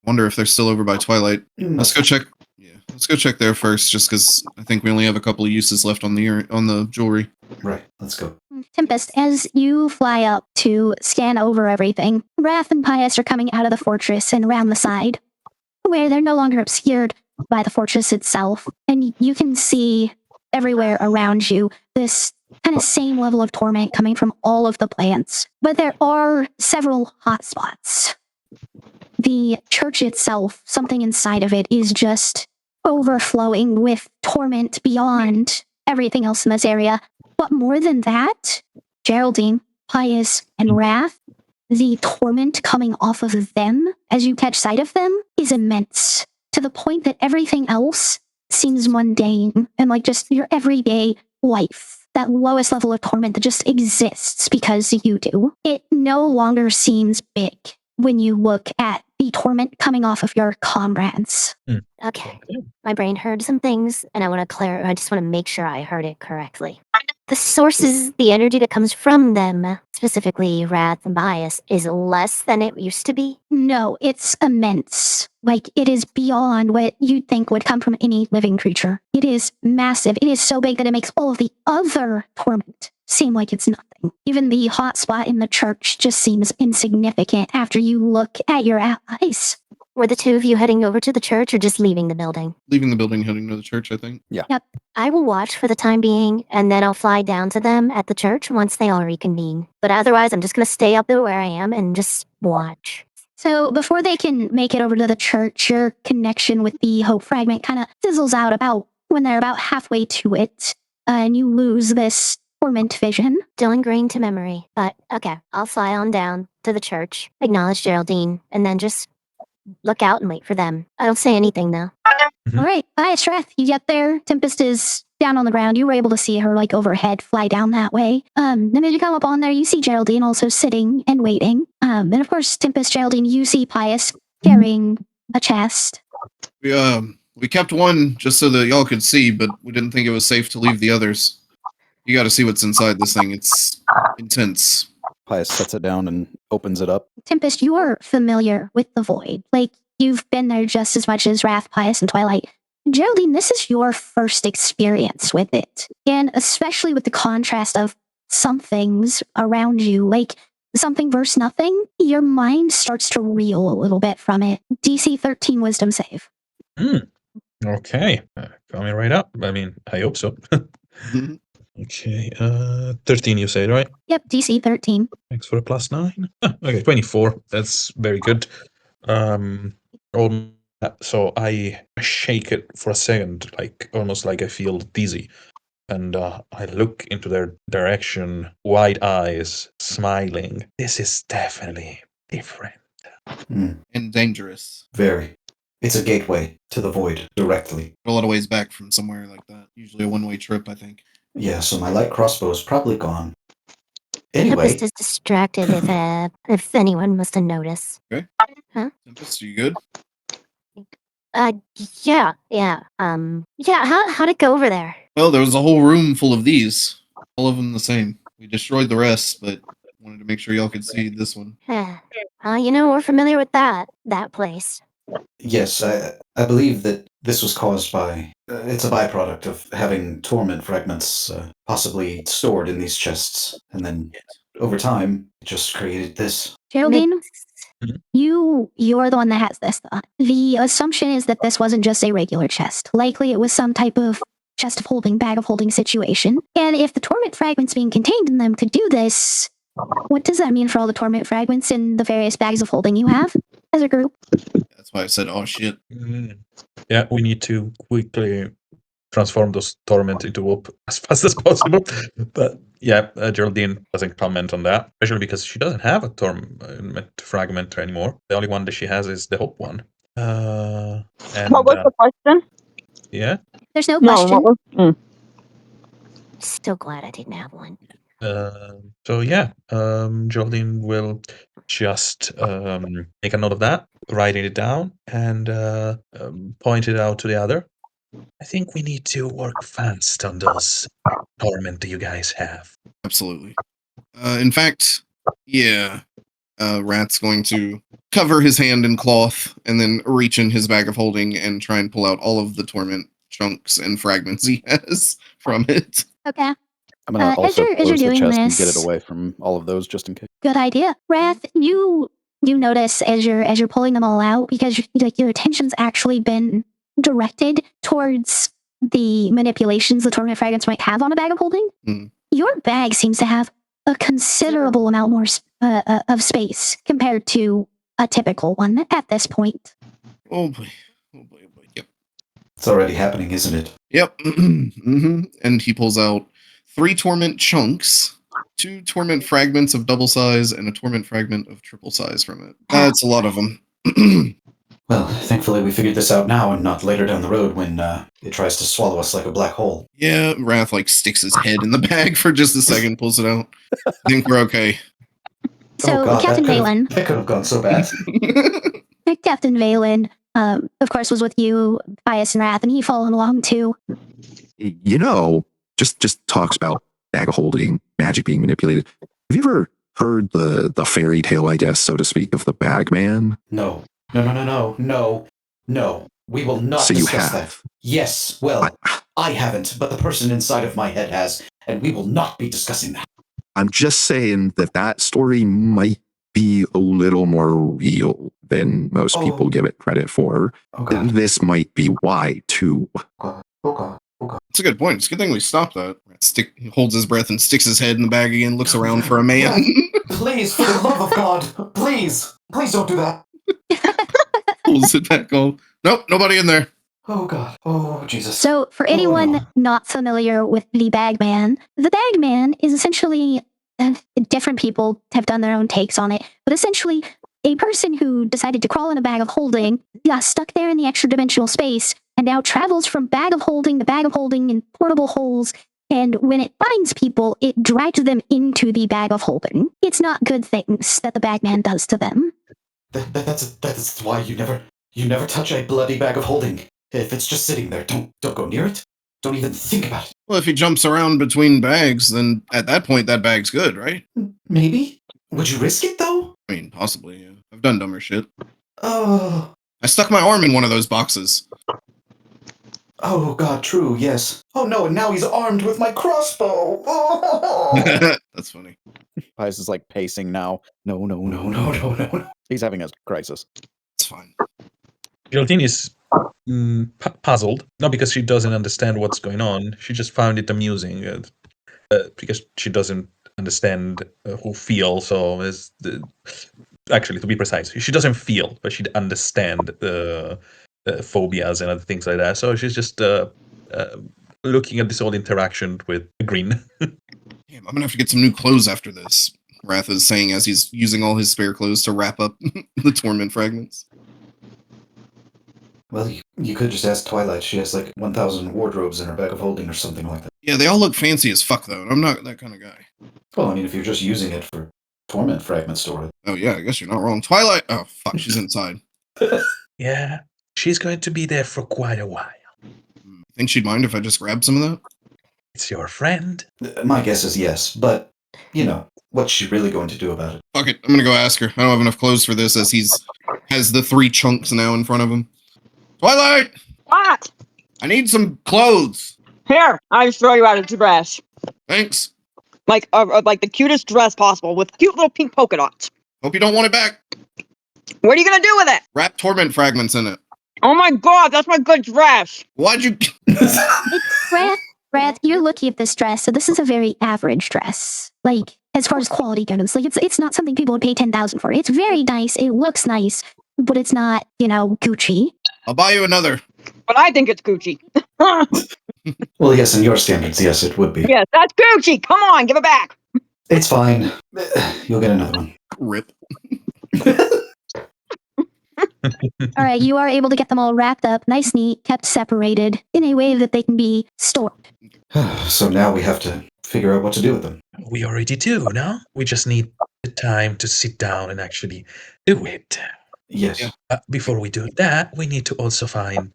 Wonder if they're still over by Twilight. Let's go check. Yeah, let's go check there first, just because I think we only have a couple of uses left on the jewelry. Right. Let's go. Tempest, as you fly up to scan over everything, Wrath and Pious are coming out of the fortress and around the side, where they're no longer obscured by the fortress itself, and you can see everywhere around you this kind of same level of torment coming from all of the plants. But there are several hotspots. The church itself, something inside of it, is just overflowing with torment beyond everything else in this area. But more than that, Geraldine, Pious, and Wrath, the torment coming off of them as you catch sight of them is immense, to the point that everything else seems mundane and like just your everyday life. That lowest level of torment that just exists because you do. It no longer seems big when you look at the torment coming off of your comrades. Okay. My brain heard some things, and I just want to make sure I heard it correctly. The sources, the energy that comes from them, specifically Wrath and Bias, is less than it used to be? No, it's immense. Like, it is beyond what you'd think would come from any living creature. It is massive. It is so big that it makes all of the other torment seem like it's nothing. Even the hot spot in the church just seems insignificant after you look at your allies. Were the two of you heading over to the church or just leaving the building? Leaving the building, heading to the church, I think. I will watch for the time being, and then I'll fly down to them at the church once they all reconvene. But otherwise, I'm just going to stay up there where I am and just watch. So before they can make it over to the church, your connection with the Hope Fragment kind of fizzles out about when they're about halfway to it, and you lose this torment vision. Still ingrained to memory, but okay, I'll fly on down to the church, acknowledge Geraldine, and then just look out and wait for them. I don't say anything though. All right, Bias Wrath, you get there. Tempest is down on the ground. You were able to see her like overhead fly down that way. Then as you come up on there, you see Geraldine also sitting and waiting. And of course, Tempest, Geraldine, you see Pius carrying a chest. We kept one just so that y'all could see, but we didn't think it was safe to leave the others. You got to see what's inside this thing. It's intense. Pius sets it down and opens it up. Tempest, you are familiar with the Void. Like, you've been there just as much as Wrath, Pius, and Twilight. Geraldine, this is your first experience with it. And especially with the contrast of some things around you, like something versus nothing, your mind starts to reel a little bit from it. DC 13 wisdom save. Okay. Coming right up. I mean, I hope so. Okay. 13, you said, right? Yep, DC 13. Thanks for a +9. Okay, 24. That's very good. So I shake it for a second, like almost like I feel dizzy. And I look into their direction, wide eyes, smiling. This is definitely different. And dangerous. Very. It's a gateway to the void directly. A lot of ways back from somewhere like that. Usually a one-way trip, I think. Yeah, so my light crossbow is probably gone. Anyway, Tempest is distracted if anyone must have noticed. Okay. Huh? Tempest, are you good? Yeah. How'd it go over there? Well, there was a whole room full of these. All of them the same. We destroyed the rest, but wanted to make sure y'all could see this one. We're familiar with that place. yes, I believe that this was caused by... it's a byproduct of having torment fragments possibly stored in these chests. And then, over time, it just created this. Geraldine, you are the one that has this thought. The assumption is that this wasn't just a regular chest. Likely it was some type of chest of holding, bag of holding situation. And if the torment fragments being contained in them could do this, what does that mean for all the torment fragments in the various bags of holding you have as a group? That's why I said, oh shit. Yeah, we need to quickly transform those torment into whoop as fast as possible. But yeah, Geraldine doesn't comment on that, especially because she doesn't have a torment fragment anymore. The only one that she has is the hope one. And, What was the question? Yeah. There's no question. what was, Still glad I didn't have one. So yeah, Geraldine will just make a note of that, writing it down, and point it out to the other. I think we need to work fast on those torment that you guys have. Absolutely. In fact, yeah, Rat's going to cover his hand in cloth and then reach in his bag of holding and try and pull out all of the torment chunks and fragments he has from it. Okay. I'm gonna as also you're close the doing chest and get it this- away from all of those just in case. Good idea. Wrath, you notice as you're pulling them all out, because your attention's actually been directed towards the manipulations the torment fragments might have on a bag of holding. Your bag seems to have a considerable amount more of space compared to a typical one at this point. Oh boy. Yep. It's already happening, isn't it? Yep. And he pulls out 3 torment chunks, 2 torment fragments of double size, and a torment fragment of triple size from it. That's a lot of them. Well, thankfully we figured this out now and not later down the road when it tries to swallow us like a black hole. Yeah, Wrath sticks his head in the bag for just a second, pulls it out. I think we're okay. So, oh God, Captain that Valen. That could have gone so bad. Captain Valen, of course, was with you, Pius and Wrath, and he followed along too. Just talks about bag of holding, magic being manipulated. Have you ever heard the fairy tale, I guess, so to speak, of the Bagman? No. We will not So you discuss have. that. Yes, well, I haven't, but the person inside of my head has, and we will not be discussing that. I'm just saying that story might be a little more real than most people give it credit for. Oh God. This might be why, too. Oh God. It's a good point. It's a good thing we stopped that. He holds his breath and sticks his head in the bag again, looks around for a man. Please, for the love of God, please don't do that. Pulls it back on. Nope, nobody in there. Oh God. Oh Jesus. So, for anyone not familiar with the Bagman is essentially, different people have done their own takes on it, but essentially, a person who decided to crawl in a bag of holding got stuck there in the extra dimensional space and now travels from bag of holding to bag of holding in portable holes. And when it finds people, it drags them into the bag of holding. It's not good things that the bagman does to them. That's why you never touch a bloody bag of holding. If it's just sitting there, don't go near it. Don't even think about it. Well, if he jumps around between bags, then at that point, that bag's good, right? Maybe. Would you risk it though? I mean, possibly, yeah. I've done dumber shit. Oh. I stuck my arm in one of those boxes. Oh God, true, yes. Oh no, and now he's armed with my crossbow. Oh. That's funny. Pius is like pacing now. No. He's having a crisis. It's fine. Geraldine is puzzled, not because she doesn't understand what's going on. She just found it amusing because she doesn't understand who feels. So, actually, to be precise, she doesn't feel, but she'd understand phobias and other things like that. So she's just looking at this whole interaction with a grin. Damn, I'm gonna have to get some new clothes after this. Wrath is saying as he's using all his spare clothes to wrap up the Torment Fragments. Well, you could just ask Twilight. She has like 1,000 wardrobes in her bag of holding or something like that. Yeah, they all look fancy as fuck, though, and I'm not that kind of guy. Well, I mean, if you're just using it for Torment Fragment storage. Oh, yeah, I guess you're not wrong. Twilight! Oh, fuck, she's inside. Yeah, she's going to be there for quite a while. Think she'd mind if I just grabbed some of that? It's your friend. My guess is yes, but, you know, what's she really going to do about it? Fuck it, I'm gonna go ask her. I don't have enough clothes for this as has the 3 chunks now in front of him. Twilight! What? I need some clothes. Here, I just throw you out a dress. Thanks. Like the cutest dress possible with cute little pink polka dots. Hope you don't want it back. What are you gonna do with it? Wrap Torment Fragments in it. Oh my god, that's my good dress. Why'd you... Brad, you're looking at this dress, so this is a very average dress. Like, as far as quality goes, like it's not something people would pay 10,000 for. It's very nice, it looks nice, but it's not, Gucci. I'll buy you another. But I think it's Gucci. Well, yes, in your standards, yes, it would be. Yes, that's Gucci. Come on, give it back. It's fine. You'll get another one. Rip. All right, you are able to get them all wrapped up, nice, neat, kept separated in a way that they can be stored. So now we have to figure out what to do with them. We already do, no? We just need the time to sit down and actually do it. Yes. Yeah. Before we do that, we need to also find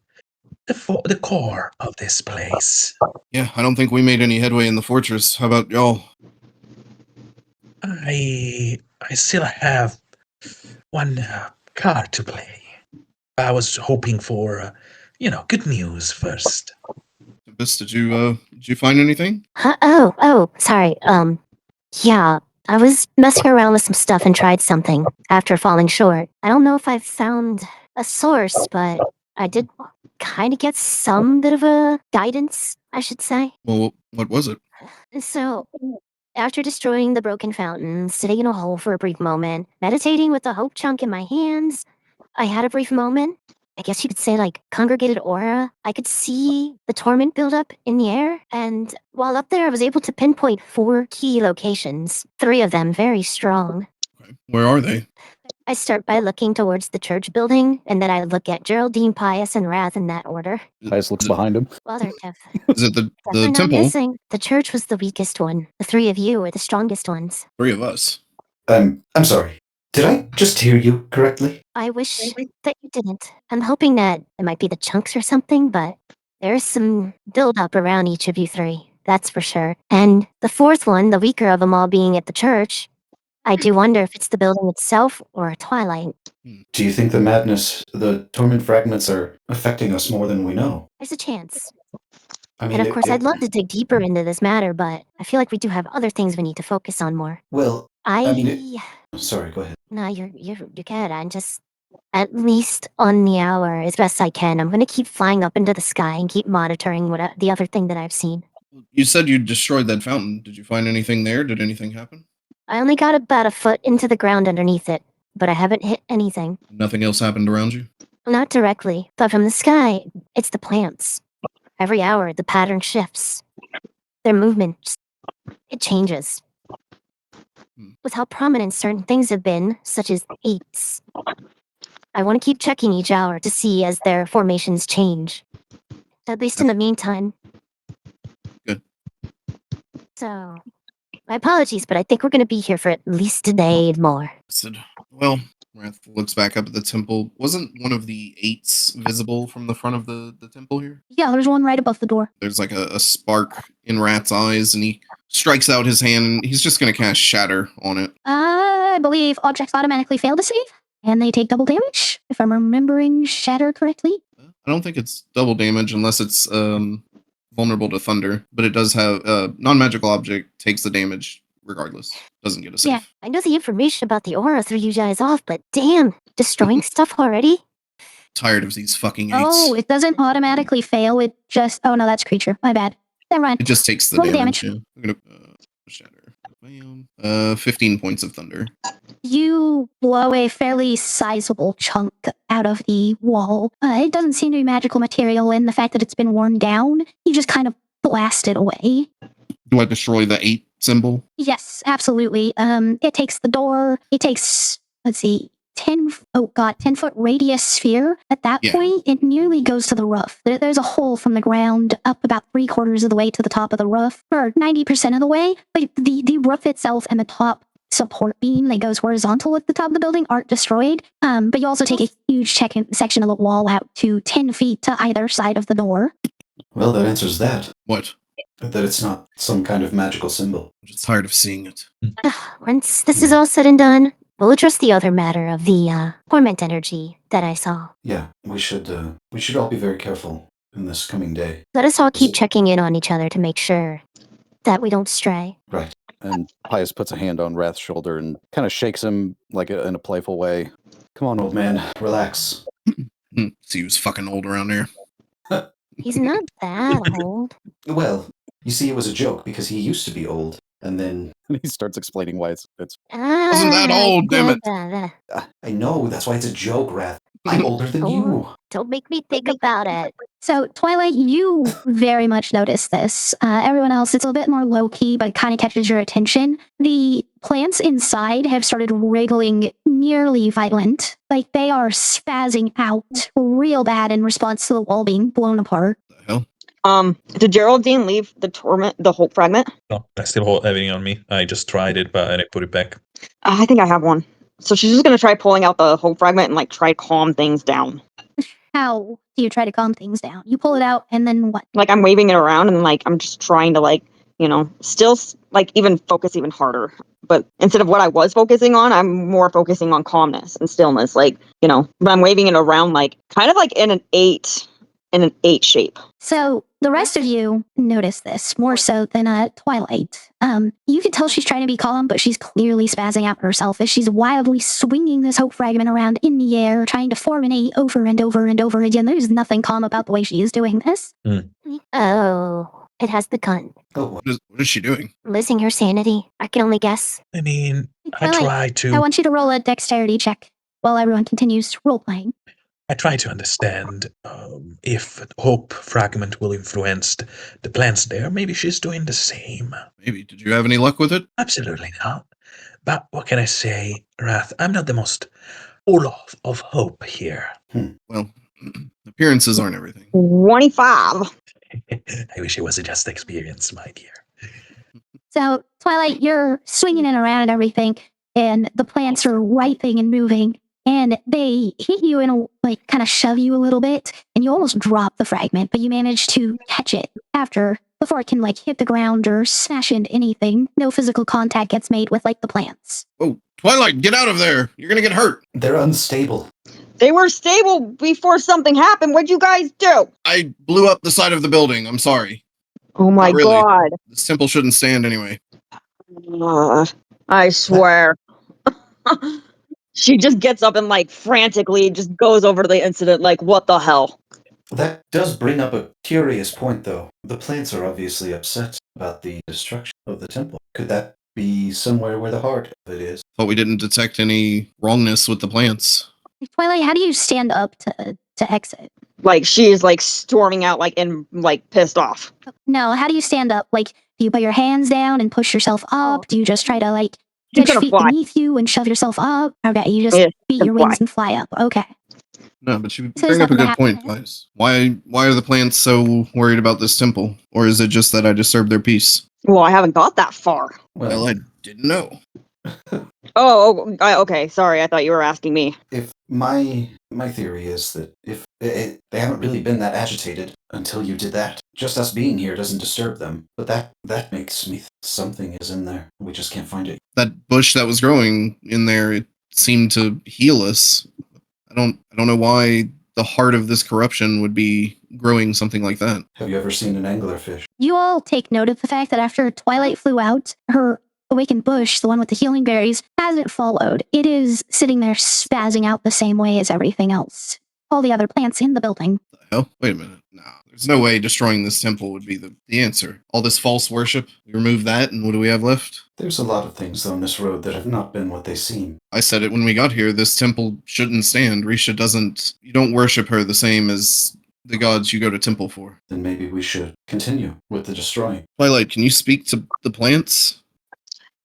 the core of this place. Yeah, I don't think we made any headway in the fortress. How about y'all? I still have one card to play. I was hoping for, good news first. Tempest, did you find anything? Oh, sorry. Yeah, I was messing around with some stuff and tried something after falling short. I don't know if I've found a source, but I did kind of get some bit of a guidance, I should say. Well, what was it? So, after destroying the broken fountain, sitting in a hole for a brief moment, meditating with the hope chunk in my hands, I had a brief moment. I guess you could say like congregated aura. I could see the torment buildup in the air, and while up there I was able to pinpoint 4 key locations, 3 of them very strong. Okay. Where are they? I start by looking towards the church building, and then I look at Geraldine, Pius, and Wrath in that order. Pius looks behind him. Well, they're Is it the definitely not temple? missing. The church was the weakest one. The 3 of you were the strongest ones. 3 of us. I'm sorry. Did I just hear you correctly? I wish that you didn't. I'm hoping that it might be the chunks or something, but there's some build-up around each of you 3. That's for sure. And the 4th one, the weaker of them all being at the church, I do wonder if it's the building itself or Twilight. Do you think the madness, the torment fragments are affecting us more than we know? There's a chance. I mean, And of course, I'd love to dig deeper into this matter, but I feel like we do have other things we need to focus on more. Well, I mean, sorry, go ahead. No, you're good. I'm just at least on the hour as best I can. I'm gonna keep flying up into the sky and keep monitoring what the other thing that I've seen. You said you destroyed that fountain. Did you find anything there? Did anything happen? I only got about a foot into the ground underneath it, but I haven't hit anything. Nothing else happened around you? Not directly, but from the sky, it's the plants. Every hour, the pattern shifts. Their movement, it changes. with how prominent certain things have been, such as 8s. I want to keep checking each hour to see as their formations change. At least in the meantime. Good. So, my apologies, but I think we're going to be here for at least a day more. Well, Wrath looks back up at the temple. Wasn't one of the 8s visible from the front of the temple here? Yeah, there's one right above the door. There's like a spark in Rat's eyes, and he strikes out his hand, and he's just going to cast Shatter on it. I believe objects automatically fail to save, and they take double damage, if I'm remembering Shatter correctly. I don't think it's double damage unless it's vulnerable to thunder, but it does have non-magical object takes the damage regardless. Doesn't get a save. Yeah. I know the information about the aura threw you guys off, but damn, destroying stuff already? Tired of these fucking 8s. Oh, it doesn't automatically fail. It just... Oh, no, that's creature. My bad. Never mind. It just takes the Roll the damage. damage. Yeah. I'm gonna Shatter. Bam. 15 points of thunder. You blow a fairly sizable chunk out of the wall. It doesn't seem to be magical material, and the fact that it's been worn down, you just kind of blast it away. Do I destroy the 8 symbol? Yes, absolutely. It takes the door. It takes, let's see, 10-foot radius sphere. At that point, it nearly goes to the roof. There's a hole from the ground up about 3/4 of the way to the top of the roof, or 90% of the way. But the roof itself and the top support beam that goes horizontal at the top of the building aren't destroyed. But you also take a huge section of the wall out to 10 feet to either side of the door. Well, that answers that. What? That it's not some kind of magical symbol. I'm just tired of seeing it. Once this is all said and done, we'll address the other matter of the torment energy that I saw. Yeah, we should all be very careful in this coming day. Let us all keep checking in on each other to make sure that we don't stray. Right. And Pius puts a hand on Wrath's shoulder and kind of shakes him like in a playful way. Come on, old man, relax. See who's fucking old around here. He's not that old. Well, you see, it was a joke because he used to be old, and then he starts explaining why it's Wasn't that old, damn it. I know, that's why it's a joke, Wrath. I'm older than you. Don't make me think about it. So, Twilight, you very much notice this. Everyone else, it's a bit more low-key, but it kind of catches your attention. The plants inside have started wriggling nearly violent. Like, they are spazzing out real bad in response to the wall being blown apart. The hell? Did Geraldine leave the Hope Fragment? No, I still hold everything on me. I just tried it, but I put it back. I think I have one. So she's just gonna try pulling out the Hope Fragment and like try to calm things down. How do you try to calm things down? You pull it out, and then what? Like I'm waving it around and like I'm just trying to like, still like even focus even harder. But instead of what I was focusing on, I'm more focusing on calmness and stillness. Like, but I'm waving it around like kind of like in an 8 shape. So the rest of you notice this more so than Twilight. You can tell she's trying to be calm, but she's clearly spazzing out herself as she's wildly swinging this Hope Fragment around in the air, trying to form an 8 over and over and over again. There's nothing calm about the way she is doing this. Oh, it has begun. Oh, What is she doing? Losing her sanity. I can only guess. I mean, I Twilight, try I to. want you to roll a dexterity check while everyone continues role-playing. I try to understand if Hope Fragment will influence the plants there. Maybe she's doing the same. Maybe. Did you have any luck with it? Absolutely not. But what can I say, Wrath? I'm not the most full of hope here. Well, appearances aren't everything. 25. I wish it was a just experience, my dear. So, Twilight, you're swinging it around and everything, and the plants are writhing and moving, and they hit you and like kind of shove you a little bit, and you almost drop the fragment, but you manage to catch it before it can like hit the ground or smash into anything. No physical contact gets made with like the plants. Oh, Twilight, get out of there! You're gonna get hurt! they're unstable. They were stable before something happened. What'd you guys do? I blew up the side of the building. I'm sorry. Oh my Not really. god. This temple shouldn't stand anyway. I swear. She just gets up and like frantically just goes over to the incident like, what the hell? That does bring up a curious point, though. The plants are obviously upset about the destruction of the temple. Could that be somewhere where the heart of it is? Thought we didn't detect any wrongness with the plants. Twilight, how do you stand up to exit? Like she is like storming out like and like pissed off. No, how do you stand up? Like, do you put your hands down and push yourself up? Do you just try to like She's Get your gonna feet fly. beneath you and shove yourself up. Okay, you just Yeah, beat can your fly. wings and fly up. Okay. No, but you So there's bring up a nothing to good point, happen there. guys. Why are the plants so worried about this temple? Or is it just that I disturbed their peace? Well, I haven't got that far. Well, I didn't know. Okay. Sorry, I thought you were asking me. If my theory is that if they haven't really been that agitated until you did that, just us being here doesn't disturb them. But that makes me something is in there. We just can't find it. That bush that was growing in there, it seemed to heal us. I don't know why the heart of this corruption would be growing something like that. Have you ever seen an anglerfish? You all take note of the fact that after Twilight flew out, her awakened bush, the one with the healing berries, hasn't followed. It is sitting there spazzing out the same way as everything else. All the other plants in the building. The hell? Wait a minute. No, there's no way destroying this temple would be the answer. All this false worship, we remove that, and what do we have left? There's a lot of things on this road that have not been what they seem. I said it when we got here. This temple shouldn't stand. Risha doesn't. You don't worship her the same as the gods you go to temple for. Then maybe we should continue with the destroying. Twilight, can you speak to the plants?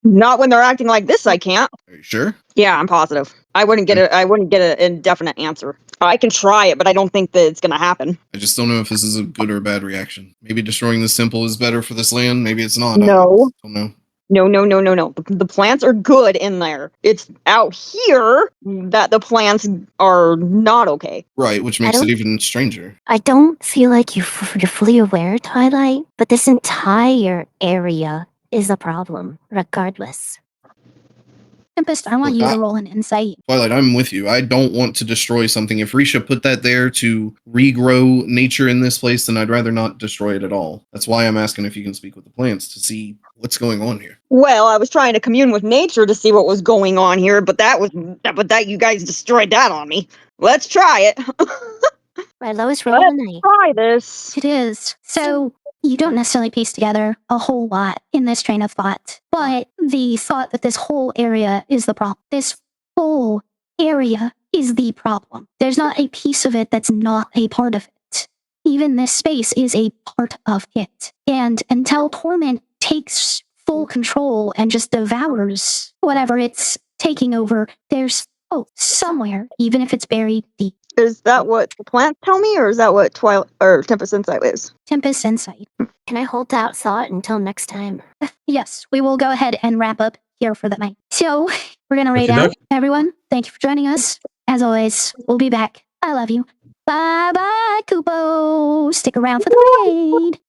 Not when they're acting like this. I can't. Are you sure? Yeah, I'm positive. I wouldn't get an indefinite answer. I can try it, but I don't think that it's gonna happen. I just don't know if this is a good or a bad reaction. Maybe destroying this temple is better for this land. Maybe it's not. No. I don't know. No. The plants are good in there. It's out here that the plants are not okay. Right, which makes it don't- even stranger. I don't feel like you're fully aware, Twilight, but this entire area is a problem, regardless. Tempest, I want you to roll an insight. Twilight, I'm with you. I don't want to destroy something. If Risha put that there to regrow nature in this place, then I'd rather not destroy it at all. That's why I'm asking if you can speak with the plants to see what's going on here. Well, I was trying to commune with nature to see what was going on here, but that you guys destroyed that on me. Let's try it. My lowest roll of the night. Try this. It is. So you don't necessarily piece together a whole lot in this train of thought, but the thought that this whole area is the problem. This whole area is the problem. There's not a piece of it that's not a part of it. Even this space is a part of it. And until Torment takes full control and just devours whatever it's taking over, there's somewhere, even if it's buried deep. Is that what the plants tell me, or is that what Twilight or Tempest Insight is? Tempest Insight. Can I hold that thought until next time? Yes, we will go ahead and wrap up here for the night. So we're gonna raid out. Everyone, thank you for joining us. As always, we'll be back. I love you. Bye bye, Kupo. Stick around for the raid.